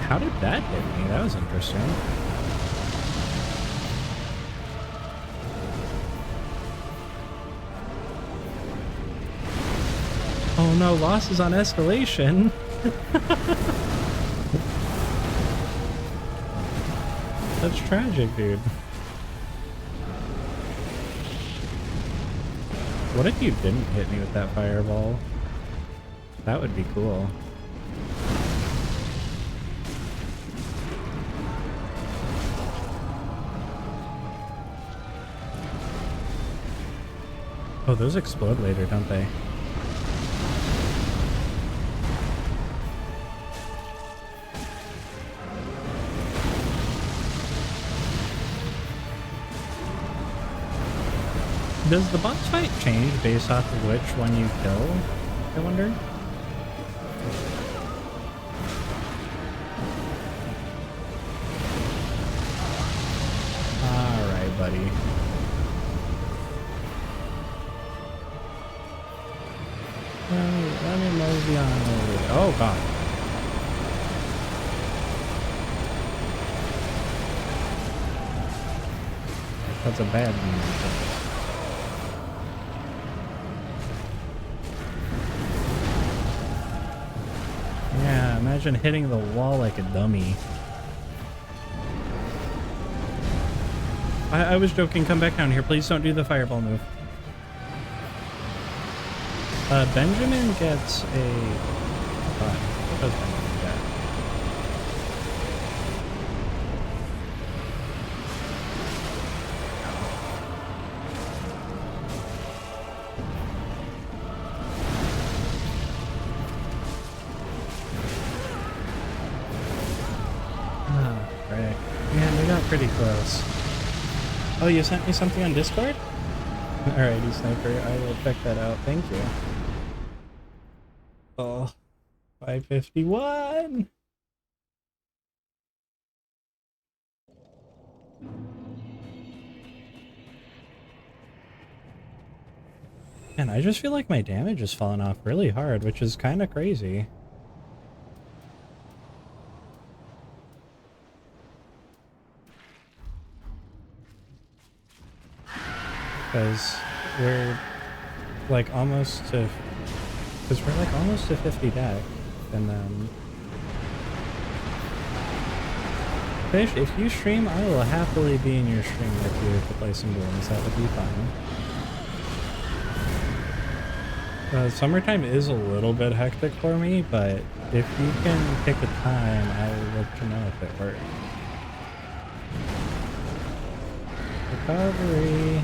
How did that hit me? That was interesting. Oh no, Lost is on escalation. That's tragic, dude. What if you didn't hit me with that fireball? That would be cool. Oh, those explode later, don't they? Does the boss fight change based off of which one you kill, I wonder? Alright, buddy. Let me mosey on over. Oh, God. That's a bad one. Yeah, imagine hitting the wall like a dummy. I was joking. Come back down here. Please don't do the fireball move. Benjamin gets a... what does Benjamin get? Ah, right. Man, we got pretty close. Oh, you sent me something on Discord? Alrighty, Sniper. I will check that out. Thank you. Oh, 551. Man, I just feel like my damage has fallen off really hard, which is kind of crazy. Because we're like almost to... Because we're like almost to 50 deck, and then... Fish, if you stream, I will happily be in your stream with you to play some games. That would be fun. Summertime is a little bit hectic for me, but if you can pick a time, I will let you know if it works. Recovery.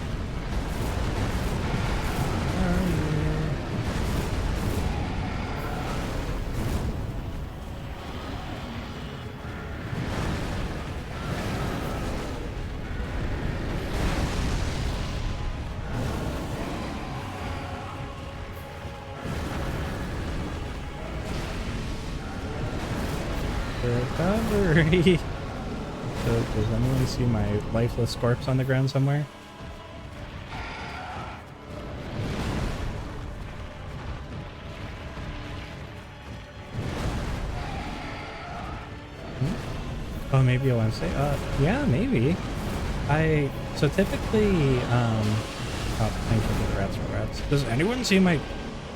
recovery. So, does anyone see my lifeless corpse on the ground somewhere? Oh, maybe I want to say, yeah, maybe. So typically, oh, thank you for the rats for rats. Does anyone see my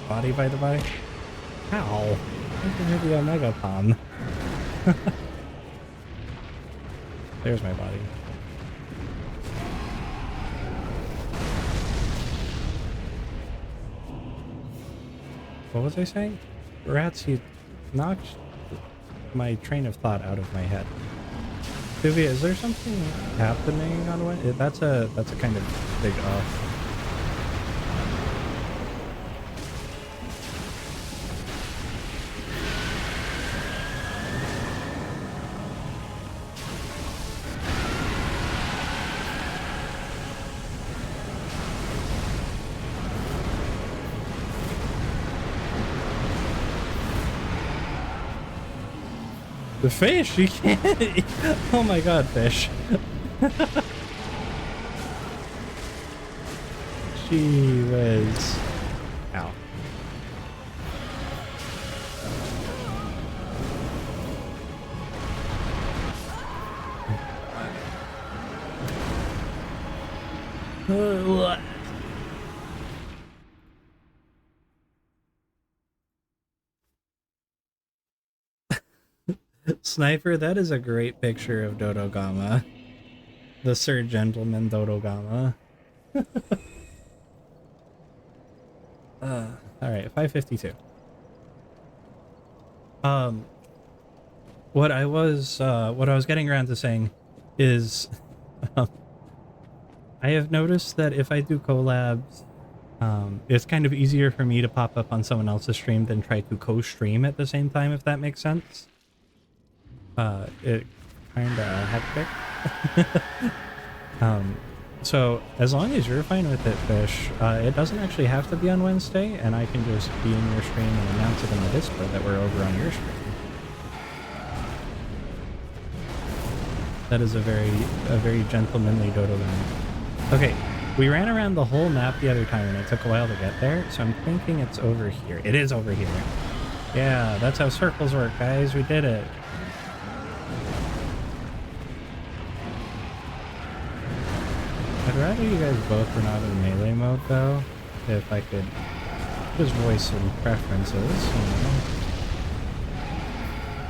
body, by the way? Ow. I can hear the Omega Palm. There's my body. What was I saying? Rats, you knocked my train of thought out of my head. Duvia, is there something happening on Wednesday? That's a kind of big off. The fish, you can't. Oh my god, fish. She was. Ow. Sniper, that is a great picture of Dodogama. The Sir Gentleman Dodogama. Alright, 552. What I was getting around to saying is I have noticed that if I do collabs, it's kind of easier for me to pop up on someone else's stream than try to co-stream at the same time, if that makes sense. It kinda hectic. So as long as you're fine with it, Fish, it doesn't actually have to be on Wednesday, and I can just be in your stream and announce it in the Discord that we're over on your stream. That is a very gentlemanly Dodogan. Okay, we ran around the whole map the other time and it took a while to get there, so I'm thinking it's over here. It is over here. Yeah, that's how circles work, guys. We did it. I'd rather you guys both were not in melee mode, though. If I could just voice some preferences, you know.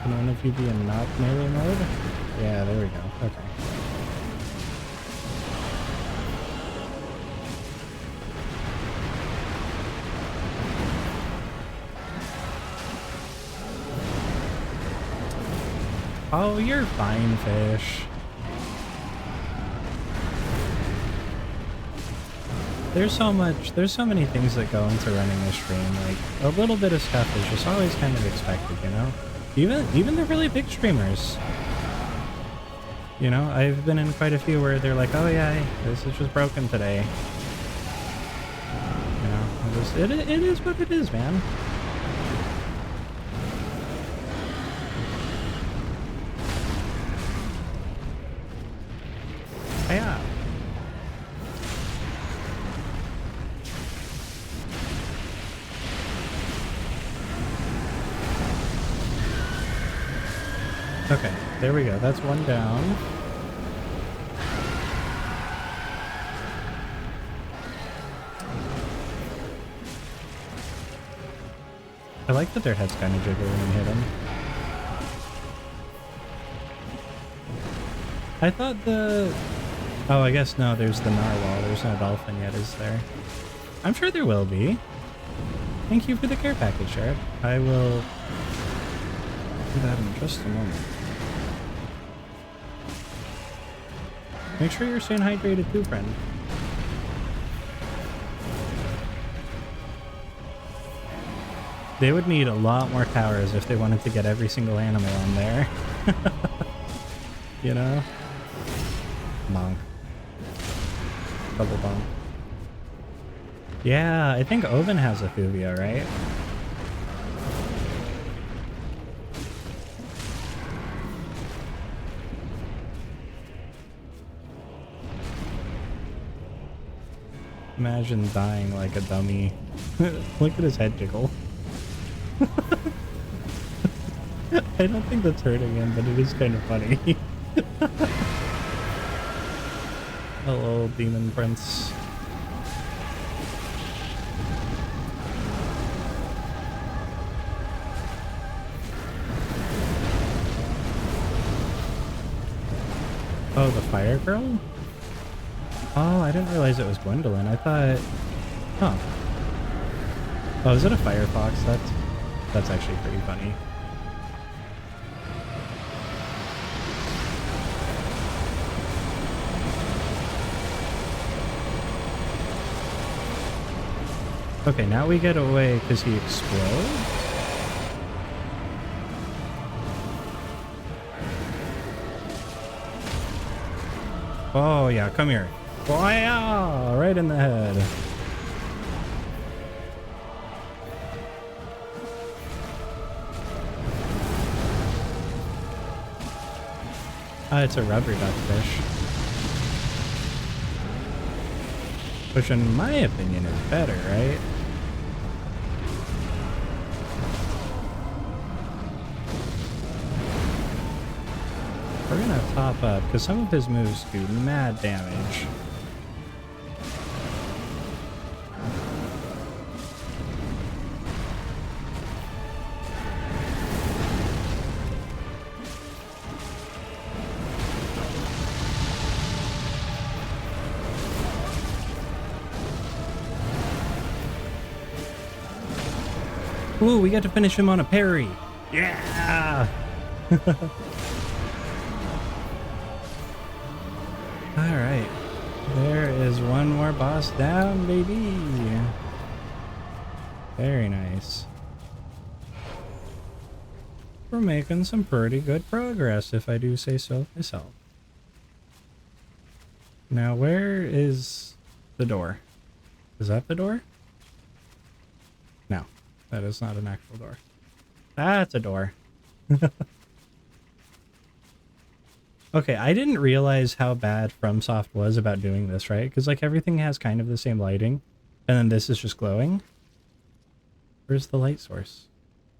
Can one of you be in not melee mode? Yeah, there we go. Okay. Oh, you're fine, Fish. There's so many things that go into running a stream. Like, a little bit of stuff is just always kind of expected, you know? Even the really big streamers. You know, I've been in quite a few where they're like, oh yeah, this is just broken today. You know, it is what it is, man. Yeah. Okay, there we go. That's one down. I like that their heads kind of jiggle when you hit them. I thought the... Oh, I guess no, there's the narwhal. There's no dolphin yet, is there? I'm sure there will be. Thank you for the care package, Sharp. I will do that in just a moment. Make sure you're staying hydrated too, friend. They would need a lot more towers if they wanted to get every single animal on there. You know? Bonk. Double bonk. Yeah, I think Oven has a Thuvia, right? Imagine dying like a dummy. Look at his head jiggle. I don't think that's hurting him, but it is kind of funny. Hello, Demon Prince. Oh, the fire girl? Oh, I didn't realize it was Gwendolyn. I thought... Huh. Oh, is it a Firefox? That's actually pretty funny. Okay, now we get away because he explodes? Oh yeah, come here. Oh yeah, right in the head. It's a rubber duckfish. Which in my opinion is better, right? We're gonna top up, because some of his moves do mad damage. Ooh, we got to finish him on a parry. Yeah! Alright. There is one more boss down, baby. Very nice. We're making some pretty good progress, if I do say so myself. Now, where is the door? Is that the door? No, that is not an actual door. That's a door. Okay, I didn't realize how bad FromSoft was about doing this, right? Because like everything has kind of the same lighting, and then this is just glowing. Where's the light source?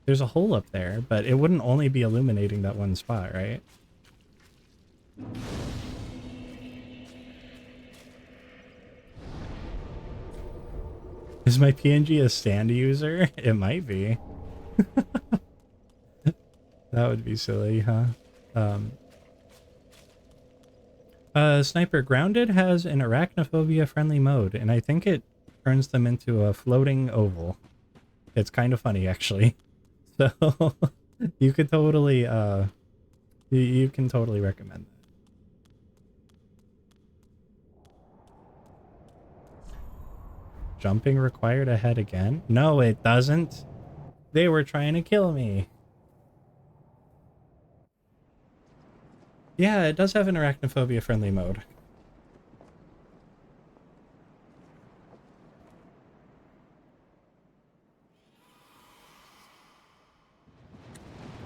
There's a hole up there, but it wouldn't only be illuminating that one spot, right? Is my PNG a stand user? It might be. That would be silly, huh? Sniper Grounded has an arachnophobia friendly mode, and I think it turns them into a floating oval. It's kind of funny, actually. So you could totally you can totally recommend that. Jumping required ahead again? No, it doesn't. They were trying to kill me. Yeah, it does have an arachnophobia friendly mode.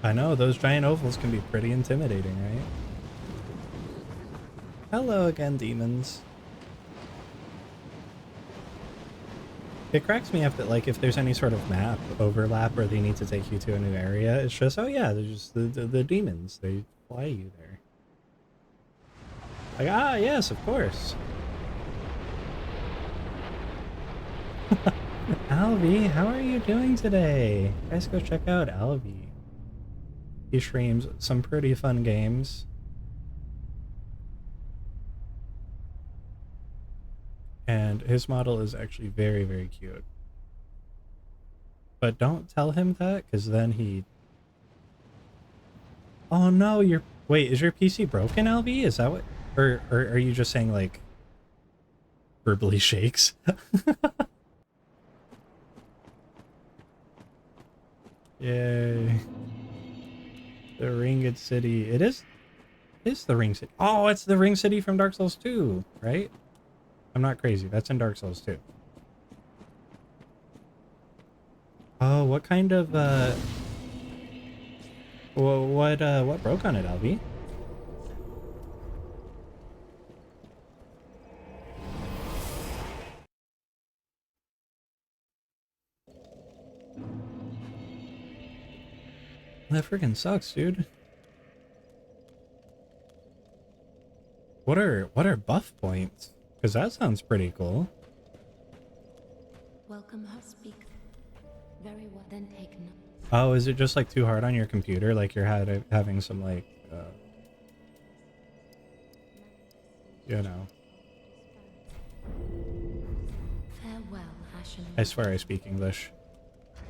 I know, those giant ovals can be pretty intimidating, right? Hello again, demons. It cracks me up that, like, if there's any sort of map overlap where they need to take you to a new area, it's just, oh yeah, they're just the demons. They fly you there. Like, ah, yes, of course. Alvi, how are you doing today? Guys, go check out Alvi. He streams some pretty fun games. And his model is actually very, very cute. But don't tell him that, because then he... Oh no, you're... Wait, is your PC broken, LB? Is that what... Or are you just saying, like, verbally shakes? Yay. The Ringed City. It is the Ring City. Oh, it's the Ring City from Dark Souls 2, right? I'm not crazy. That's in Dark Souls 2. Oh, what kind of, what broke on it, Albi? That freaking sucks, dude. What are buff points? Because that sounds pretty cool. Welcome her speak. Very well, then take note. Oh, is it just like too hard on your computer? Like you're having some like, you know. Farewell, Ashen. I swear I speak English.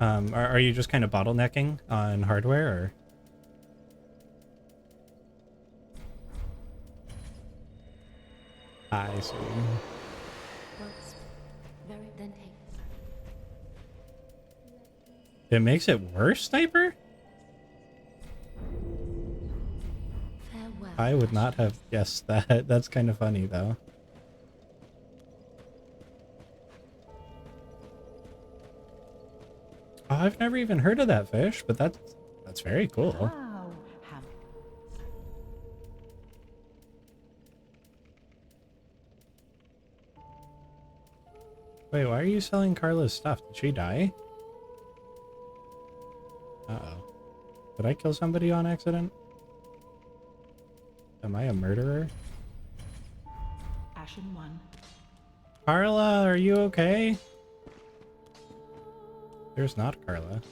Are you just kind of bottlenecking on hardware, or? I see. Very then take. It makes it worse, Sniper? Farewell. I would not have guessed that. That's kind of funny, though. Oh, I've never even heard of that fish, but that's very cool. How have Wait, why are you selling Carla's stuff? Did she die? Uh-oh. Did I kill somebody on accident? Am I a murderer? Ashen One? Carla, are you okay? There's not Carla.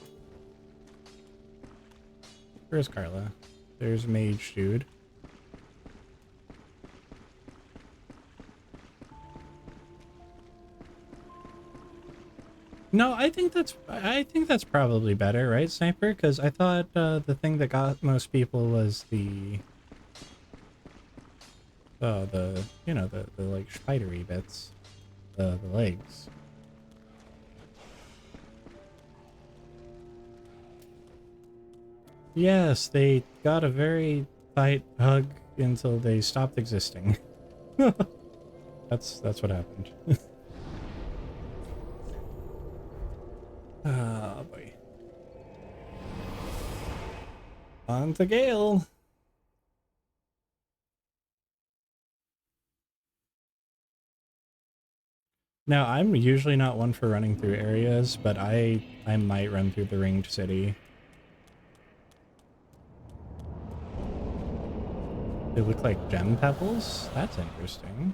Where's Carla? There's Mage Dude. No, I think that's probably better, right, Sniper? Because I thought the thing that got most people was the you know, the like spidery bits, the legs. Yes, they got a very tight hug until they stopped existing. That's what happened. Ah, boy. On to Gale. Now, I'm usually not one for running through areas, but I might run through the ringed city. They look like gem pebbles? That's interesting.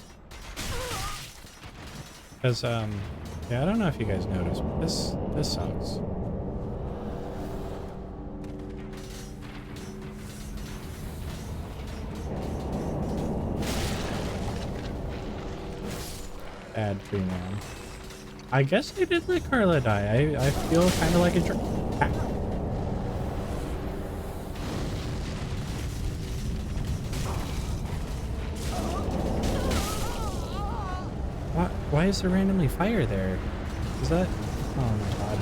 Because, yeah, I don't know if you guys noticed, but this sucks. Bad tree man. I guess I did let Carla die. I feel kind of like a Why is there randomly fire there? Is that... Oh my god.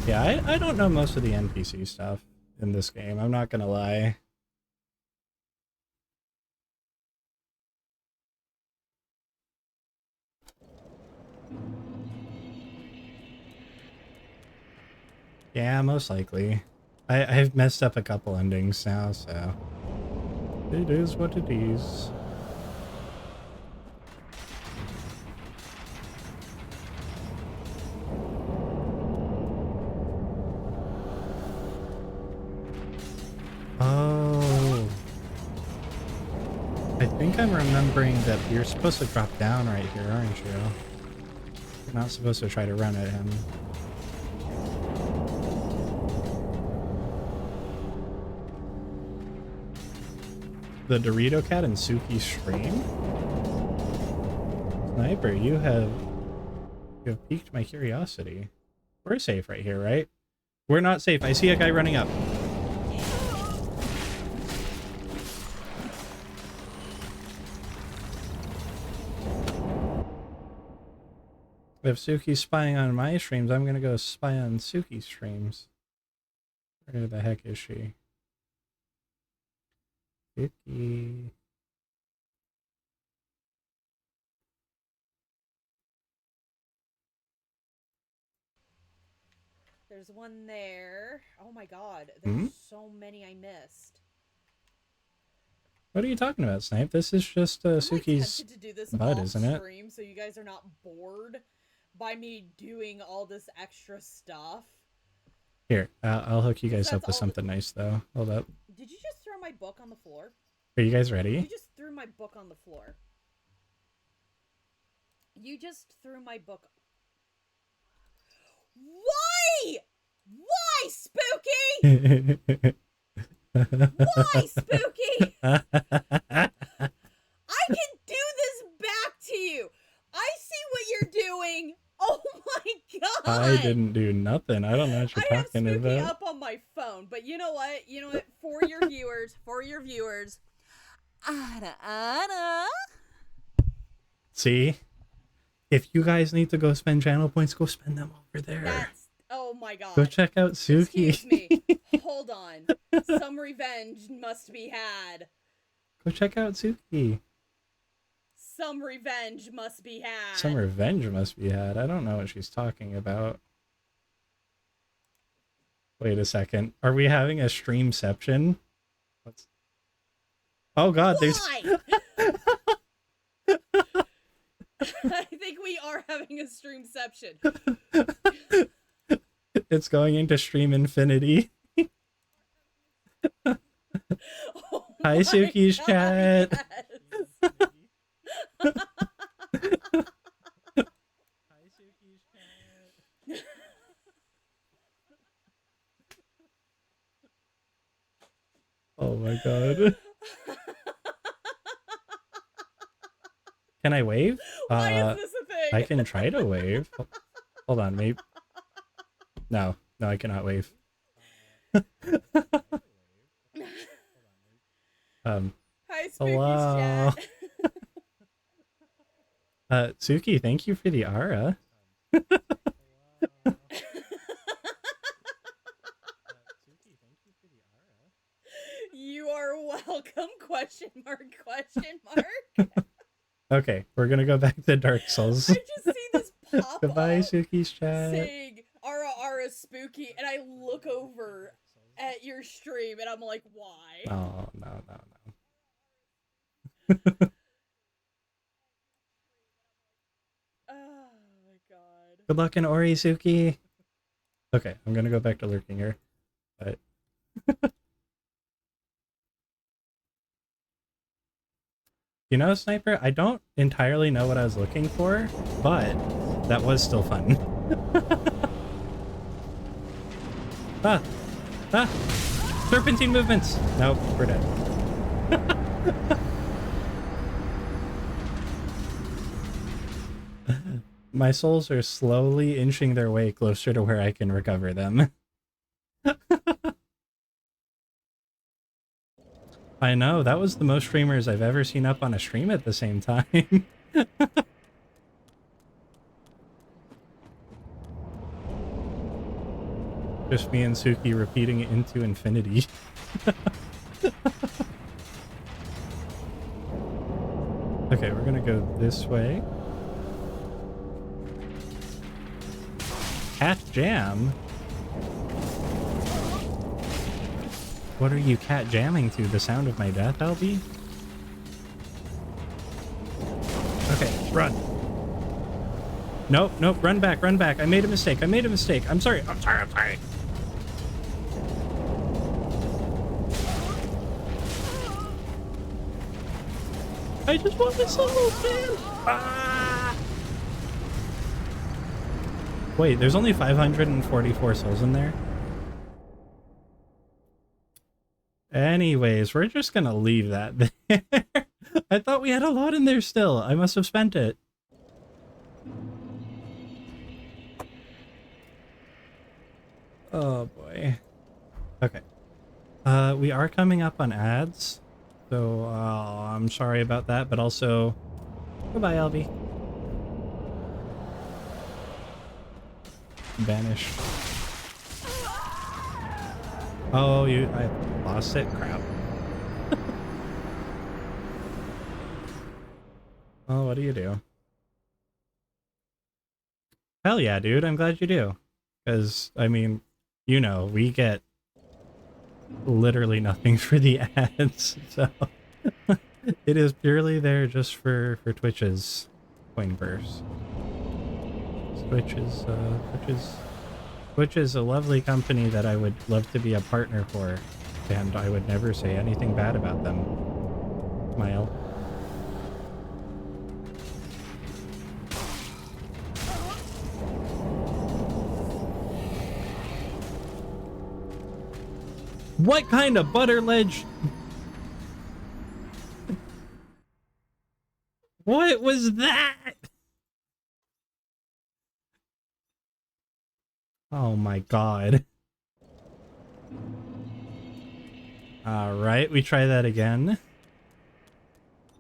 Yeah, I don't know most of the NPC stuff in this game, I'm not gonna lie. Yeah, most likely. I've messed up a couple endings now, so... It is what it is. Oh. I think I'm remembering that you're supposed to drop down right here, aren't you? You're not supposed to try to run at him. The Dorito Cat and Suki's stream? Sniper, you have piqued my curiosity. We're safe right here, right? We're not safe. I see a guy running up. If Suki's spying on my streams, I'm gonna go spy on Suki's streams. Where the heck is she? Suki. There's one there. Oh my god, there's so many I missed. What are you talking about, Snipe? This is just Suki's to do this bud, isn't it? stream so you guys are not bored by me doing all this extra stuff. Here, I'll hook you guys That's up with all something nice though. Hold up. Did you just throw my book on the floor? Are you guys You ready? just threw my book on the floor. You just threw my book. Why? Why, Spooky? Why, Spooky? I can do this back to you. I see what you're doing. Oh my god. I didn't do nothing. I don't know what you're I have talking Spooky about. up on my phone, but you know what? You know what? For your viewers, Anna. See? If you guys need to go spend channel points, go spend them over there. That's oh my god. Go check out Suki. Excuse me. Hold on. Some revenge must be had. Go check out Suki. Some revenge must be had. Some revenge must be had. I don't know what she's talking about. Wait a second. Are we having a streamception? What's... Oh god, there's... Why? I think we are having a streamception. It's going into Stream Infinity. Oh Hi, my Suki's God, chat. yes. Oh my god. Can I wave? Why is this a thing? I can try to wave. Hold on, maybe. No, I cannot wave. Hi, Spooky's Hello. chat. Suki, thank you for the aura. You are welcome, question mark, question mark. Okay, we're gonna go back to Dark Souls. I just see this pop Goodbye, up Suki's chat. saying Ara Spooky, and I look over at your stream, and I'm like, why? Oh, no. Oh my god. Good luck in Ori, Suki. Okay, I'm gonna go back to lurking here. But... You know, Sniper, I don't entirely know what I was looking for, but that was still fun. Serpentine movements! Nope, we're dead. My souls are slowly inching their way closer to where I can recover them. I know, that was the most streamers I've ever seen up on a stream at the same time. Just me and Suki repeating it into infinity. Okay, we're gonna go this way. Cat jam? What are you cat jamming to? The sound of my death, Albie? Okay, run. Nope, run back. I made a mistake. I'm sorry. I just want this solo fan. Ah! Wait, there's only 544 souls in there? Anyways, we're just gonna leave that there. I thought we had a lot in there still. I must have spent it. Oh boy. Okay. We are coming up on ads. So, I'm sorry about that, but also... Goodbye, Albie. Banish. Oh, I lost it? Crap. Oh, what do you do? Hell yeah, dude. I'm glad you do. Because, I mean, you know, we get literally nothing for the ads, so it is purely there just for Twitch's coin burst. Twitch's Which is a lovely company that I would love to be a partner for, and I would never say anything bad about them. Smile. What kind of butter ledge? What was that? Oh my god. Alright, we try that again.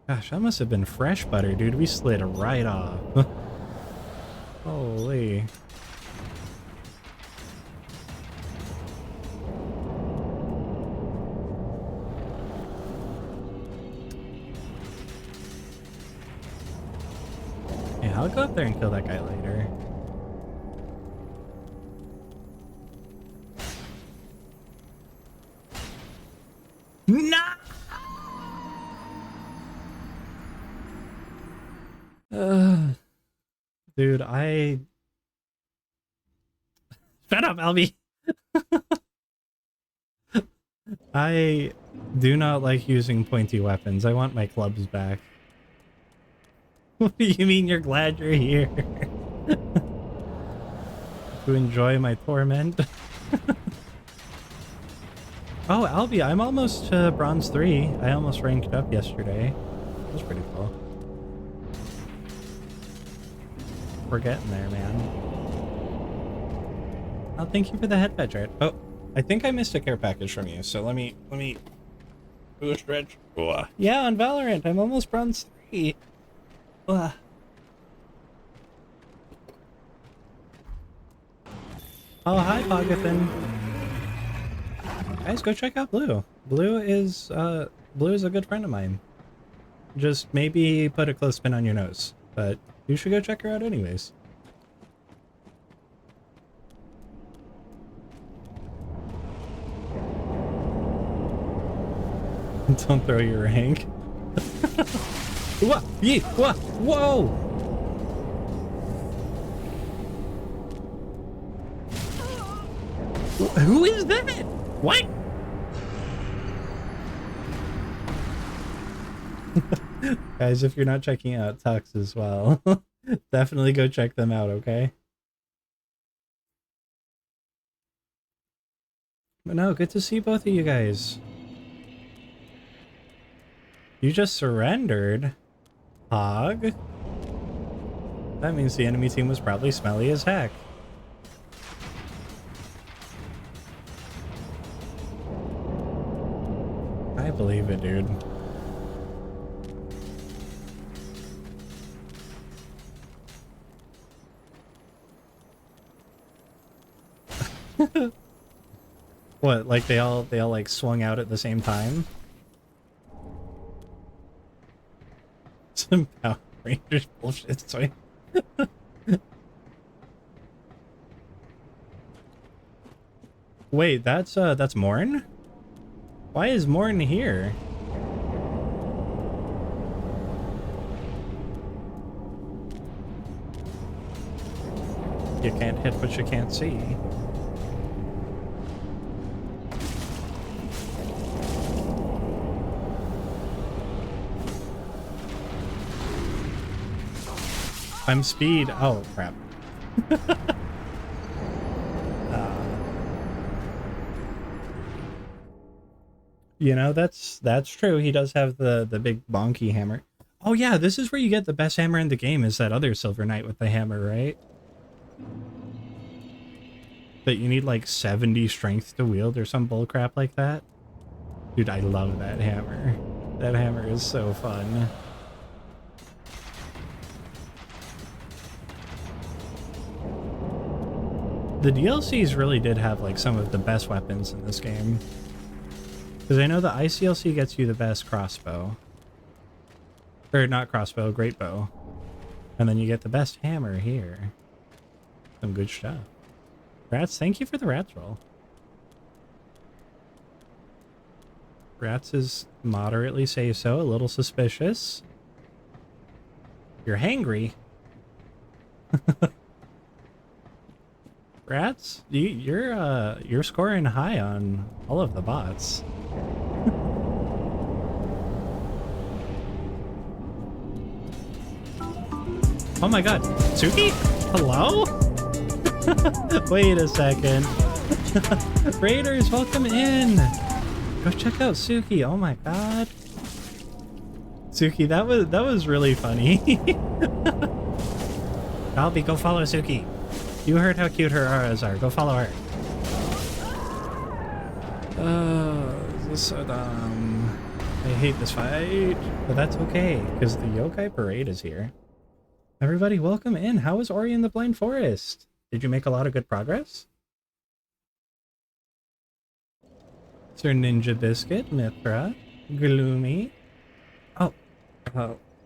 Gosh, that must have been fresh butter, dude. We slid right off. Holy. Yeah, I'll go up there and kill that guy later. No! Dude, shut up, Albie. I do not like using pointy weapons. I want my clubs back. What do you mean you're glad you're here? To enjoy my torment? Oh, Albie, I'm almost to bronze 3. I almost ranked up yesterday. That was pretty cool. We're getting there, man. Oh, thank you for the head patch, right? Oh, I think I missed a care package from you, so let me do a stretch. Yeah, on Valorant, I'm almost bronze 3. Oh, hi, Pogathan. Guys, go check out Blue. Blue is a good friend of mine. Just maybe put a clothespin on your nose, but you should go check her out anyways. Don't throw your rank. Whoa! Yee! Whoa! Whoa! Who is that? What? Guys, if you're not checking out Tux as well, definitely go check them out, okay? But no, good to see both of you guys. You just surrendered, Hog. That means the enemy team was probably smelly as heck. I believe it, dude. What, like they all like swung out at the same time? Some Power Rangers bullshit, sorry. Wait, that's Morn? Why is Morn here? You can't hit what you can't see. I'm speed. Oh, crap. You know, that's true. He does have the big bonky hammer. Oh yeah, this is where you get the best hammer in the game, is that other Silver Knight with the hammer, right? That you need like 70 strength to wield or some bullcrap like that. Dude, I love that hammer. That hammer is so fun. The DLCs really did have like some of the best weapons in this game. Because I know the ICLC gets you the best crossbow. Or not crossbow, great bow. And then you get the best hammer here. Some good stuff. Rats, thank you for the rats roll. Rats is moderately say so, a little suspicious. You're hangry. Rats, you're scoring high on all of the bots. Oh my god, Suki? Hello? Wait a second. Raiders, welcome in. Go check out Suki. Oh my god. Suki, that was really funny. Albie, go follow Suki. You heard how cute her auras are. Go follow her. This is so dumb. I hate this fight. But that's okay, because the Yokai Parade is here. Everybody, welcome in. How was Ori in the Blind Forest? Did you make a lot of good progress? Sir Ninja Biscuit, Mithra, Gloomy. Oh,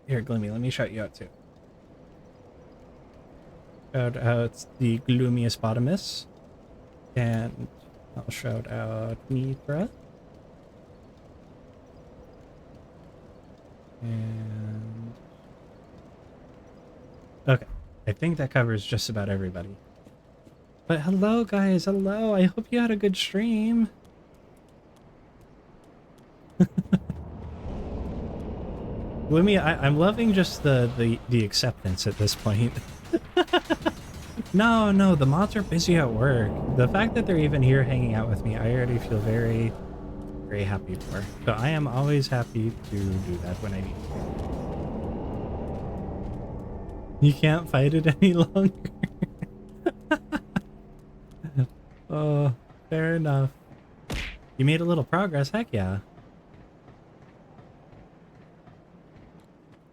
here, Gloomy, let me shout you out too. Shout out the Gloomiest Bottomus. And I'll shout out Mithra. And... okay, I think that covers just about everybody. But hello guys, hello, I hope you had a good stream. Gloomy, I'm loving just the acceptance at this point. No, the mods are busy at work. The fact that they're even here hanging out with me, I already feel very, very happy for. So I am always happy to do that when I need to. You can't fight it any longer. Oh, fair enough. You made a little progress, heck yeah.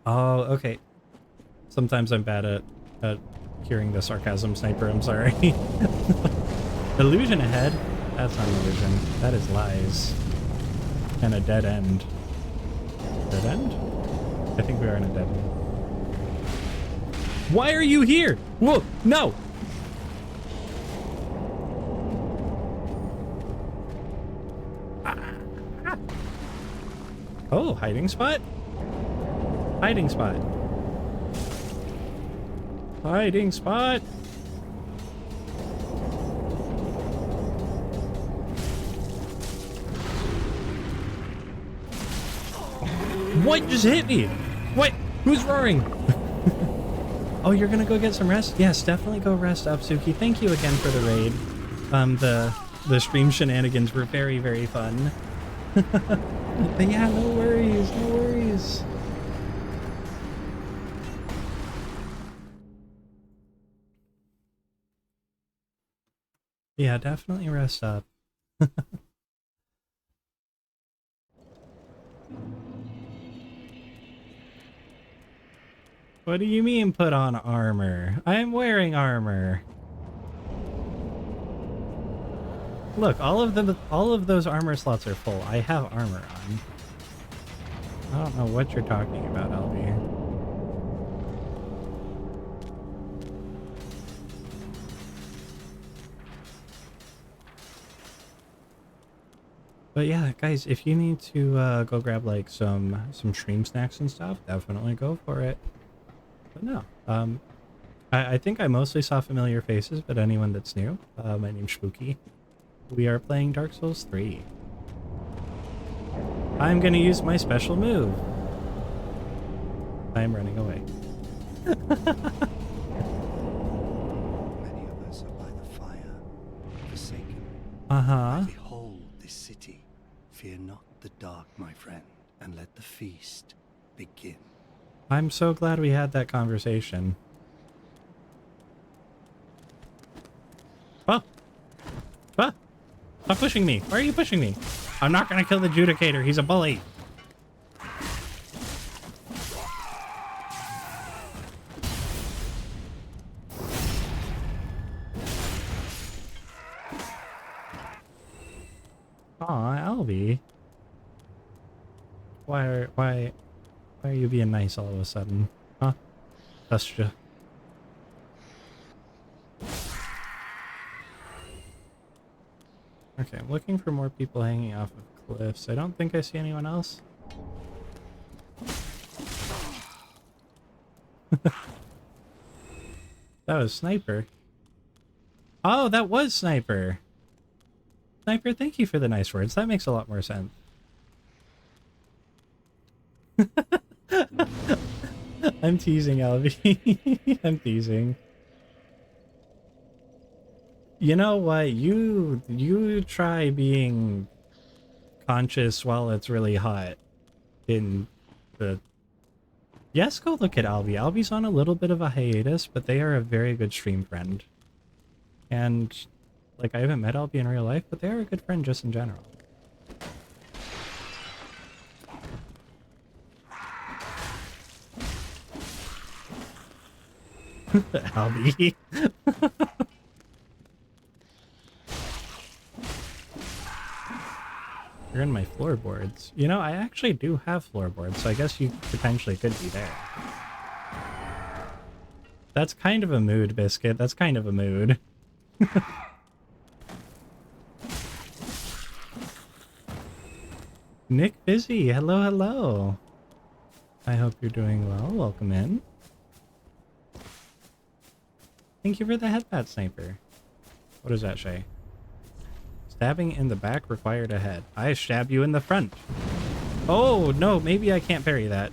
Oh, okay. Sometimes I'm bad at hearing the sarcasm, Sniper, I'm sorry. Illusion ahead? That's not an illusion. That is lies. And a dead end. Dead end? I think we are in a dead end. Why are you here? Whoa, no! Oh, hiding spot? Hiding spot. Hiding spot. What just hit me? What? Who's roaring? Oh, you're gonna go get some rest? Yes, definitely go rest up, Suki. Thank you again for the raid. The stream shenanigans were very, very fun. But yeah, no worries, no worries. Yeah, definitely rest up. What do you mean put on armor? I'm wearing armor. Look, all of those armor slots are full. I have armor on. I don't know what you're talking about, LB. But yeah, guys, if you need to go grab like some stream snacks and stuff, definitely go for it. But no, I think I mostly saw familiar faces, but anyone that's new, my name's Spooky. We are playing Dark Souls 3. I'm gonna use my special move. I am running away. Many of us are by the fire, forsaken. Uh-huh. Behold this city. Fear not the dark, my friend, and let the feast begin. I'm so glad we had that conversation. Oh! Ah! Stop pushing me! Why are you pushing me? I'm not gonna kill the Judicator, he's a bully! Aw, Albie. Why are you being nice all of a sudden? Huh? That's just... Okay, I'm looking for more people hanging off of cliffs. I don't think I see anyone else. That was Sniper. Oh, that was Sniper. Sniper, thank you for the nice words. That makes a lot more sense. I'm teasing, Albie. I'm teasing. You know what? You try being conscious while it's really hot in the... Yes, go look at Albie. Albie's on a little bit of a hiatus, but they are a very good stream friend. And, like, I haven't met Albie in real life, but they are a good friend just in general. Albie. You're in my floorboards. You know, I actually do have floorboards, so I guess you potentially could be there. That's kind of a mood, Biscuit. That's kind of a mood. Nick Busy, hello, hello. I hope you're doing well. Welcome in. Thank you for the headbat, Sniper. What does that say? Stabbing in the back required a head. I stab you in the front. Oh, no, maybe I can't parry that.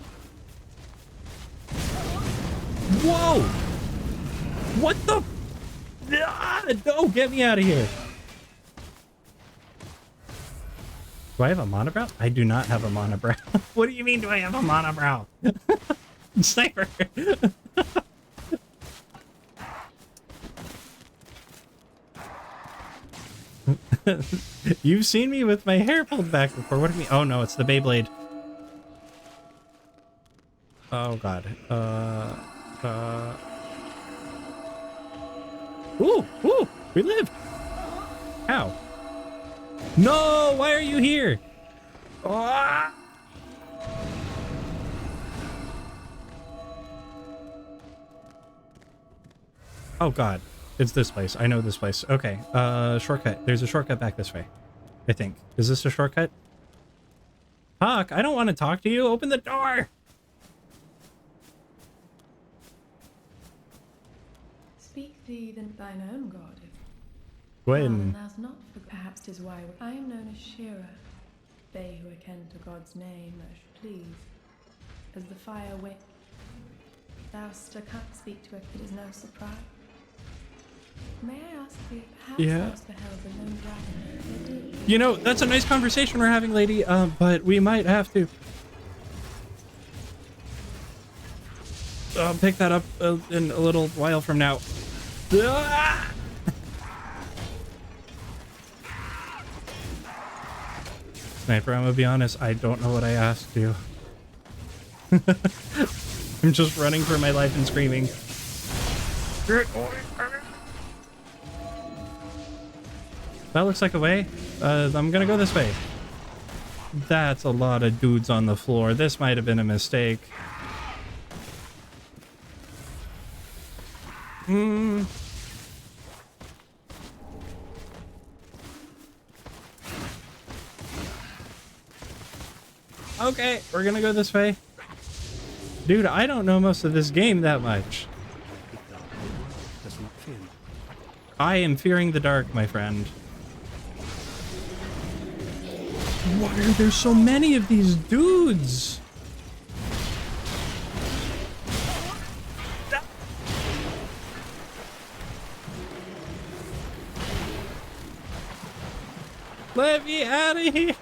Whoa! What the? Ah, no, get me out of here. Do I have a monobrow? I do not have a monobrow. What do you mean, do I have a monobrow? Sniper! You've seen me with my hair pulled back before. What do you mean? Oh no, it's the Beyblade. Oh god. Ooh, we lived. How? No, why are you here? Ah! Oh god. It's this place. I know this place. Okay. Shortcut. There's a shortcut back this way. I think. Is this a shortcut? Huck, I don't want to talk to you. Open the door! Speak thee than thine own god. Gwen. Thou's not, but perhaps 'tis why I am known as Shira. They who are ken to God's name most please. As the fire wick, thou still can't speak to it, it is no surprise. May I ask thee, perhaps Yeah. thou hast beheld the lone dragon? You know, that's a nice conversation we're having, lady, but we might have to pick that up in a little while from now. Ah! Sniper, I'm gonna be honest, I don't know what I asked you. I'm just running for my life and screaming. That looks like a way. I'm gonna go this way. That's a lot of dudes on the floor. This might have been a mistake. Okay, we're gonna go this way. Dude, I don't know most of this game that much. Does not fear me. I am fearing the dark, my friend. Why are there so many of these dudes? Let me out of here.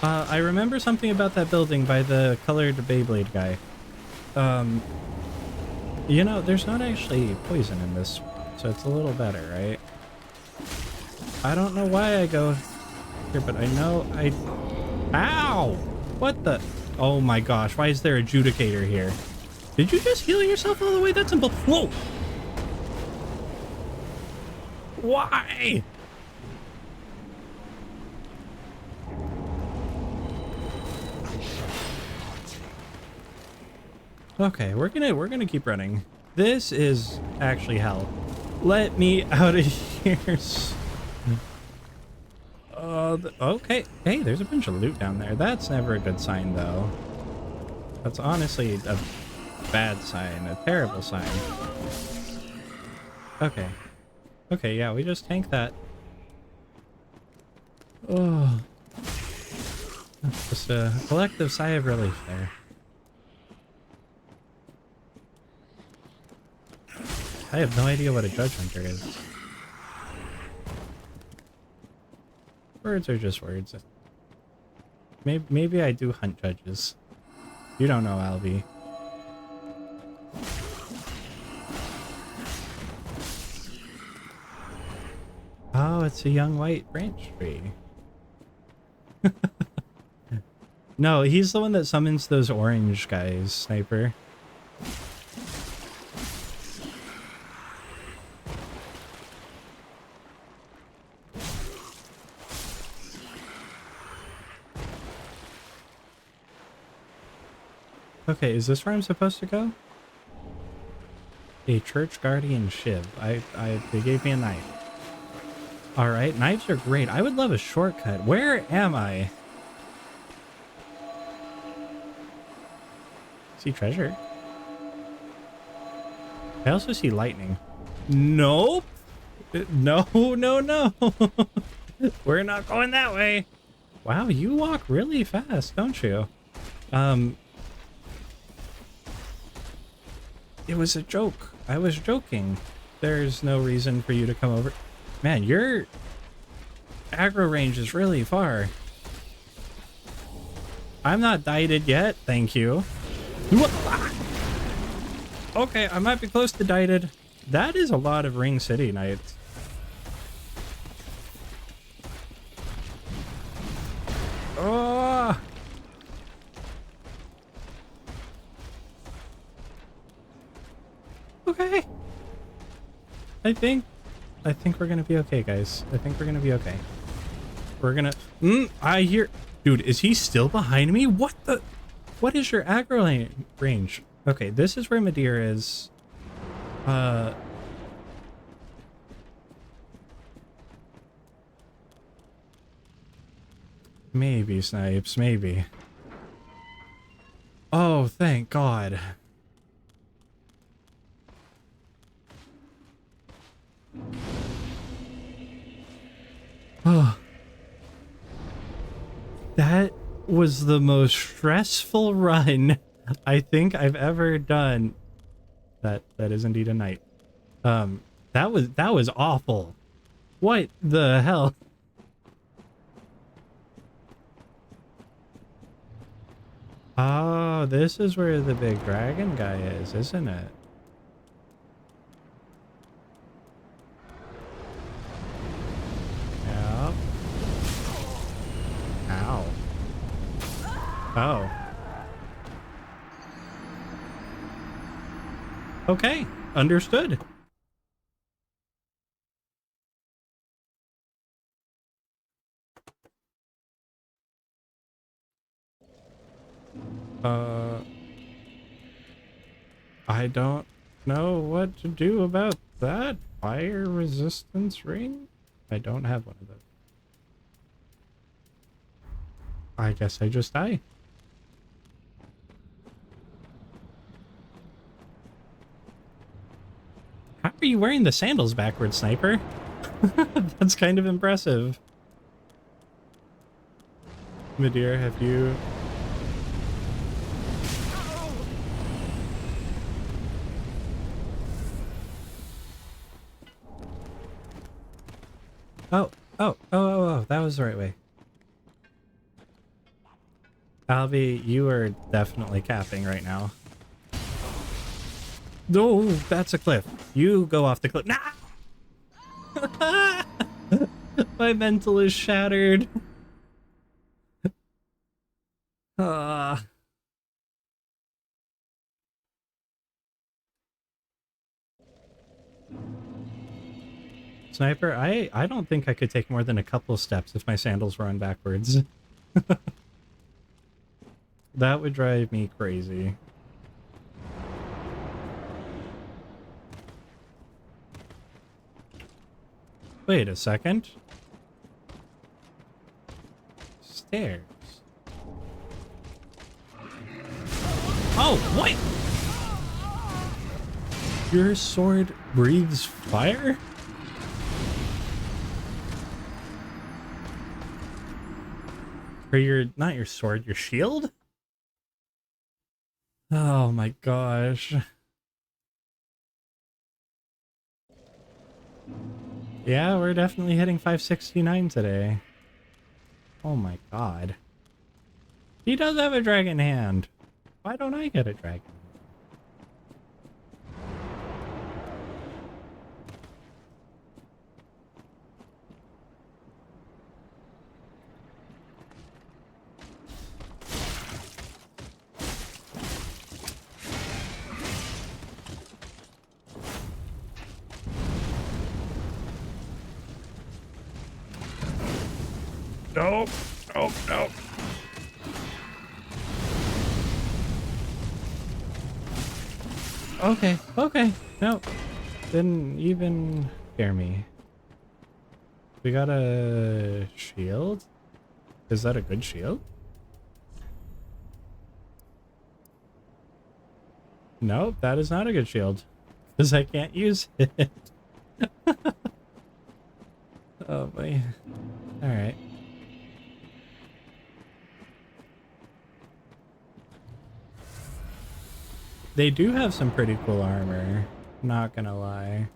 I remember something about that building by the colored Beyblade guy. You know, there's not actually poison in this, so it's a little better, right? I don't know why I go here, but I know I... Ow! What the... Oh my gosh, why is there a Judicator here? Did you just heal yourself all the way? That's simple. Whoa! Why? Okay, we're gonna keep running. This is actually hell. Let me out of here. Okay. Hey, there's a bunch of loot down there. That's never a good sign, though. That's honestly a bad sign, a terrible sign. Okay. Okay, yeah, we just tank that. Oh. Just a collective sigh of relief there. I have no idea what a Judge Hunter is. Words are just words. Maybe I do hunt judges. You don't know, Alvi. Oh, it's a young white branch tree. No, he's the one that summons those orange guys, Sniper. Okay, is this where I'm supposed to go? A church guardian shiv. They gave me a knife. All right, knives are great. I would love a shortcut. Where am I? See treasure. I also see lightning. Nope. No, no, no. We're not going that way. Wow, you walk really fast, don't you? It was a joke. I was joking. There's no reason for you to come over. Man, your aggro range is really far. I'm not dieted yet, thank you. Okay, I might be close to dieted. That is a lot of Ring City Knights. Oh! Okay. I think we're gonna be okay, guys. I think we're gonna be okay. We're gonna... I hear... Dude, is he still behind me? What the... What is your aggro range? Okay, this is where Midir is. Maybe, Snipes, maybe. Oh, thank God. Oh. That was the most stressful run I think I've ever done. That is indeed a knight. That was awful. What the hell? Oh, this is where the big dragon guy is, isn't it? Yep. Ow. Oh. Okay, understood. I don't know what to do about that. Fire resistance ring? I don't have one of those. I guess I just die. How are you wearing the sandals backwards, Sniper? That's kind of impressive. Midir, have you... Oh, that was the right way. Alvi, you are definitely capping right now. No, that's a cliff. You go off the cliff. Nah! My mental is shattered. Sniper, I don't think I could take more than a couple steps if my sandals were on backwards. That would drive me crazy. Wait a second. Stairs. Oh, what? Your sword breathes fire? Or your, not your sword, your shield? Oh my gosh. Yeah, we're definitely hitting 569 today. Oh my god. He does have a dragon hand. Why don't I get a dragon? Nope. Nope. Nope. Okay. Okay. Nope. Didn't even scare me. We got a shield? Is that a good shield? Nope, that is not a good shield. Because I can't use it. Oh boy. Alright. They do have some pretty cool armor. Not gonna lie.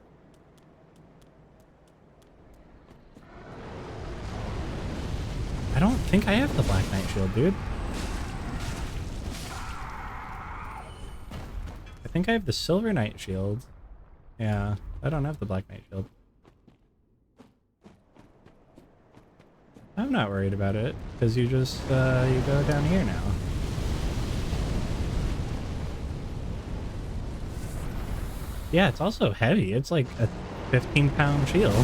I don't think I have the Black Knight shield, dude. I think I have the Silver Knight shield. Yeah, I don't have the Black Knight shield. I'm not worried about it, because you just, you go down here now. Yeah, it's also heavy. It's like a 15-pound shield.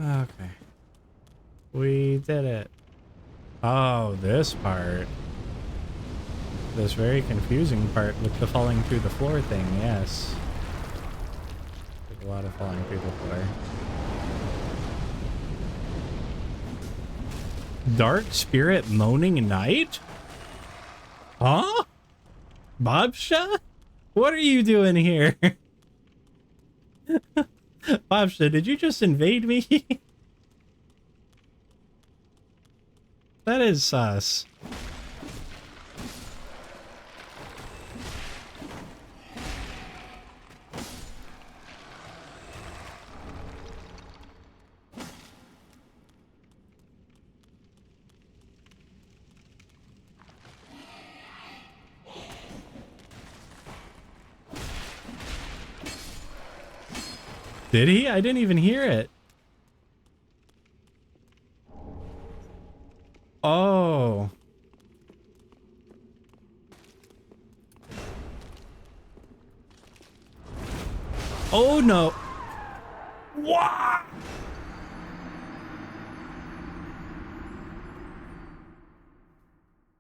Okay. We did it. Oh, this part. This very confusing part with the falling through the floor thing, yes. There's a lot of falling through the floor. Dark Spirit Moaning Night? Huh? Babsha? What are you doing here? Babsha, did you just invade me? That is sus. Did he? I didn't even hear it. Oh. Oh no. What?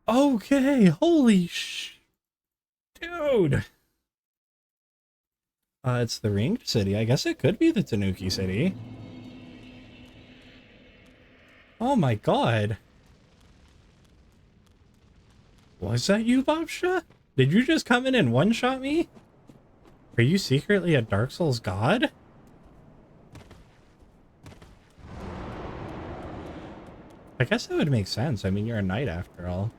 Okay, holy dude. It's the Ringed City. I guess it could be the Tanuki City. Oh my god. Was that you, Babsha? Did you just come in and one-shot me? Are you secretly a Dark Souls god? I guess that would make sense. I mean, you're a knight after all.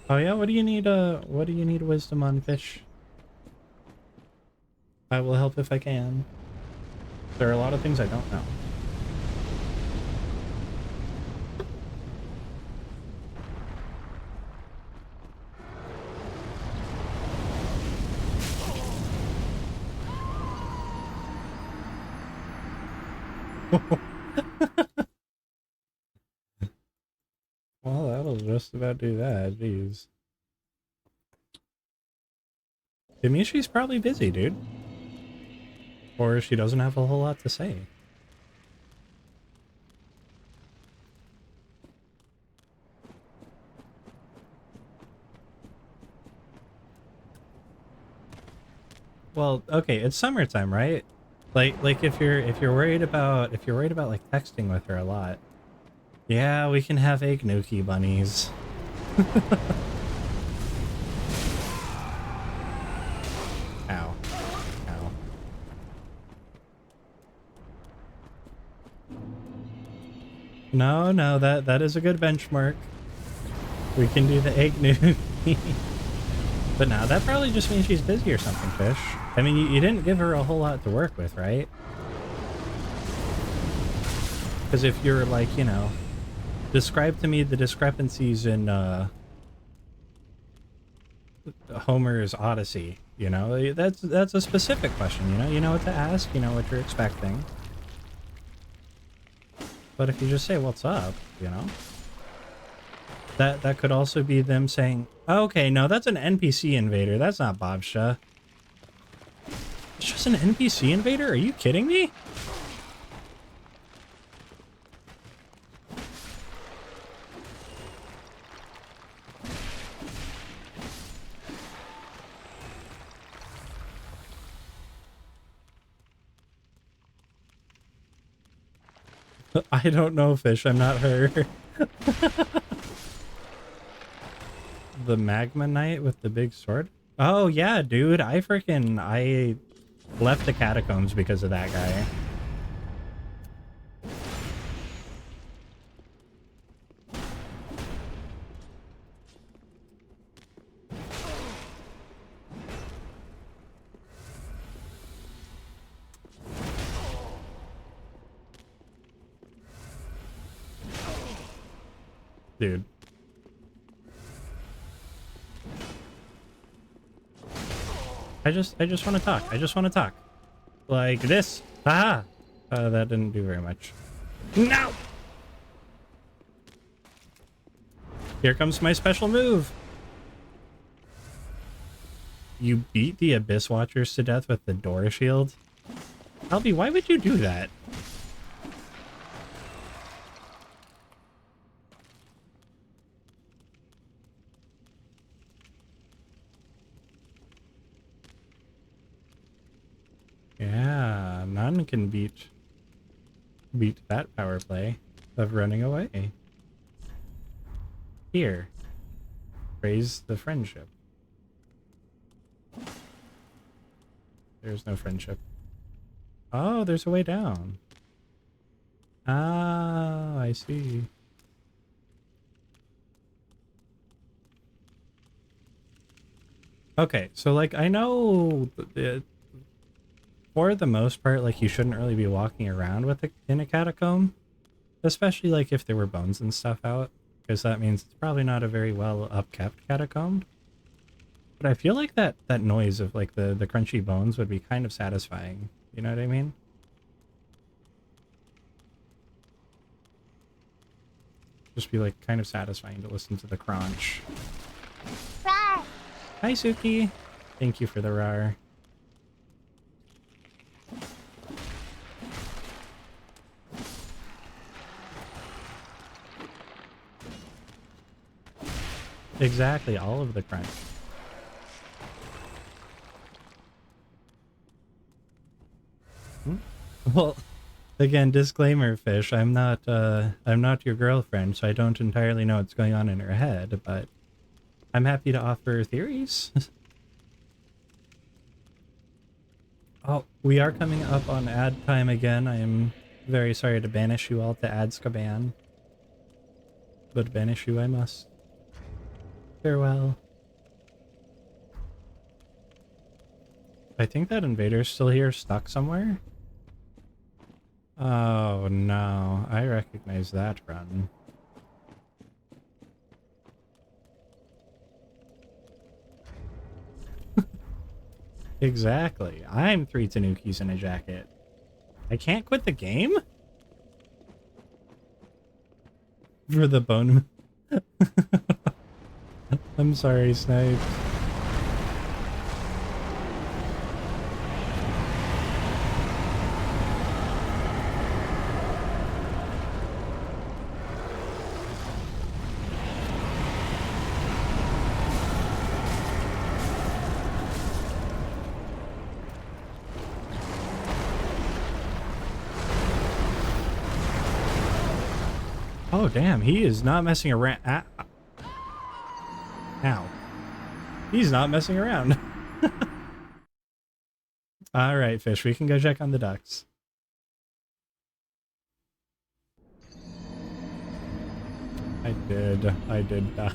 Oh yeah, what do you need wisdom on, fish? I will help if I can. There are a lot of things I don't know. Well, that'll just about do that. Jeez. Demishi's probably busy, dude. Or she doesn't have a whole lot to say. Well, okay, it's summertime, right? Like if you're worried about like texting with her a lot, yeah, we can have egg gnocchi bunnies. Ow. Ow. No, that is a good benchmark. We can do the egg gnocchi. But now that probably just means she's busy or something, Fish. I mean, you didn't give her a whole lot to work with, right? Because if you're like, you know, describe to me the discrepancies in Homer's Odyssey, you know, that's a specific question, you know what to ask, you know what you're expecting. But if you just say what's up, you know, that could also be them saying, okay, no, that's an NPC invader, that's not Bobsha. It's just an NPC invader? Are you kidding me? I don't know, Fish. I'm not her. The Magma Knight with the big sword? Oh, yeah, dude. I left the catacombs because of that guy. Dude. I just want to talk. I just want to talk. Like this. Haha. That didn't do very much. No! Here comes my special move. You beat the Abyss Watchers to death with the Dora shield? Albie, why would you do that? Yeah, none can beat that power play of running away. Here, praise the friendship. There's no friendship. Oh, there's a way down. Ah, I see. Okay, so like I know for the most part, like you shouldn't really be walking around with it in a catacomb, especially like if there were bones and stuff out, because that means it's probably not a very well upkept catacomb. But I feel like that noise of like the crunchy bones would be kind of satisfying. You know what I mean? Just be like kind of satisfying to listen to the crunch. Rawr. Hi, Suki. Thank you for the rawr. Exactly, all of the crunch. Well, again, disclaimer, Fish. I'm not your girlfriend, so I don't entirely know what's going on in her head, but I'm happy to offer theories. Oh, we are coming up on ad time again. I am very sorry to banish you all to Azkaban, but banish you I must. Farewell. I think that invader's still here, stuck somewhere. Oh no, I recognize that run. Exactly. I'm 3 Tanukis in a jacket. I can't quit the game? For the bone... I'm sorry, Snipe. Oh, damn. He is not messing around. Ow. He's not messing around. All right, Fish. We can go check on the ducks. I did die.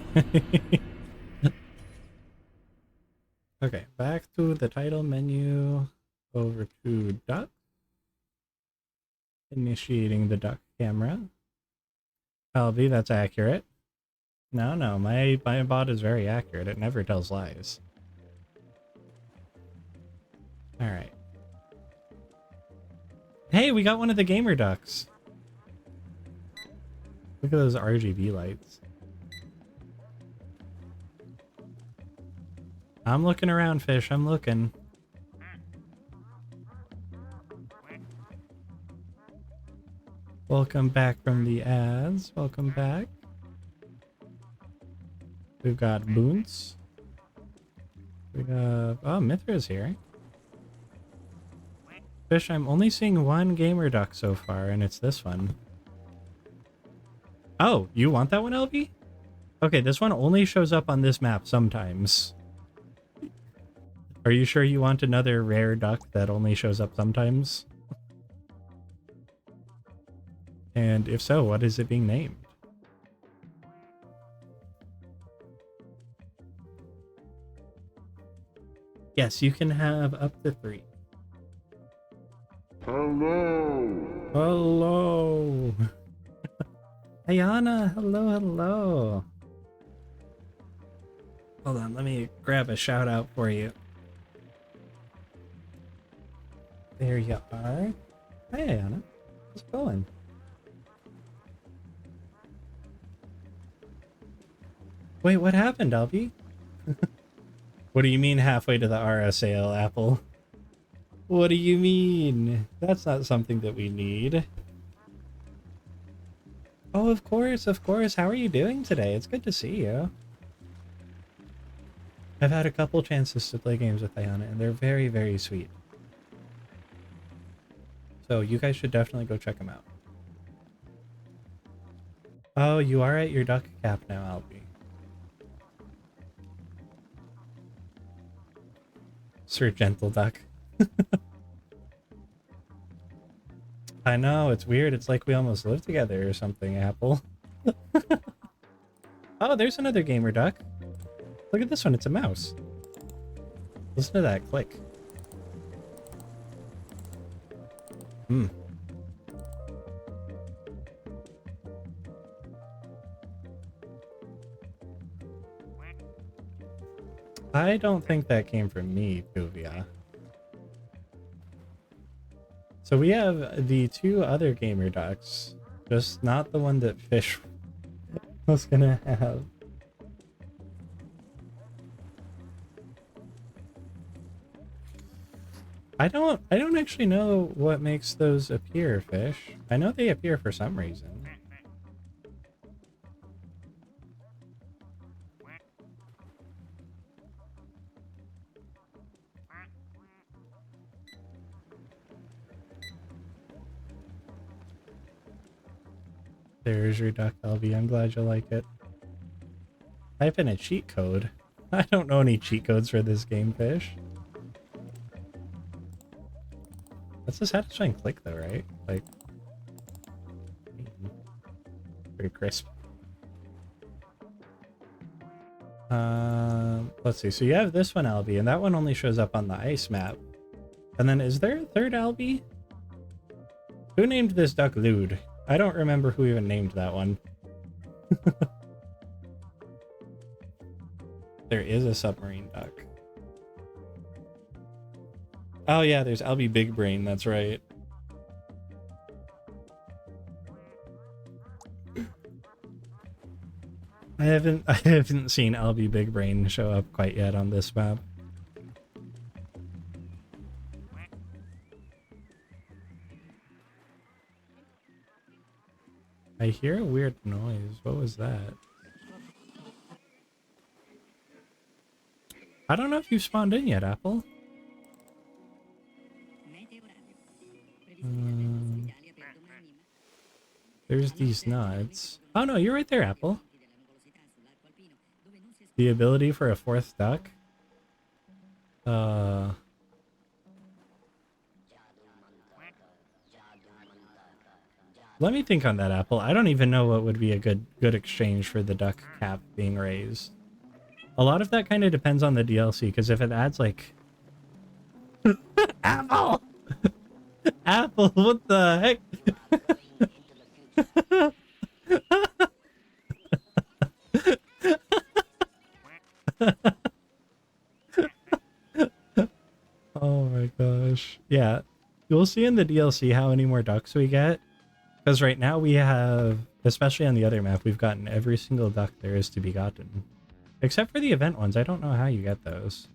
Okay, back to the title menu. Over to duck. Initiating the duck camera. Albie, that's accurate. No, my bot is very accurate. It never tells lies. Alright. Hey, we got one of the gamer ducks. Look at those RGB lights. I'm looking around, Fish. I'm looking. Welcome back from the ads. Welcome back. We've got Boons. We got... Oh, Mithra's here. Fish, I'm only seeing one gamer duck so far, and it's this one. Oh, you want that one, LB? Okay, this one only shows up on this map sometimes. Are you sure you want another rare duck that only shows up sometimes? And if so, what is it being named? Yes, you can have up to 3. Hello. Hello. Ayana, hello. Hold on, let me grab a shout out for you. There you are. Hi, Ayana. How's it going? Wait, what happened, Albie? What do you mean halfway to the RSAL, Apple? What do you mean? That's not something that we need. Oh, of course. How are you doing today? It's good to see you. I've had a couple chances to play games with Ayana, and they're very, very sweet. So you guys should definitely go check them out. Oh, you are at your duck cap now, Albie. Sir Gentle Duck. I know, it's weird. It's like we almost live together or something, Apple. Oh, there's another gamer duck. Look at this one, it's a mouse. Listen to that click. I don't think that came from me, Tuvia. So we have the 2 other gamer ducks, just not the one that Fish was gonna have. I don't actually know what makes those appear, Fish. I know they appear for some reason. There's your duck, LV. I'm glad you like it. Type in a cheat code. I don't know any cheat codes for this game, Fish. That's a satisfying click though, right? Like, pretty crisp. Let's see. So you have this one, Albie, and that one only shows up on the ice map. And then is there a third Albie? Who named this duck Lude? I don't remember who even named that one. There is a submarine duck. Oh yeah, there's Albie Big Brain, that's right. I haven't seen Albie Big Brain show up quite yet on this map. I hear a weird noise. What was that? I don't know if you've spawned in yet, Apple. There's these nuts. Oh no, you're right there, Apple. The ability for a fourth duck? Let me think on that, Apple. I don't even know what would be a good exchange for the duck cap being raised. A lot of that kind of depends on the DLC, because if it adds like... Apple! Apple, what the heck? Oh my gosh. Yeah. You'll see in the DLC how many more ducks we get. Because right now we have, especially on the other map, we've gotten every single duck there is to be gotten. Except for the event ones. I don't know how you get those.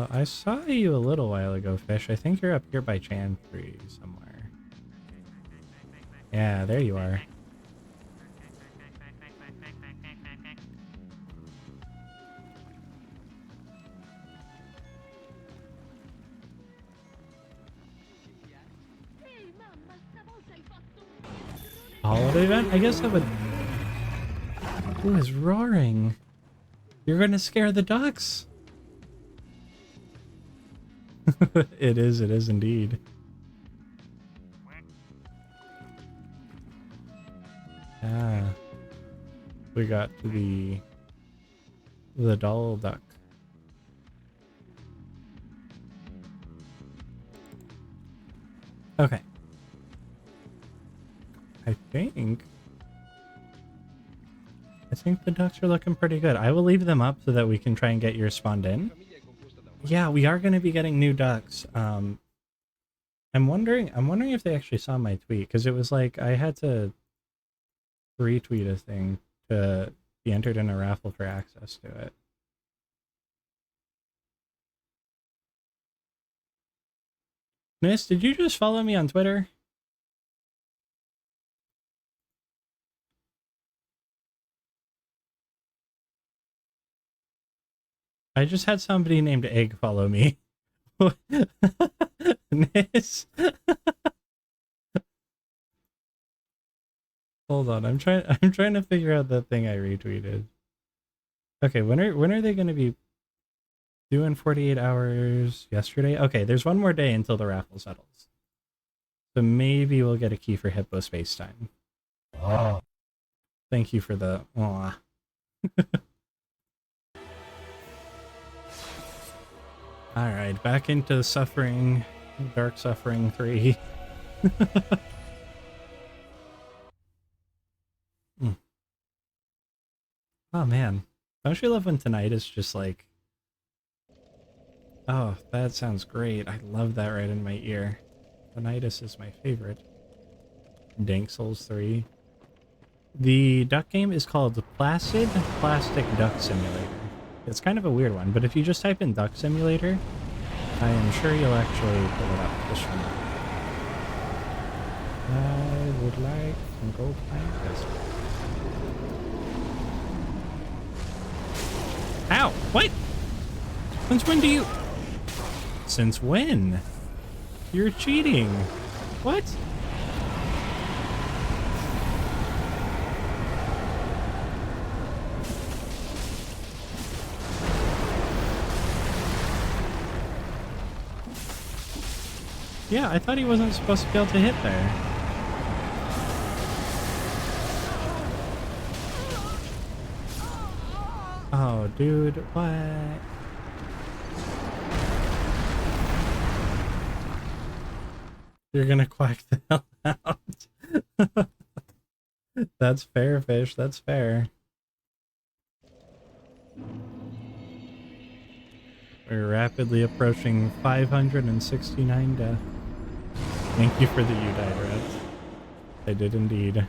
I saw you a little while ago, Fish. I think you're up here by Chantry somewhere. Yeah, there you are. Holiday event? I guess that would... Who is roaring? You're gonna scare the ducks! It is indeed. Ah. We got the doll duck. Okay. I think the ducks are looking pretty good. I will leave them up so that we can try and get yours spawned in. Yeah, we are going to be getting new ducks. I'm wondering if they actually saw my tweet, because it was like I had to retweet a thing to be entered in a raffle for access to it. Miss, did you just follow me on Twitter? I just had somebody named Egg follow me. Miss. Hold on, I'm trying to figure out the thing I retweeted. Okay, when are they gonna be doing 48 hours yesterday? Okay, there's one more day until the raffle settles. So maybe we'll get a key for Hippo Space Time. Oh. Thank you for the aw. Alright, back into Suffering, Dark Suffering 3. Oh man, don't you love when tonight is just like... Oh, that sounds great. I love that right in my ear. Tinnitus is my favorite. Dank Souls 3. The duck game is called Placid Plastic Duck Simulator. It's kind of a weird one, but if you just type in Duck Simulator, I am sure you'll actually pull it up just from there. I would like to go find this one. Ow! What? Since when do you... Since when? You're cheating. What? Yeah, I thought he wasn't supposed to be able to hit there. Oh, dude, what? You're gonna quack the hell out. That's fair, Fish. That's fair. We're rapidly approaching 569 death. Thank you for the you died, Red. I did indeed.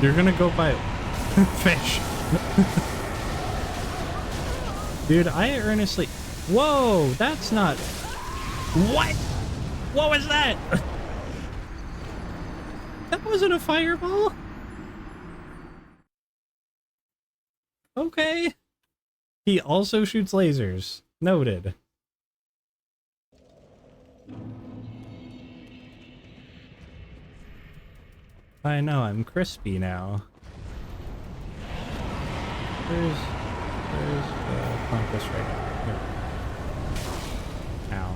You're gonna go by Fish. Dude, I earnestly... Whoa, that's not... What? What was that? The That wasn't a fireball. Okay. He also shoots lasers. Noted. I know, I'm crispy now. There's the compass right here. Ow.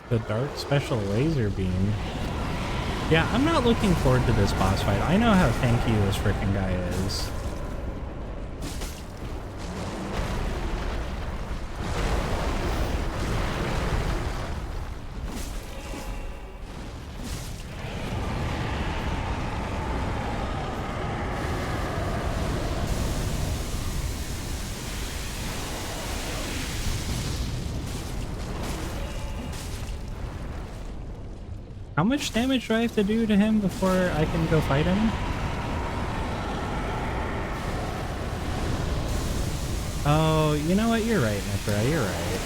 The dark special laser beam. Yeah, I'm not looking forward to this boss fight. I know how tanky this frickin' guy is. How much damage do I have to do to him before I can go fight him? Oh, you know what? You're right, Mithra. You're right.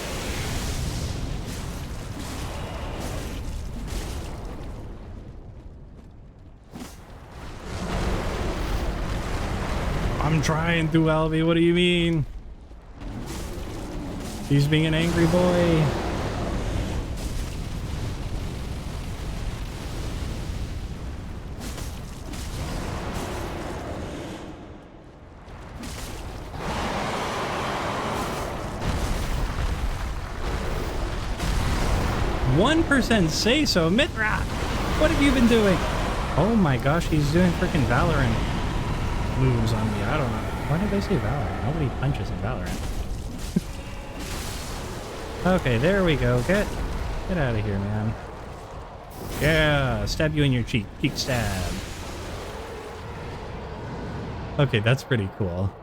I'm trying to, Albie. What do you mean? He's being an angry boy. 1% say so. Mithra, what have you been doing? Oh my gosh, he's doing freaking Valorant moves on me. I don't know. Why did they say Valorant? Nobody punches in Valorant. Okay, there we go. Get out of here, man. Yeah, stab you in your cheek. Cheek stab. Okay, that's pretty cool.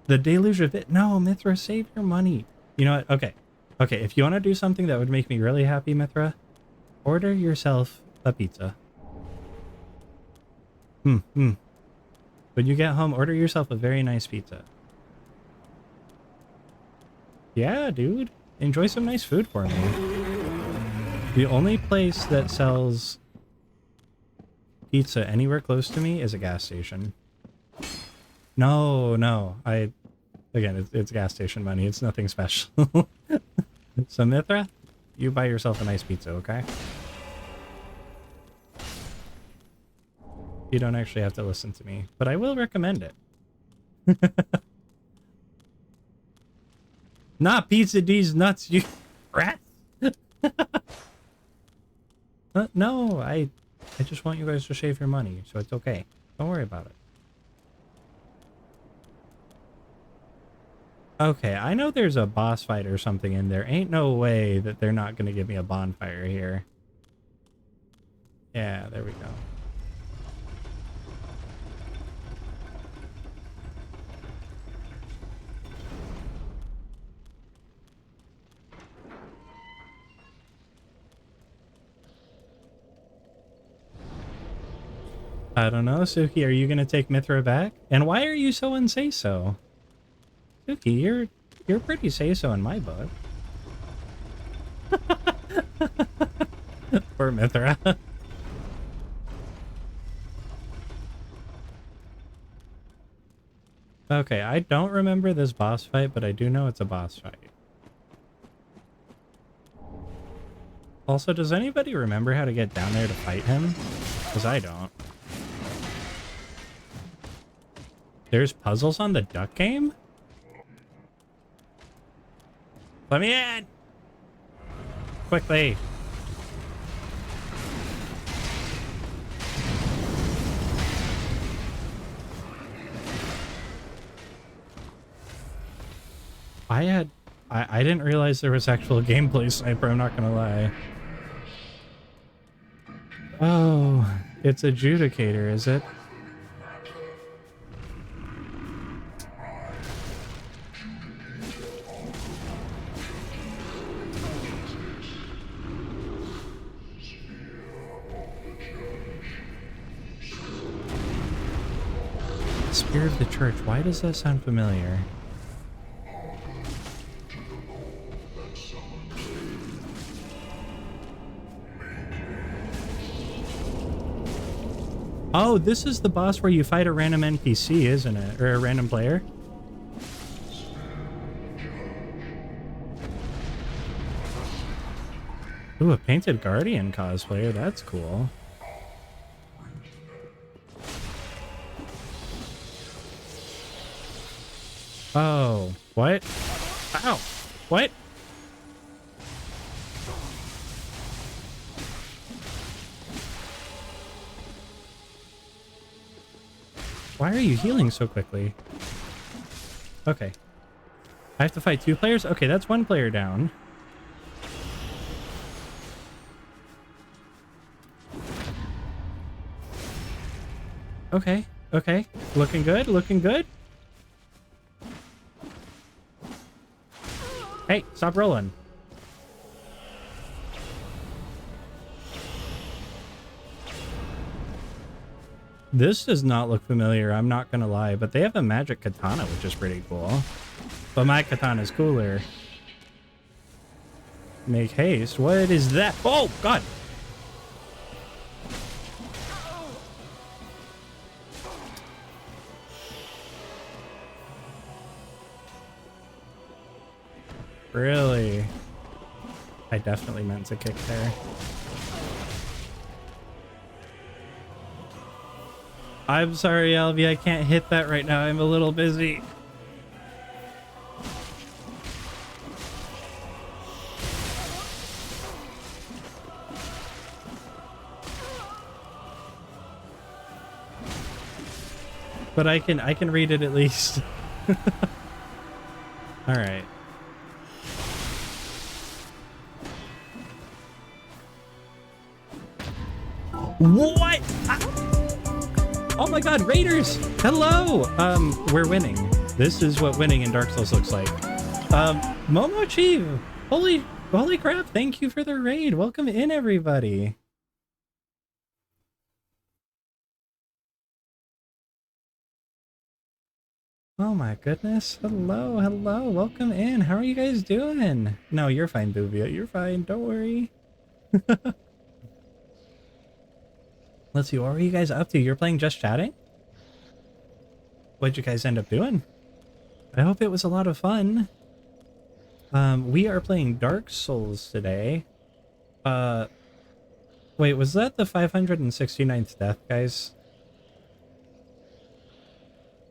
The deluge of it. No, Mithra, save your money. You know what? Okay. Okay, if you want to do something that would make me really happy, Mithra, order yourself a pizza. When you get home, order yourself a very nice pizza. Yeah, dude. Enjoy some nice food for me. The only place that sells pizza anywhere close to me is a gas station. No. Again, it's gas station money. It's nothing special. So Mithra, you buy yourself a nice pizza, okay? You don't actually have to listen to me, but I will recommend it. Not pizza D's nuts, you rat. No, I just want you guys to save your money, so it's okay. Don't worry about it. Okay, I know there's a boss fight or something in there. Ain't no way that they're not gonna give me a bonfire here. Yeah, there we go. I don't know, Suki, are you gonna take Mithra back? And why are you so unsay-so? Suki, you're pretty say-so in my book. Poor Mithra. Okay, I don't remember this boss fight, but I do know it's a boss fight. Also, does anybody remember how to get down there to fight him? Because I don't. There's puzzles on the duck game? Let me in! Quickly! I didn't realize there was actual gameplay sniper, I'm not gonna lie. Oh, it's Adjudicator, is it? Spear of the Church. Why does that sound familiar? Oh, this is the boss where you fight a random NPC, isn't it? Or a random player? Ooh, a painted Guardian cosplayer. That's cool. Oh, what? Ow! What? Why are you healing so quickly? Okay. I have to fight 2 players? Okay, that's 1 player down. Okay, okay. Looking good, looking good. Hey, stop rolling. This does not look familiar, I'm not gonna lie, but they have a magic katana, which is pretty cool. But my katana is cooler. Make haste. What is that? Oh, God! Really? I definitely meant to kick there. I'm sorry, Alvy, I can't hit that right now. I'm a little busy. But I can read it at least. All right. What? Oh my God, Raiders! Hello! We're winning. This is what winning in Dark Souls looks like. Momo Chief! Holy crap, thank you for the raid. Welcome in, everybody. Oh my goodness. Hello, hello. Welcome in. How are you guys doing? No, you're fine, Boobia. You're fine. Don't worry. Let's see, what were you guys up to? You're playing Just Chatting? What'd you guys end up doing? I hope it was a lot of fun. We are playing Dark Souls today. Wait, was that the 569th death, guys?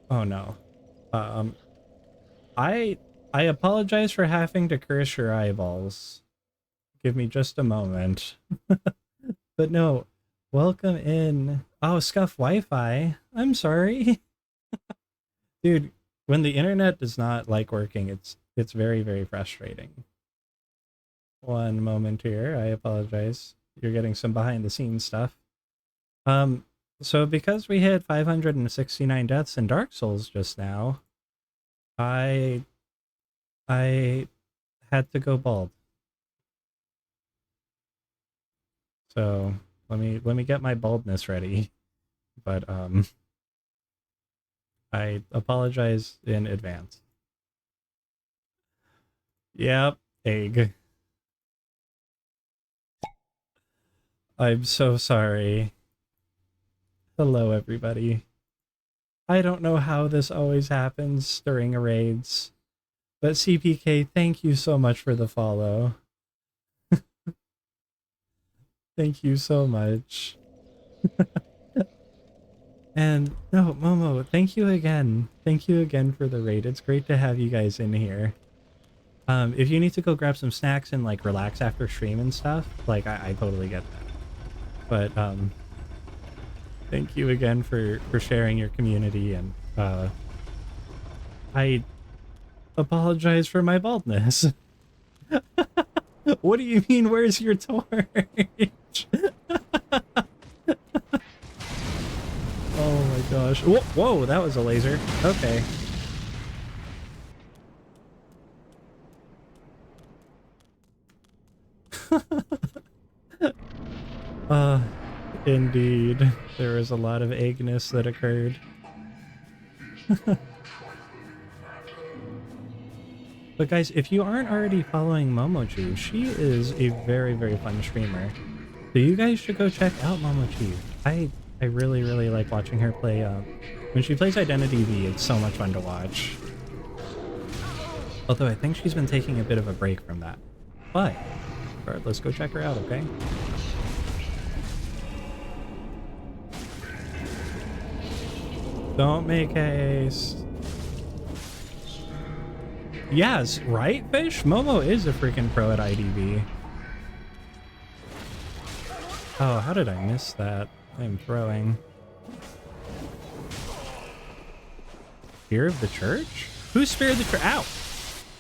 Oh no. I apologize for having to curse your eyeballs. Give me just a moment. But no. Welcome in. Oh, Scuff Wi-Fi. I'm sorry. Dude, when the internet does not like working, it's very, very frustrating. One moment here. I apologize. You're getting some behind the scenes stuff. So because we hit 569 deaths in Dark Souls just now, I had to go bald. So let me get my baldness ready. But I apologize in advance. Yep, egg. I'm so sorry. Hello, everybody. I don't know how this always happens during raids, but CPK, thank you so much for the follow. Thank you so much. And no, Momo, thank you again. Thank you again for the raid. It's great to have you guys in here. If you need to go grab some snacks and like relax after stream and stuff, like I totally get that. But thank you again for sharing your community, and I apologize for my baldness. What do you mean, where's your torch? Oh my gosh. Whoa, whoa, that was a laser. Okay. Indeed. There was a lot of eggness that occurred. But guys, if you aren't already following Momochi, she is a very, very fun streamer. So you guys should go check out Momochi. I really, really like watching her play. When she plays Identity V, it's so much fun to watch. Although I think she's been taking a bit of a break from that. But, regardless, go check her out, okay? Don't make haste. Yes, right, Fish? Momo is a freaking pro at IDV. Oh, how did I miss that? I'm throwing. Spear of the Church? Who speared the church? Ow!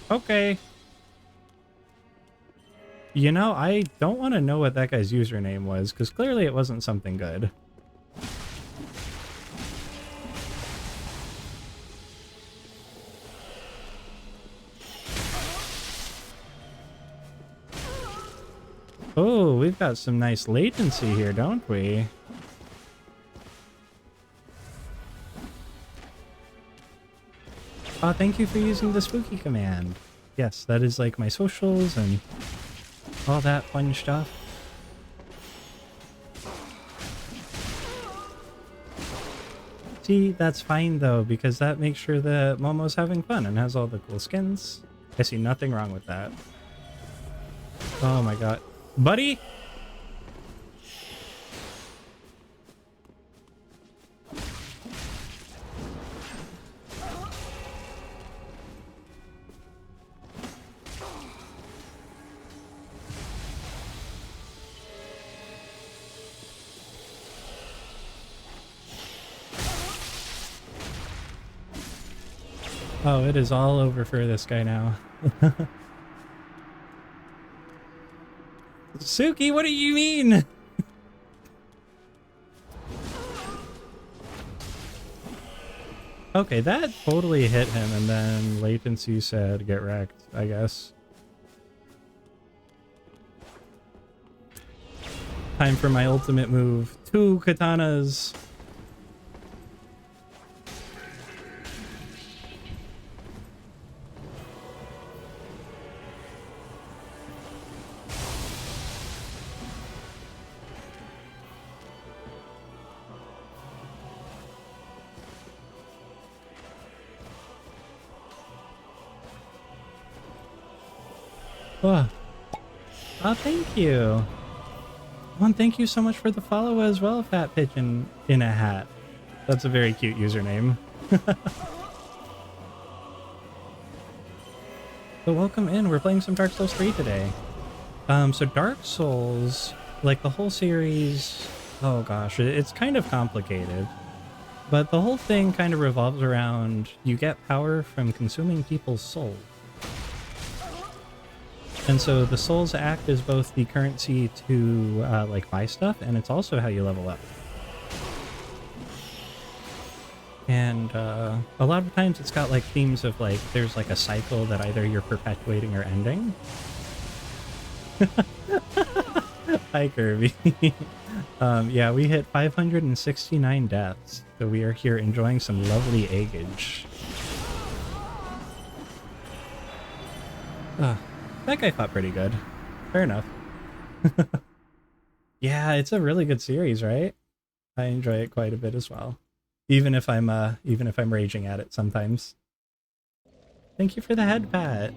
Okay. You know, I don't want to know what that guy's username was, because clearly it wasn't something good. Oh, we've got some nice latency here, don't we? Oh, thank you for using the spooky command. Yes, that is like my socials and all that fun stuff. See, that's fine though, because that makes sure that Momo's having fun and has all the cool skins. I see nothing wrong with that. Oh my god. Buddy? Oh, it is all over for this guy now. Suki, what do you mean? Okay, that totally hit him, and then latency said get wrecked, I guess. Time for my ultimate move. 2 katanas. Oh, thank you. Oh, and thank you so much for the follow as well, Fat Pigeon in a Hat. That's a very cute username. So welcome in. We're playing some Dark Souls 3 today. So Dark Souls, like the whole series, oh gosh, it's kind of complicated. But the whole thing kind of revolves around you get power from consuming people's souls. And so the souls act as both the currency to like buy stuff, and it's also how you level up. And a lot of times it's got like themes of like there's like a cycle that either you're perpetuating or ending. Hi Kirby. Yeah, we hit 569 deaths, so we are here enjoying some lovely eggage. That guy fought pretty good. Fair enough. Yeah, it's a really good series, right? I enjoy it quite a bit as well. Even if I'm raging at it sometimes. Thank you for the head pat.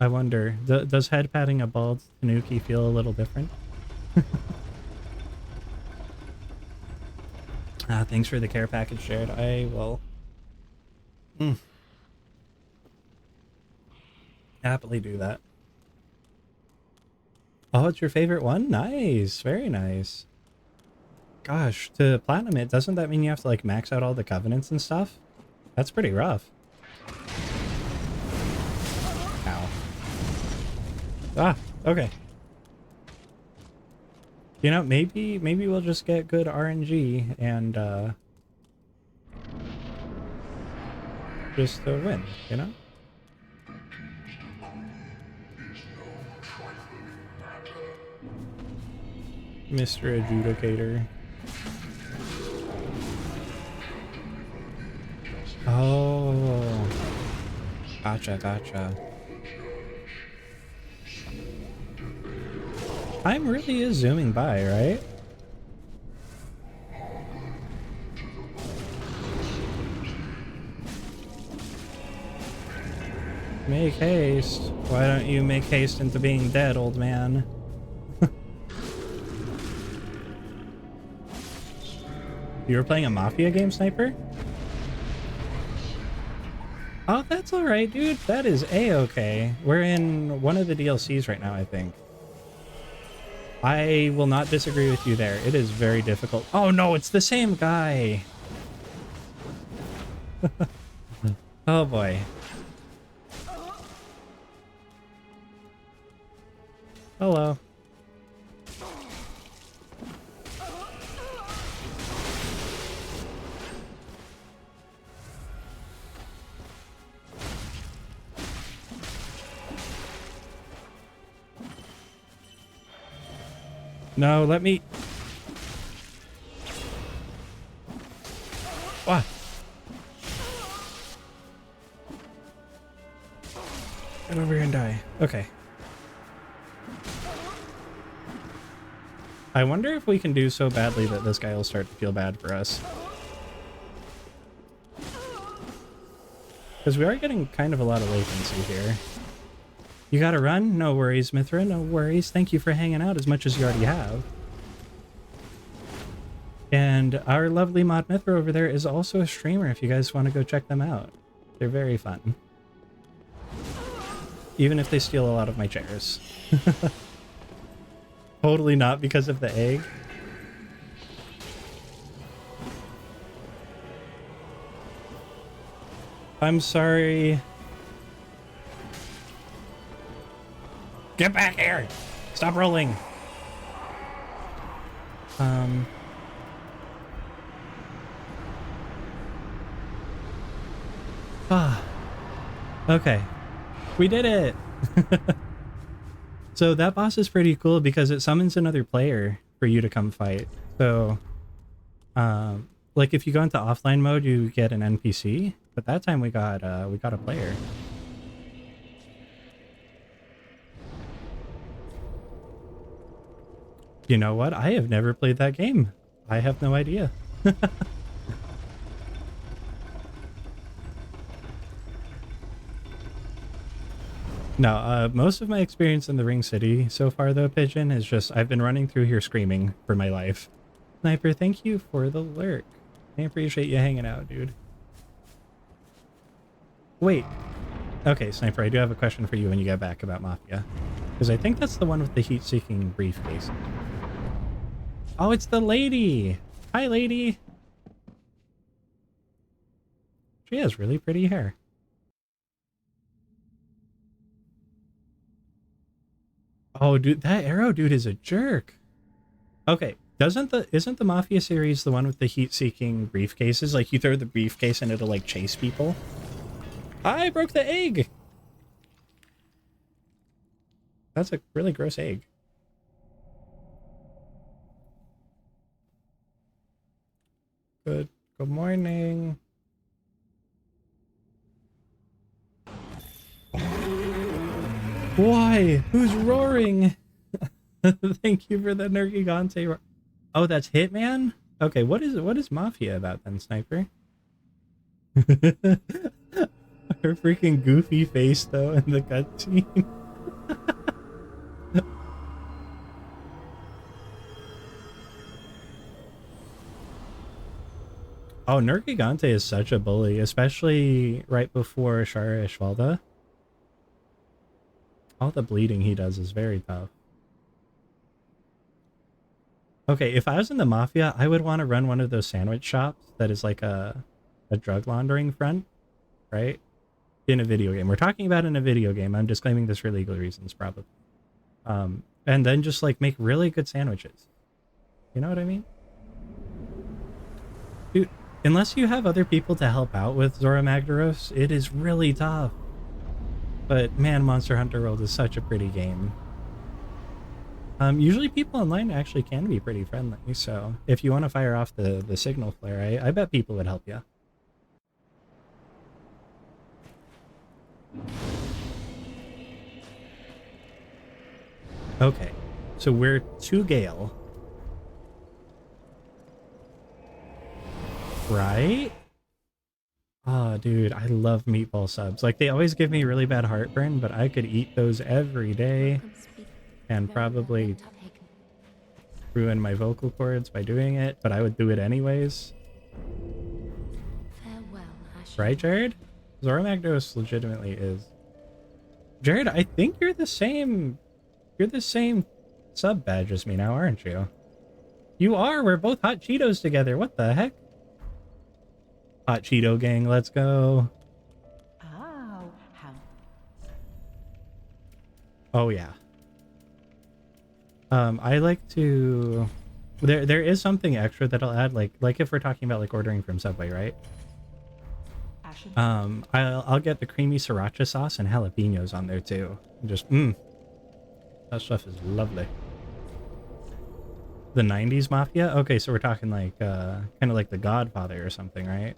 I wonder, does head patting a bald Tanuki feel a little different? Thanks for the care package, Jared. I will happily do that. Oh, it's your favorite one? Nice. Very nice. Gosh, to platinum it, doesn't that mean you have to like max out all the covenants and stuff? That's pretty rough. Ow. Ah, okay. You know, maybe we'll just get good RNG and just to win, you know? Mr. Adjudicator. Gotcha, gotcha. Time really is zooming by, right? Make haste. Why don't you make haste into being dead, old man? You were playing a Mafia game, Sniper? Oh, that's alright, dude. That is A-okay. We're in one of the DLCs right now, I think. I will not disagree with you there. It is very difficult. Oh no, it's the same guy. Oh boy. Hello. No, let me... What? Get over here and die. Okay. I wonder if we can do so badly that this guy will start to feel bad for us. Because we are getting kind of a lot of latency here. You gotta run? No worries, Mithra. No worries. Thank you for hanging out as much as you already have. And our lovely mod Mithra over there is also a streamer if you guys want to go check them out. They're very fun. Even if they steal a lot of my chairs. Totally not because of the egg. I'm sorry. Get back here! Stop rolling! Okay. We did it! So that boss is pretty cool because it summons another player for you to come fight. So, like if you go into offline mode, you get an NPC, but that time we got a player. You know what? I have never played that game. I have no idea. No, most of my experience in the Ring City so far, though, Pigeon, is just I've been running through here screaming for my life. Sniper, thank you for the lurk. I appreciate you hanging out, dude. Wait. Okay, Sniper, I do have a question for you when you get back about Mafia. Because I think that's the one with the heat-seeking briefcase. Oh, it's the lady! Hi, lady! She has really pretty hair. Oh, dude, that Arrow dude is a jerk. Okay, isn't the Mafia series the one with the heat-seeking briefcases? Like, you throw the briefcase and it'll, like, chase people? I broke the egg! That's a really gross egg. Good morning. Why? Who's roaring? Thank you for the Nergigante. Oh, that's Hitman? Okay, what is Mafia about then, Sniper? Her freaking goofy face though in the cutscene. Oh, Nergigante is such a bully, especially right before Shara Ishvalda. All the bleeding he does is very tough. Okay, if I was in the Mafia, I would want to run one of those sandwich shops that is like a drug laundering front, right? In a video game. We're talking about in a video game. I'm disclaiming this for legal reasons, probably. And then just like make really good sandwiches. You know what I mean? Dude, unless you have other people to help out with Zora Magdaros, it is really tough. But man, Monster Hunter World is such a pretty game. Usually people online actually can be pretty friendly, so if you want to fire off the signal flare, I bet people would help you. Okay, so we're to Gale. Right? Oh, dude, I love meatball subs. Like, they always give me really bad heartburn, but I could eat those every day and probably ruin my vocal cords by doing it, but I would do it anyways. Farewell, Ashen. Right, Jared? Zora Magnos legitimately is. Jared, I think you're the same sub badge as me now, aren't you? You are! We're both Hot Cheetos together. What the heck? Hot Cheeto gang, let's go. Oh, how Oh yeah. I like to there is something extra that I'll add, like if we're talking about like ordering from Subway, right? Ashen. I'll get the creamy sriracha sauce and jalapenos on there too. Just that stuff is lovely. The 90s Mafia? Okay, so we're talking like kind of like The Godfather or something, right?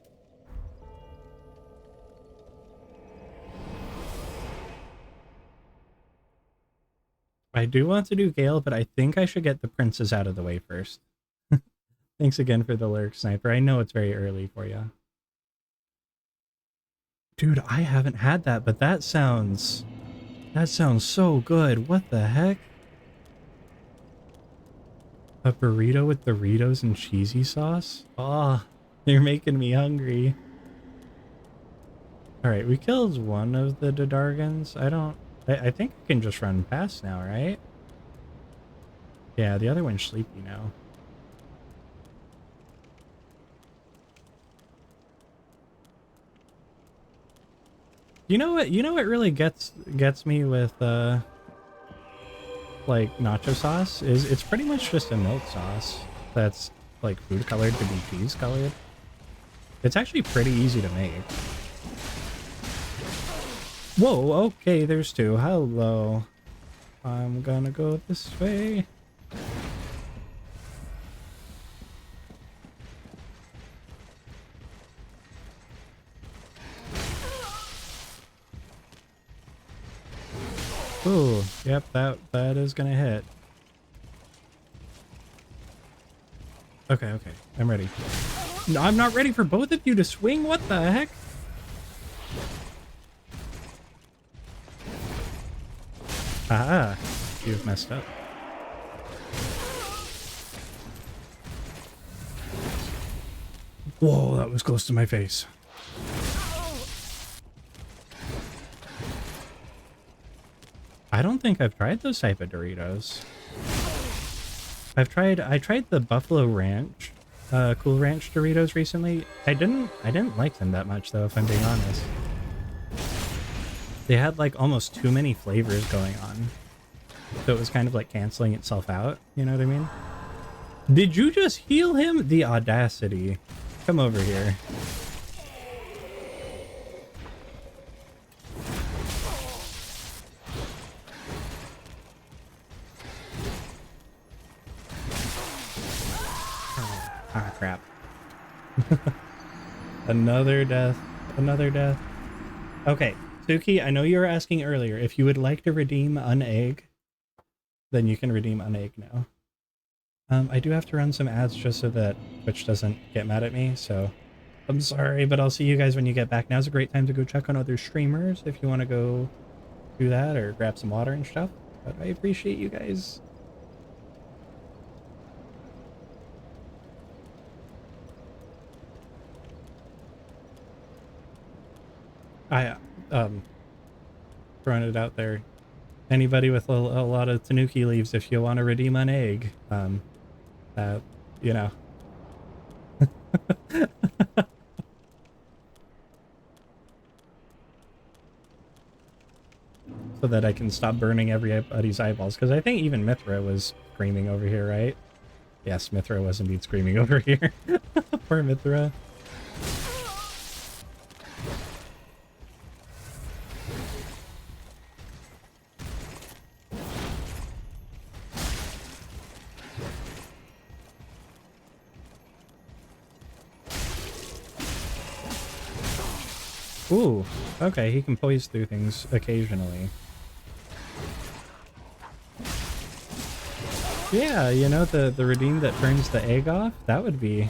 I do want to do Gale, but I think I should get the princes out of the way first. Thanks again for the lurk, Sniper. I know it's very early for you. Dude, I haven't had that, but that sounds so good. What the heck? A burrito with Doritos and cheesy sauce? Oh, you're making me hungry. Alright, we killed one of the Dadargans. I think I can just run past now, right? Yeah, the other one's sleepy now. You know what really gets me with like nacho sauce is it's pretty much just a milk sauce that's like food colored to be cheese colored. It's actually pretty easy to make. Whoa, okay, there's two. Hello. I'm gonna go this way. Ooh, yep, that is gonna hit. Okay, I'm ready. No, I'm not ready for both of you to swing. What the heck? Ah, you've messed up. Whoa, that was close to my face. I don't think I've tried those type of Doritos. I tried the Buffalo Ranch, Cool Ranch Doritos recently. I didn't like them that much though, if I'm being honest. They had like almost too many flavors going on. So it was kind of like canceling itself out, you know what I mean? Did you just heal him? The audacity. Come over here. Ah, crap. Another death. Another death. Okay, Suki, I know you were asking earlier if you would like to redeem an egg, then you can redeem an egg now. I do have to run some ads just so that Twitch doesn't get mad at me, so I'm sorry, but I'll see you guys when you get back. Now's a great time to go check on other streamers if you want to go do that or grab some water and stuff, but I appreciate you guys. Throwing it out there. Anybody with a lot of Tanuki leaves, if you want to redeem an egg, you know. So that I can stop burning everybody's eyeballs, because I think even Mithra was screaming over here, right? Yes, Mithra was indeed screaming over here. Poor Mithra. Ooh, okay, he can poise through things occasionally. Yeah, you know, the redeem that turns the egg off? That would be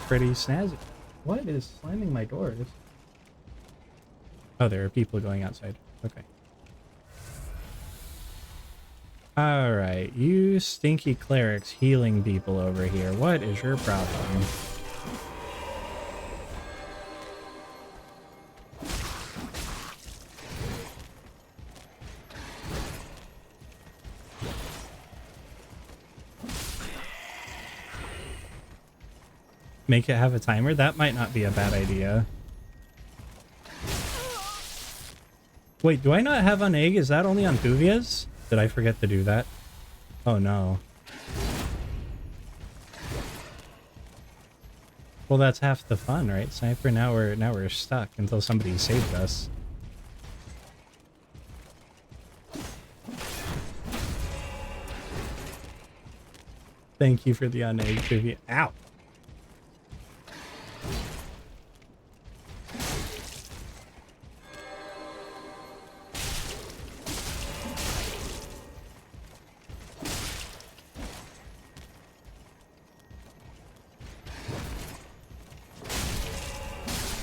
pretty snazzy. What is slamming my doors? Oh, there are people going outside. Okay. Alright, you stinky clerics healing people over here. What is your problem? Make it have a timer? That might not be a bad idea. Wait, do I not have on egg? Is that only on Thuvia's? Did I forget to do that? Oh no. Well, that's half the fun, right, Sniper? Now we're stuck until somebody saved us. Thank you for the on egg Thuvia. Ow!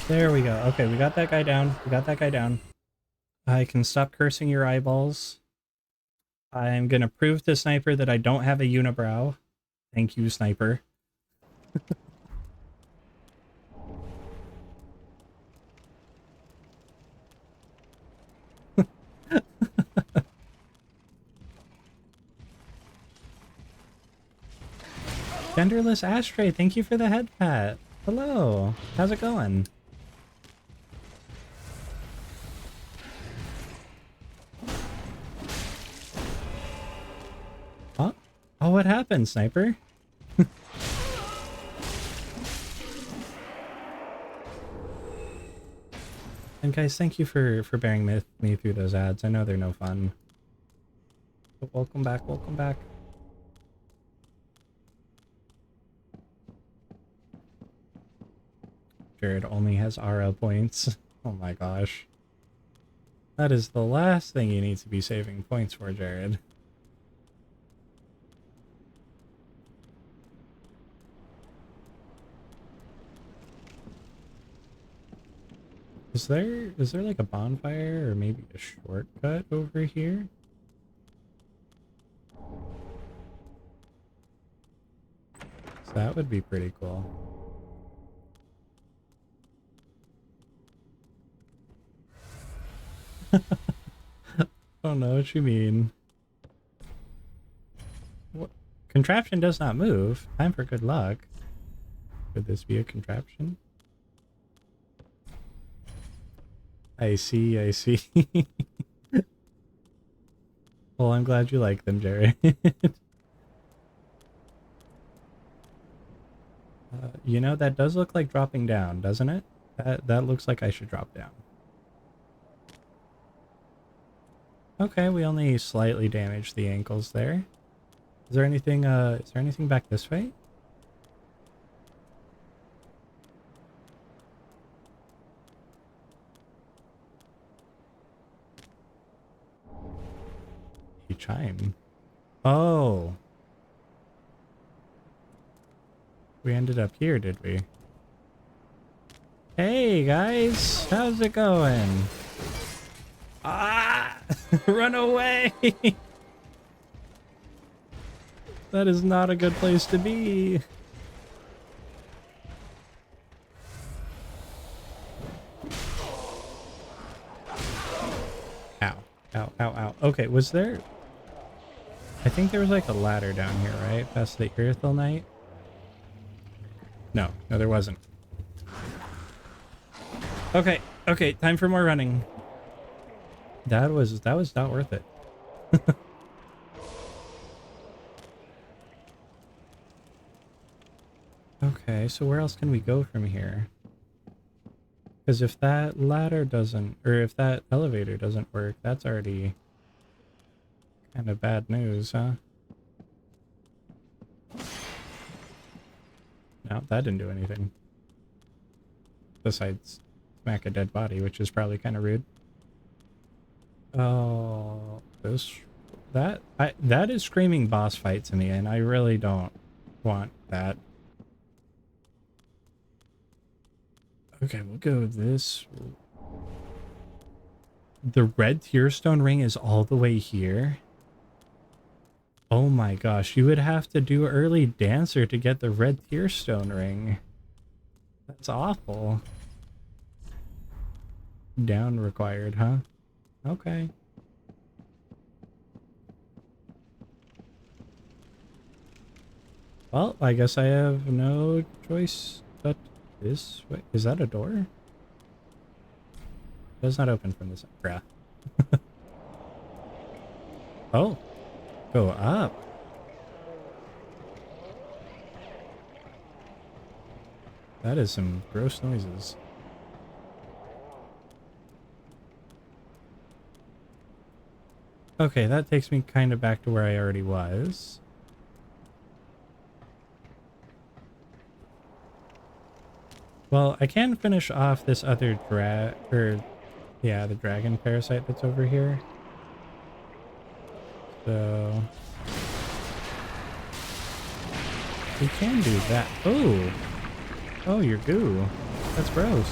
There we go. Okay, we got that guy down. We got that guy down. I can stop cursing your eyeballs. I'm gonna prove to Sniper that I don't have a unibrow. Thank you, Sniper. Genderless Ashtray, thank you for the head pat. Hello. How's it going? Huh? Oh, what happened, Sniper? And guys, thank you for bearing with me through those ads. I know they're no fun. But welcome back, welcome back. Jared only has RL points. Oh my gosh. That is the last thing you need to be saving points for, Jared. Is there like a bonfire or maybe a shortcut over here? So that would be pretty cool. I don't know what you mean. What? Contraption does not move. Time for good luck. Could this be a contraption? I see, I see. Well, I'm glad you like them, Jared. You know, that does look like dropping down, doesn't it? That looks like I should drop down. Okay, we only slightly damaged the ankles there. Is there anything back this way? A chime. Oh. We ended up here, did we? Hey guys, how's it going? Ah! Run away! That is not a good place to be. Ow. Ow, ow, ow. Okay, was there... I think there was like a ladder down here, right? Past the Irithel Knight? No, there wasn't. Okay, okay, time for more running. That was not worth it. Okay, so where else can we go from here? Because if that ladder doesn't, or if that elevator doesn't work, that's already kind of bad news, huh? No, that didn't do anything. Besides smack a dead body, which is probably kind of rude. Oh, that is screaming boss fight to me, and I really don't want that. Okay, we'll go this. The red Tearstone ring is all the way here. Oh my gosh, you would have to do early dancer to get the red Tearstone ring. That's awful. Down required, huh? Okay. Well, I guess I have no choice but this. Wait, is that a door? It does not open from this. Bruh. Oh. Go up. That is some gross noises. Okay, that takes me kind of back to where I already was. Well, I can finish off this other the dragon parasite that's over here. So we can do that. Oh, oh, you're goo. That's gross.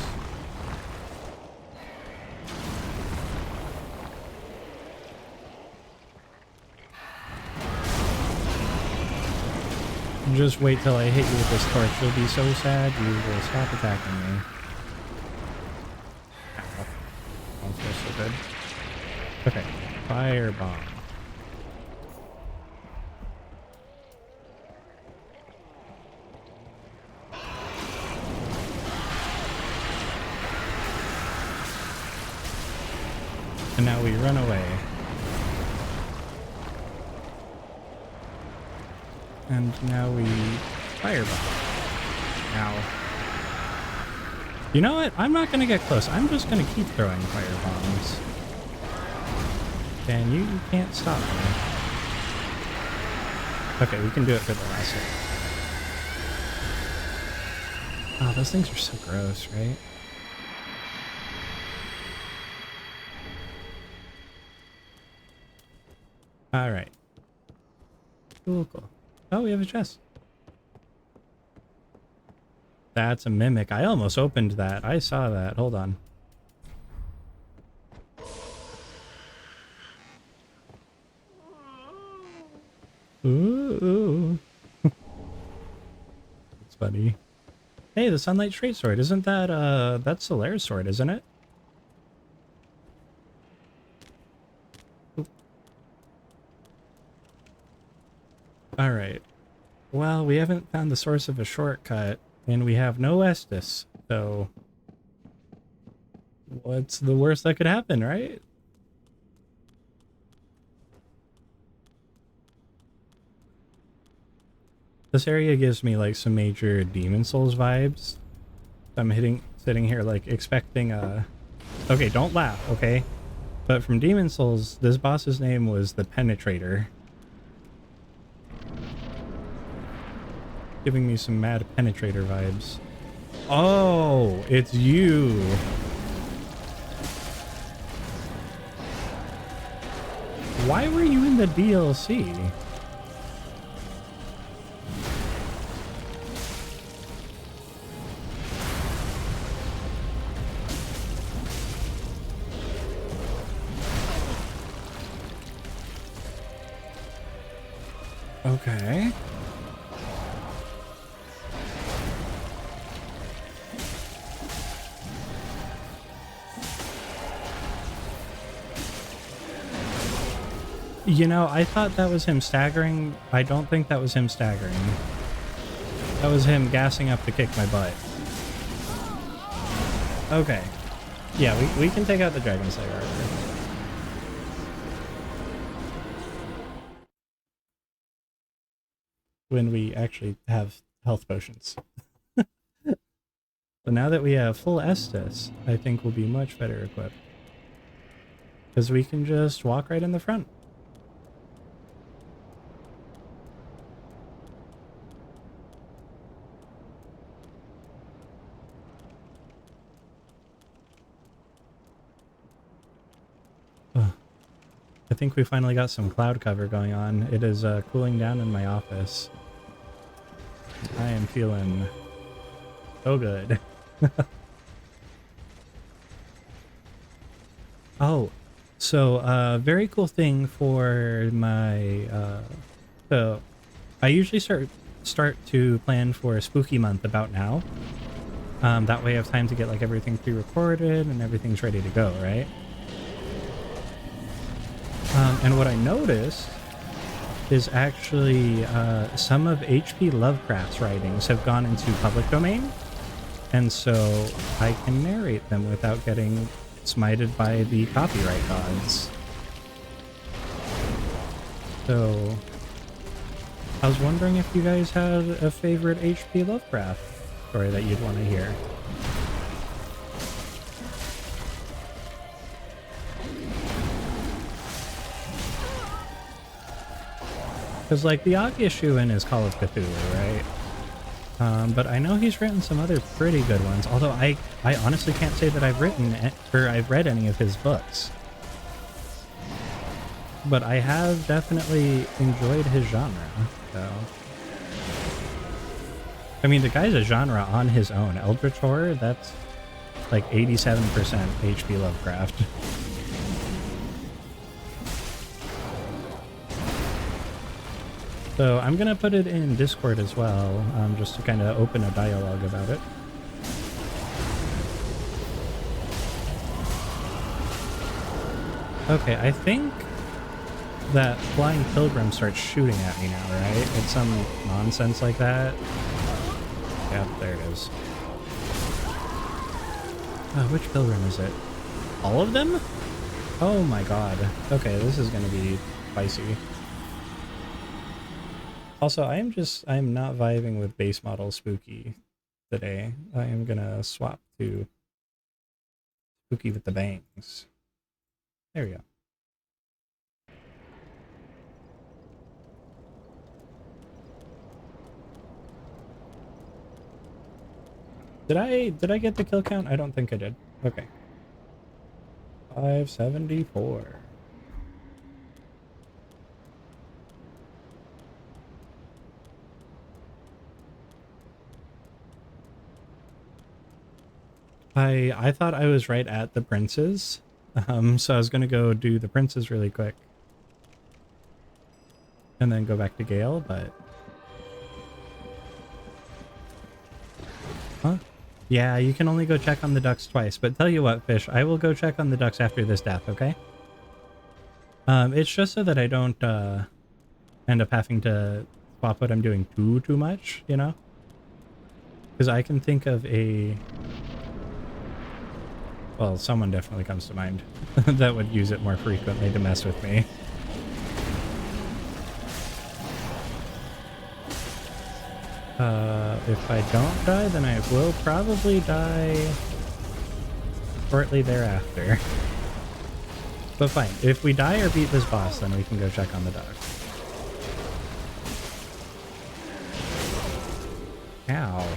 Just wait till I hit you with this torch. You'll be so sad you will stop attacking me. Ow. Don't feel so good. Okay, fire bomb. And now we run away. And now we fireball. Ow. You know what? I'm not gonna get close. I'm just gonna keep throwing firebombs. And you can't stop me. Okay, we can do it for the last hit. Oh, those things are so gross, right? Alright. Cool, cool. Oh, we have a chest. That's a mimic. I almost opened that. I saw that. Hold on. Ooh. That's funny. Hey, the Sunlight Straight Sword. Isn't that, that's Solaire's sword, isn't it? Alright. Well, we haven't found the source of a shortcut, and we have no Estus, so what's the worst that could happen, right? This area gives me like some major Demon Souls vibes. I'm sitting here like expecting okay, don't laugh, okay? But from Demon Souls, this boss's name was the Penetrator. Giving me some mad Penetrator vibes. Oh, it's you. Why were you in the DLC? Okay. You know, I thought that was him staggering. I don't think that was him staggering. That was him gassing up to kick my butt. Okay. Yeah, we can take out the Dragon Slayer armor. When we actually have health potions. But now that we have full Estus, I think we'll be much better equipped. Because we can just walk right in the front. think we finally got some cloud cover going on. It is cooling down in my office. I am feeling so good. Oh, so very cool thing for my so I usually start to plan for a spooky month about now. That way I have time to get like everything pre-recorded and everything's ready to go, right? And what I noticed is actually some of H.P. Lovecraft's writings have gone into public domain, and so I can narrate them without getting smited by the copyright gods. So I was wondering if you guys had a favorite H.P. Lovecraft story that you'd want to hear. Because, like, the Augushuan is Call of Cthulhu, right? But I know he's written some other pretty good ones, although I honestly can't say that I've read any of his books. But I have definitely enjoyed his genre, so... I mean, the guy's a genre on his own. Eldritch Horror, that's like 87% H.P. Lovecraft. So I'm gonna put it in Discord as well, just to kind of open a dialogue about it. Okay, I think that Flying Pilgrim starts shooting at me now, right? It's some nonsense like that. Yeah, there it is. Oh, which Pilgrim is it? All of them? Oh my god. Okay, this is gonna be spicy. Also, I'm not vibing with base model Spooky today. I am gonna swap to Spooky with the bangs. There we go. Did I get the kill count? I don't think I did. Okay. 574. I thought I was right at the princes, so I was gonna go do the princes really quick and then go back to Gale, but huh? Yeah, you can only go check on the ducks twice, but tell you what, Fish, I will go check on the ducks after this death, okay? It's just so that I don't end up having to swap what I'm doing too much, you know? Because I can think of a... Well, someone definitely comes to mind that would use it more frequently to mess with me. If I don't die, then I will probably die shortly thereafter. But fine, if we die or beat this boss, then we can go check on the dog. Ow.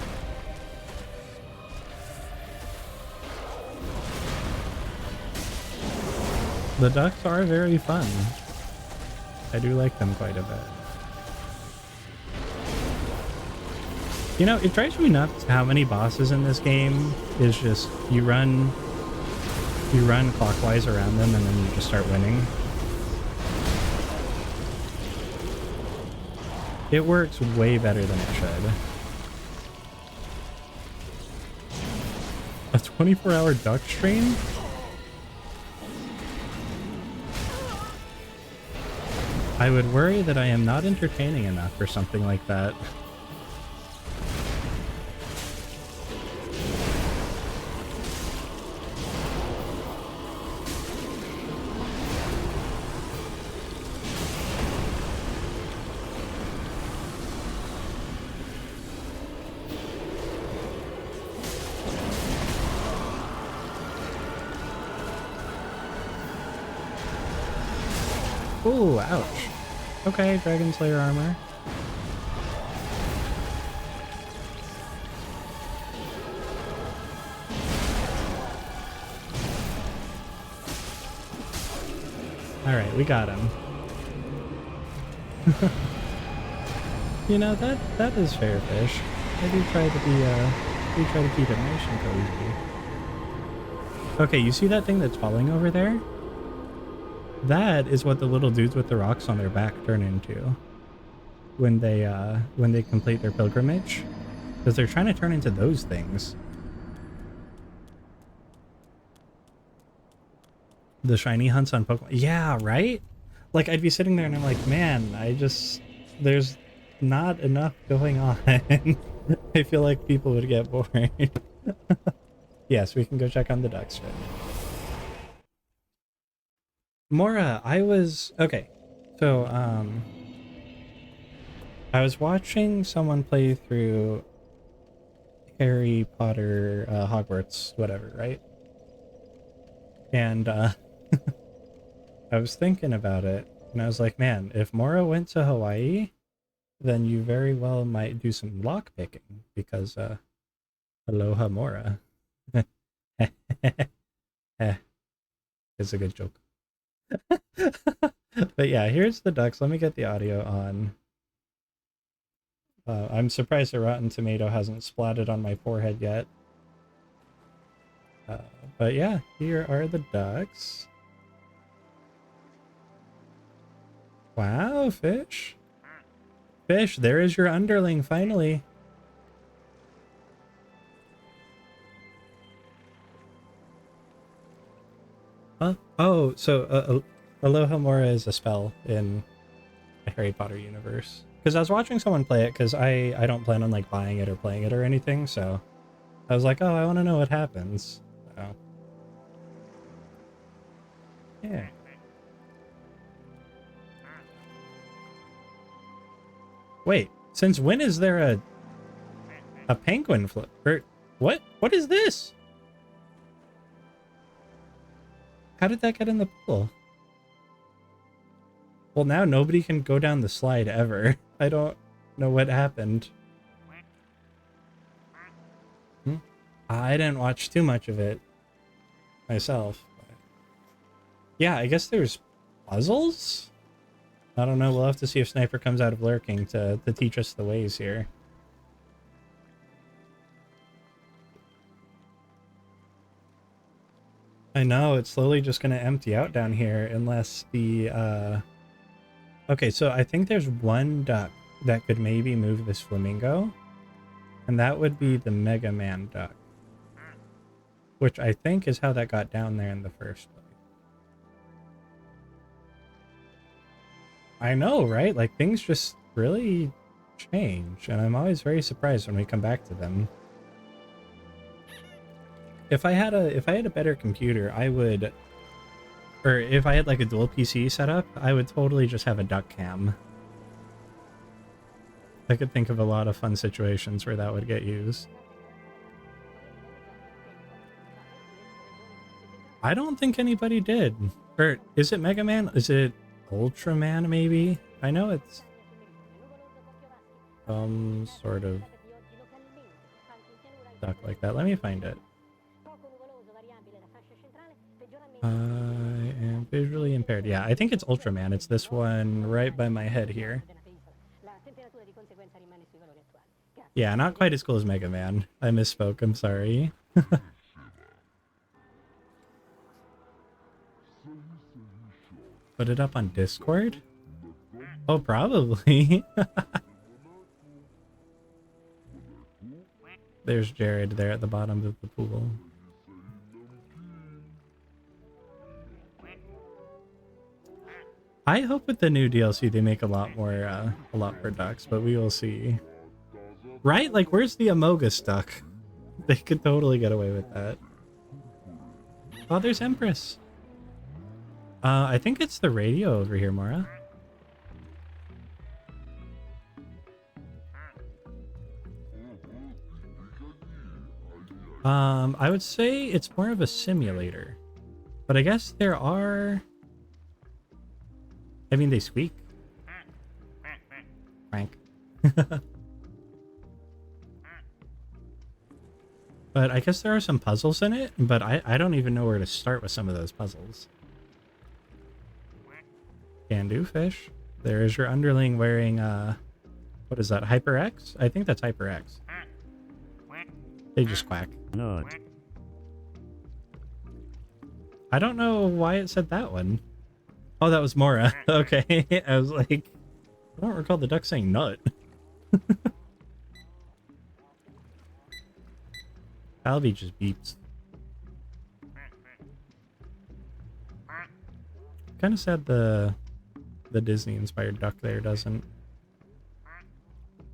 The ducks are very fun. I do like them quite a bit. You know, it drives me nuts how many bosses in this game is just you run clockwise around them and then you just start winning. It works way better than it should. A 24-hour duck stream? I would worry that I am not entertaining enough for something like that. Ooh, ouch. Okay, Dragon Slayer armor. Alright, we got him. You know, that is fair, Fish. I do try to be, we try to keep it nice and cozy. Okay, you see that thing that's falling over there? That is what the little dudes with the rocks on their back turn into when they complete their pilgrimage. Because they're trying to turn into those things. The shiny hunts on Pokemon. Yeah, right? Like, I'd be sitting there and I'm like, man, there's not enough going on. I feel like people would get bored. Yes, we can go check on the ducks. Right? Mora, okay. So, I was watching someone play through Harry Potter, Hogwarts, whatever, right? And, I was thinking about it, and I was like, man, if Mora went to Hawaii, then you very well might do some lock picking, because, aloha Mora. It's a good joke. But yeah, here's the ducks. Let me get the audio on. I'm surprised a rotten tomato hasn't splatted on my forehead yet. But yeah, here are the ducks. Wow, Fish. Fish, there is your underling, finally. Huh? Oh, so Aloha Mora is a spell in the Harry Potter universe. Because I was watching someone play it, because I don't plan on like buying it or playing it or anything, so I was like, oh, I want to know what happens. So yeah. Wait, since when is there a penguin flip? Or what? What is this? How did that get in the pool? Well, now nobody can go down the slide ever. I don't know what happened. I didn't watch too much of it myself. But yeah, I guess there's puzzles? I don't know. We'll have to see if Sniper comes out of lurking to teach us the ways here. I know, it's slowly just going to empty out down here unless the... Okay, so I think there's one duck that could maybe move this flamingo. And that would be the Mega Man duck. Which I think is how that got down there in the first place. I know, right? Like, things just really change. And I'm always very surprised when we come back to them. If I had a better computer, I would, or if I had like a dual PC setup, I would totally just have a duck cam. I could think of a lot of fun situations where that would get used. I don't think anybody did. Or is it Mega Man? Is it Ultraman maybe? I know it's some sort of duck like that. Let me find it. I am visually impaired. Yeah, I think it's Ultraman. It's this one right by my head here. Yeah, not quite as cool as Mega Man. I misspoke. I'm sorry. Put it up on Discord? Oh, probably. There's Jared there at the bottom of the pool. I hope with the new DLC they make a lot more ducks, but we will see. Right? Like, where's the Amogus duck? They could totally get away with that. Oh, there's Empress. I think it's the radio over here, Mora. I would say it's more of a simulator. But I guess there are... I mean, they squeak. Frank. But I guess there are some puzzles in it, but I don't even know where to start with some of those puzzles. Can do, fish. There is your underling wearing, what is that, HyperX? I think that's HyperX. They just quack. No. I don't know why it said that one. Oh, that was Mora. Okay. I was like, I don't recall the duck saying nut. Albie just beeps. Kind of sad the Disney inspired duck there doesn't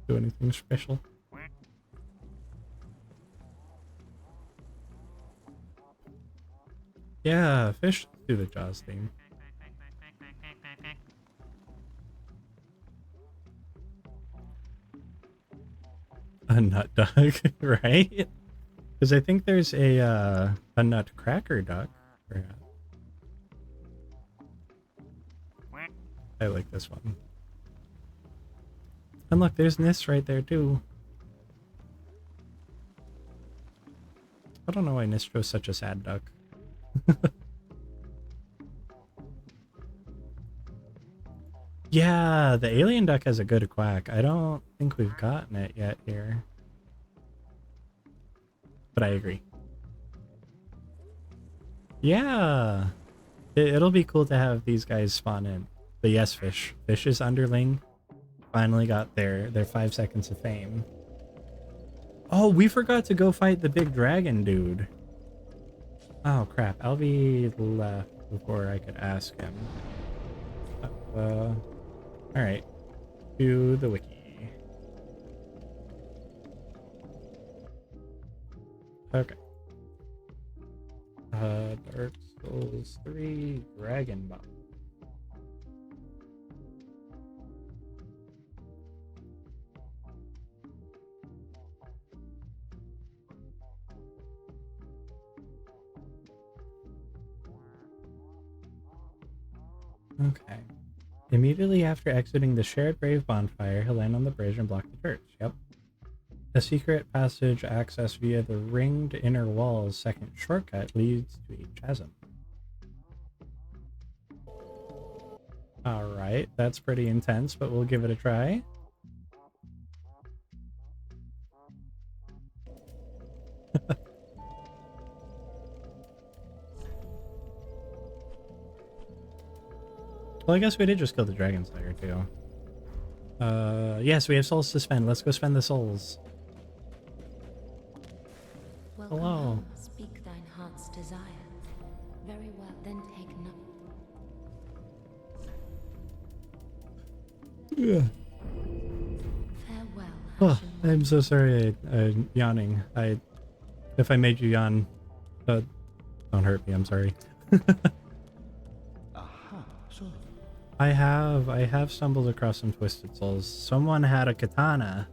do anything special. Yeah, fish do the Jaws theme. A nut duck, right? Because I think there's a nutcracker duck. I like this one. And look, there's Nis right there too. I don't know why Nistro's such a sad duck. Yeah, the alien duck has a good quack. I don't think we've gotten it yet here. But I agree. Yeah. It'll be cool to have these guys spawn in. But yes, Fish. Fish's underling finally got their 5 seconds of fame. Oh, we forgot to go fight the big dragon dude. Oh crap, Albie left before I could ask him. Alright. To the wiki. Okay. Dark Souls 3 Dragon Ball. Okay. Immediately after exiting the shared brave bonfire, he'll land on the bridge and block the church. Yep. A secret passage accessed via the ringed inner wall's second shortcut leads to a chasm. Alright, that's pretty intense, but we'll give it a try. Well, I guess we did just kill the Dragon Slayer, too. Yes, we have souls to spend. Let's go spend the souls. Welcome Hello. home. Speak thine heart's desire. Very well, then take note. Yeah. Farewell. Oh, Ashen I'm so sorry I'm yawning. If I made you yawn, don't hurt me, I'm sorry. Aha, so I have stumbled across some Twisted Souls. Someone had a katana,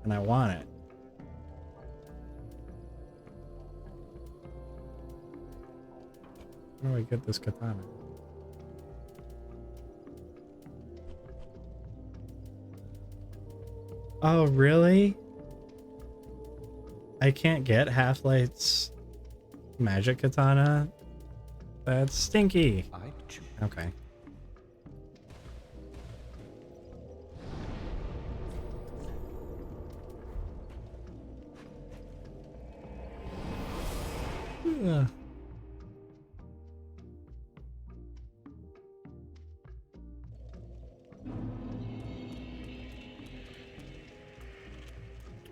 and I want it. Where do I get this katana? Oh, really? I can't get Half-Light's magic katana? That's stinky. I choose. Okay. Ugh.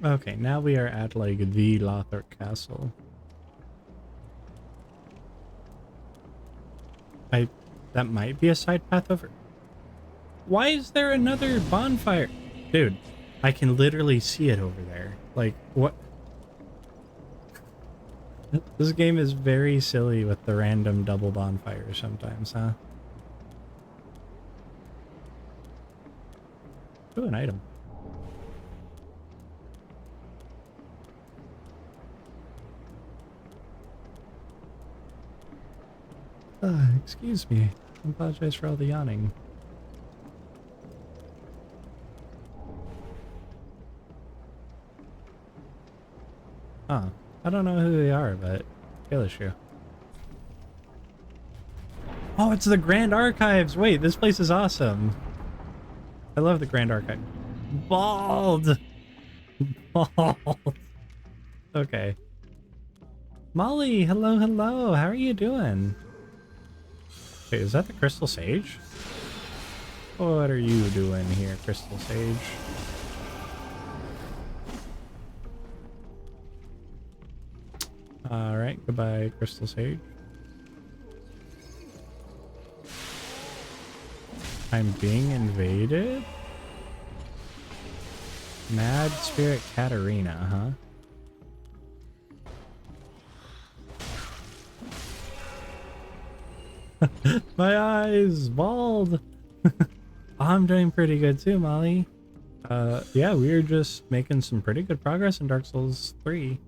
Okay, now we are at like the Lothric Castle. That might be a side path over. Why is there another bonfire? Dude, I can literally see it over there. Like, what? This game is very silly with the random double bonfires sometimes, huh? Ooh, an item. Excuse me. I apologize for all the yawning. Huh. I don't know who they are, but kill issue. Oh, it's the Grand Archives. Wait, this place is awesome. I love the Grand Archive. Bald. Bald. Okay. Molly, hello, hello. How are you doing? Wait, is that the Crystal Sage? What are you doing here, Crystal Sage? Alright, goodbye, Crystal Sage. I'm being invaded? Mad Spirit Katarina, huh? My eyes, bald. I'm doing pretty good too, Molly. Yeah, we're just making some pretty good progress in Dark Souls 3.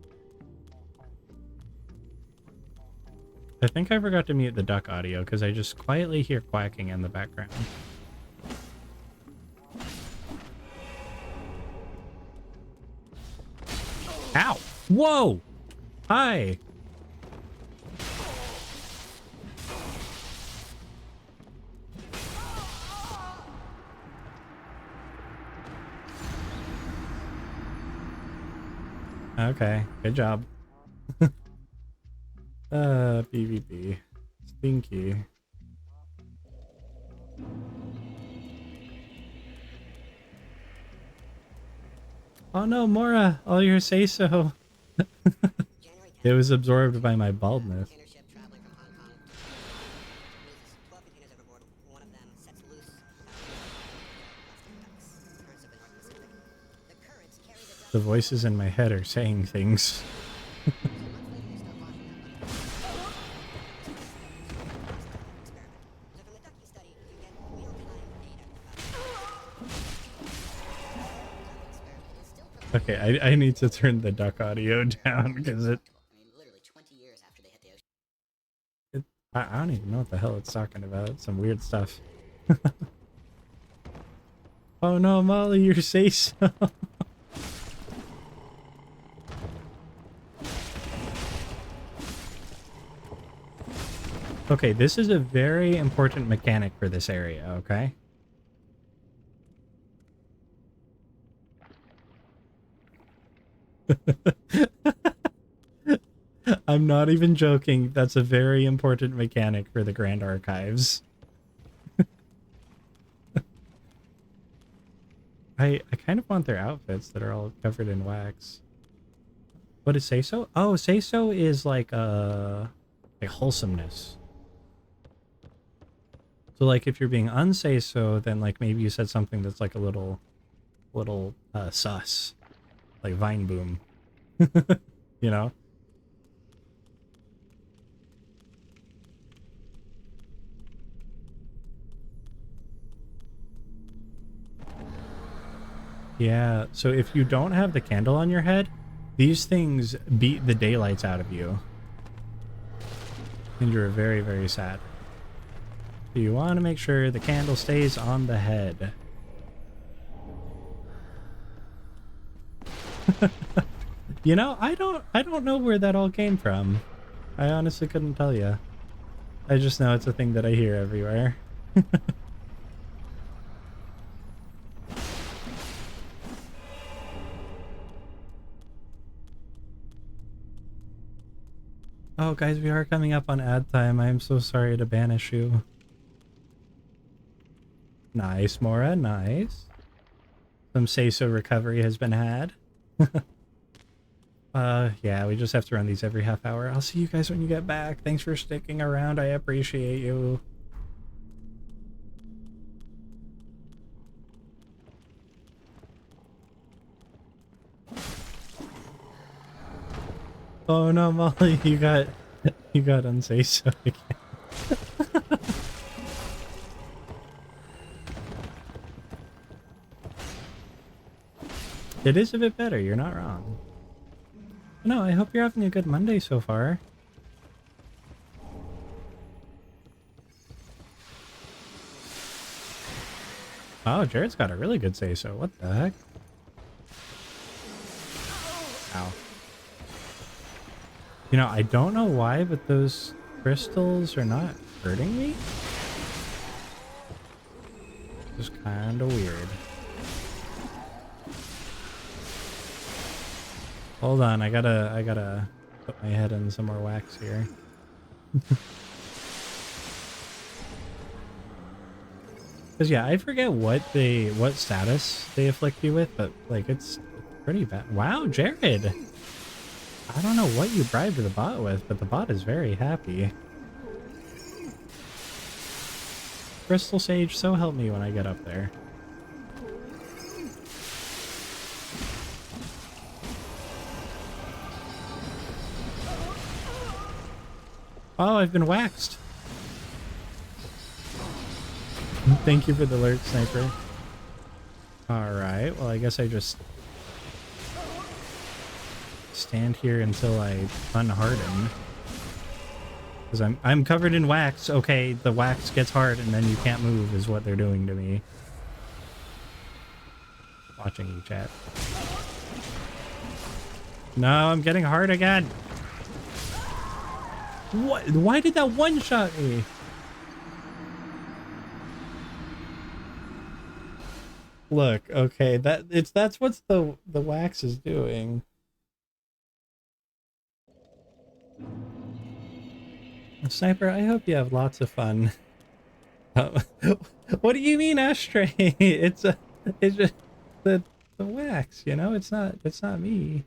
I think I forgot to mute the duck audio because I just quietly hear quacking in the background. Ow! Whoa! Hi! Okay, good job. PvP. Stinky. Oh no, Mora! All your say-so. It was absorbed by my baldness. The voices in my head are saying things. Okay, I need to turn the duck audio down because I don't even know what the hell it's talking about. It's some weird stuff. Oh no, Molly, your say-so. Okay, this is a very important mechanic for this area, okay? I'm not even joking. That's a very important mechanic for the Grand Archives. I kind of want their outfits that are all covered in wax. What is say-so? Oh, say-so is like wholesomeness. So like if you're being unsay-so, then like maybe you said something that's like a little sus. Like Vine Boom. You know? Yeah, so if you don't have the candle on your head, these things beat the daylights out of you. And you're very, very sad. So you want to make sure the candle stays on the head. You know, I don't know where that all came from. I honestly couldn't tell you. I just know it's a thing that I hear everywhere. Oh, guys, we are coming up on ad time. I am so sorry to banish you. Nice, Mora, nice. Some say-so recovery has been had. Yeah, we just have to run these every half hour. I'll see you guys when you get back. Thanks for sticking around. I appreciate you. Oh no, Molly, you got unsay-so again. It is a bit better, you're not wrong. No, I hope you're having a good Monday so far. Oh, Jared's got a really good say-so. What the heck? Ow. You know, I don't know why, but those crystals are not hurting me? It's kind of weird. Hold on, I gotta put my head in some more wax here. Cause yeah, I forget what status they afflict you with, but like it's pretty bad. Wow, Jared! I don't know what you bribed the bot with, but the bot is very happy. Crystal Sage, so help me when I get up there. Oh, I've been waxed. Thank you for the alert, Sniper. Alright, well I guess I just stand here until I unharden. Because I'm covered in wax. Okay, the wax gets hard and then you can't move is what they're doing to me. Watching you, chat. No, I'm getting hard again. What? Why did that one-shot me? Look, okay, that's what the wax is doing. Sniper, I hope you have lots of fun. What do you mean, Ashtray? It's just the wax, you know? It's not me.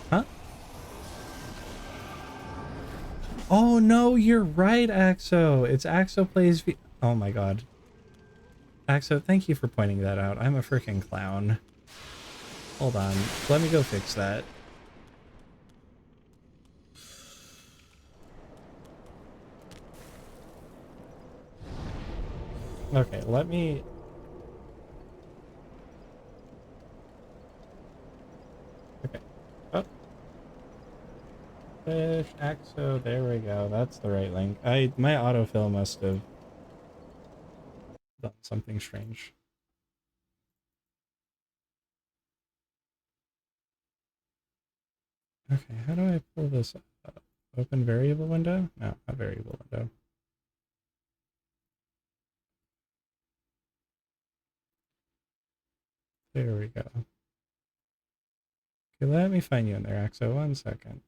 Huh? Oh no, you're right, Axo. It's Axo plays V. Oh my god. Axo, thank you for pointing that out. I'm a freaking clown. Hold on. Let me go fix that. Okay, let me... Okay. Oh. Fish, Axo, there we go. That's the right link. My autofill must have done something strange. Okay, how do I pull this up? Open variable window? No, not variable window. There we go. Okay, let me find you in there, Axo. 1 second.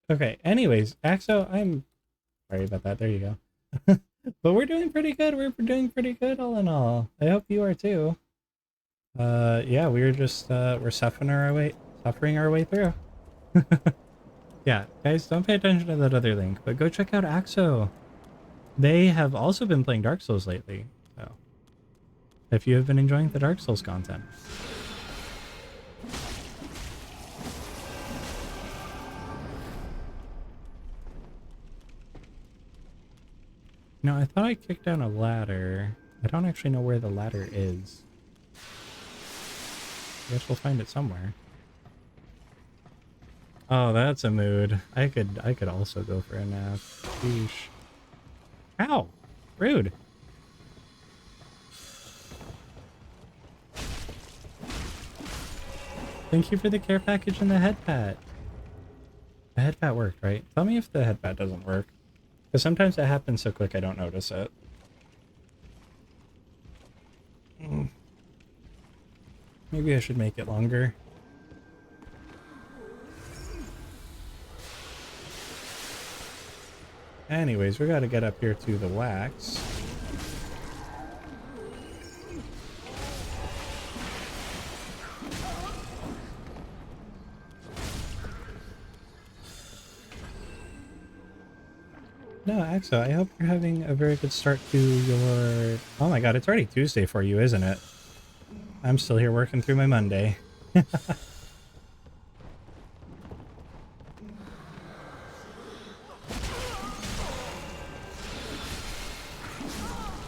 Okay, anyways, Axo, I'm sorry about that. There you go. But we're doing pretty good. We're doing pretty good all in all. I hope you are too. Yeah, we're just we're suffering our way through. Yeah, guys, don't pay attention to that other link, but go check out Axo. They have also been playing Dark Souls lately, so if you have been enjoying the Dark Souls content. No, I thought I kicked down a ladder. I don't actually know where the ladder is. I guess we'll find it somewhere. Oh, that's a mood. I could also go for a nap. Sheesh. Ow! Rude. Thank you for the care package and the head pat. The head pat worked, right? Tell me if the head pat doesn't work. Because sometimes it happens so quick I don't notice it. Maybe I should make it longer. Anyways, we gotta get up here to the wax. No, Axo, I hope you're having a very good start to your... Oh my god, it's already Tuesday for you, isn't it? I'm still here working through my Monday.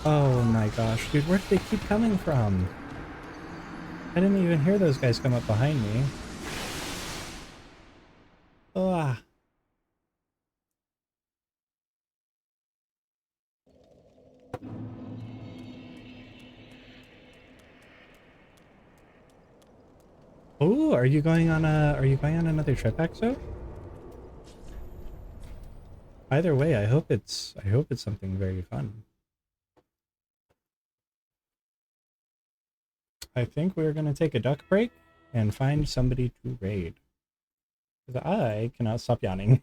Oh my gosh, dude, where do they keep coming from? I didn't even hear those guys come up behind me. Oh, ah. Oh, are you going on another trip, Exo? Either way, I hope it's something very fun. I think we're gonna take a duck break and find somebody to raid. Because I cannot stop yawning.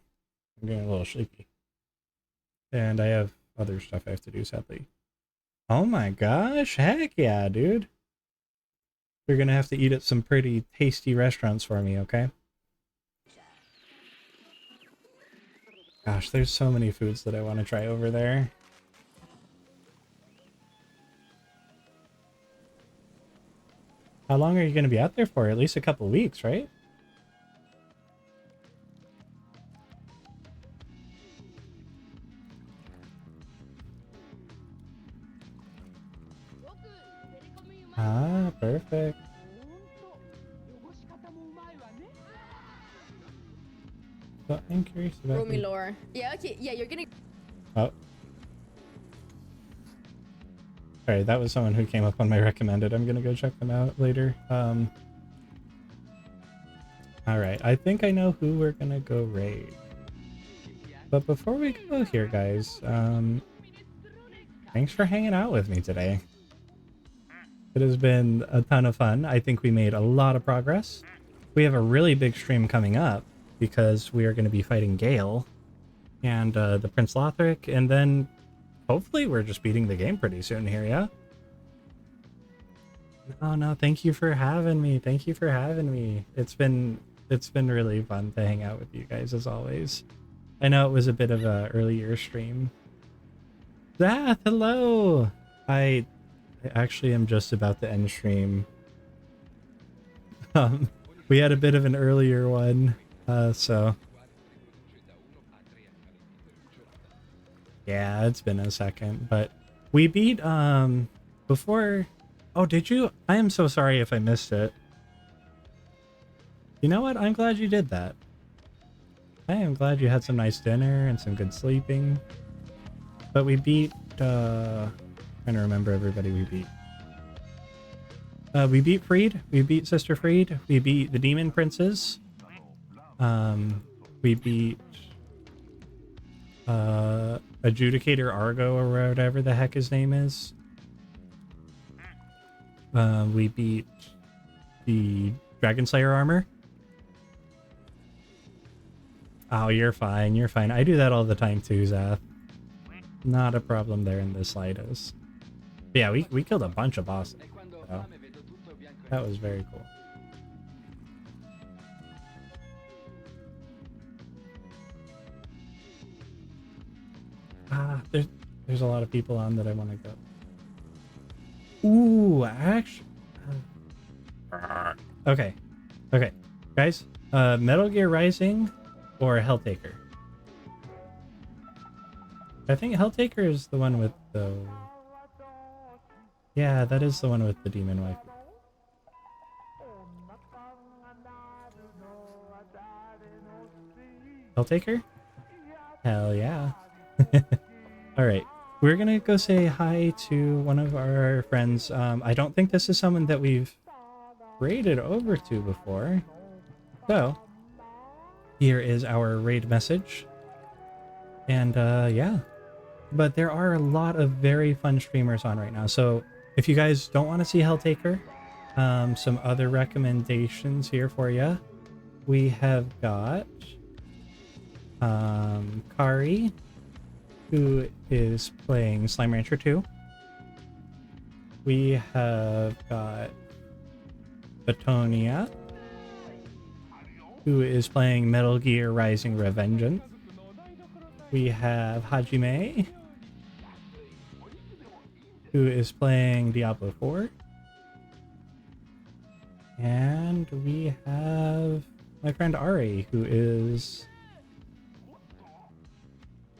I'm getting a little sleepy. And I have other stuff I have to do, sadly. Oh my gosh, heck yeah, dude. You're gonna have to eat at some pretty tasty restaurants for me, okay? Gosh, there's so many foods that I want to try over there. How long are you gonna be out there for? At least a couple weeks, right? Ah, perfect. So I'm curious about Romy lore. Yeah, okay, yeah, you're gonna... Oh. Sorry, that was someone who came up on my recommended. I'm gonna go check them out later. Alright, I think I know who we're gonna go raid. But before we go here, guys, thanks for hanging out with me today. It has been a ton of fun. I think we made a lot of progress. We have a really big stream coming up because we are going to be fighting Gale and the Prince Lothric, and then hopefully we're just beating the game pretty soon here, yeah? No, thank you for having me. Thank you for having me. It's been really fun to hang out with you guys as always. I know it was a bit of a earlier stream. Zath, hello! I actually am just about to end stream. We had a bit of an earlier one, so yeah, it's been a second, but we beat before. Oh, did you? I am so sorry if I missed it. You know what? I'm glad you did that. I am glad you had some nice dinner and some good sleeping. But we beat trying to remember everybody we beat. We beat Freed. We beat Sister Freed. We beat the Demon Princes. We beat Adjudicator Argo or whatever the heck his name is. We beat the Dragon Slayer armor. Oh, you're fine. You're fine. I do that all the time too, Zath. Not a problem there in the slightest. But yeah, we killed a bunch of bosses. So that was very cool. Ah, there's a lot of people on that I want to go. Ooh, actually. Okay, guys. Metal Gear Rising or Helltaker? I think Helltaker is the one with the... Yeah, that is the one with the demon wife. Helltaker? Hell yeah. Alright, we're gonna go say hi to one of our friends. I don't think this is someone that we've raided over to before. So, here is our raid message. And yeah. But there are a lot of very fun streamers on right now. So if you guys don't want to see Helltaker, some other recommendations here for you. We have got Kari, who is playing Slime Rancher 2. We have got Batonia, who is playing Metal Gear Rising Revengeance. We have Hajime, who is playing Diablo 4. And we have my friend Ari, who is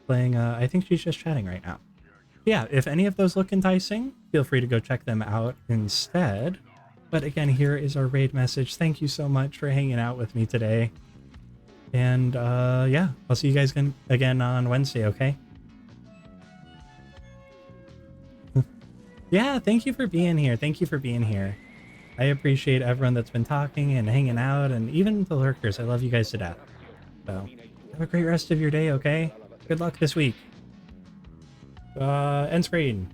playing, I think she's just chatting right now. Yeah, if any of those look enticing, feel free to go check them out instead. But again, here is our raid message. Thank you so much for hanging out with me today. And yeah, I'll see you guys again on Wednesday, okay? Yeah, thank you for being here. Thank you for being here. I appreciate everyone that's been talking and hanging out, and even the lurkers. I love you guys to death. So, have a great rest of your day, okay? Good luck this week. End screen.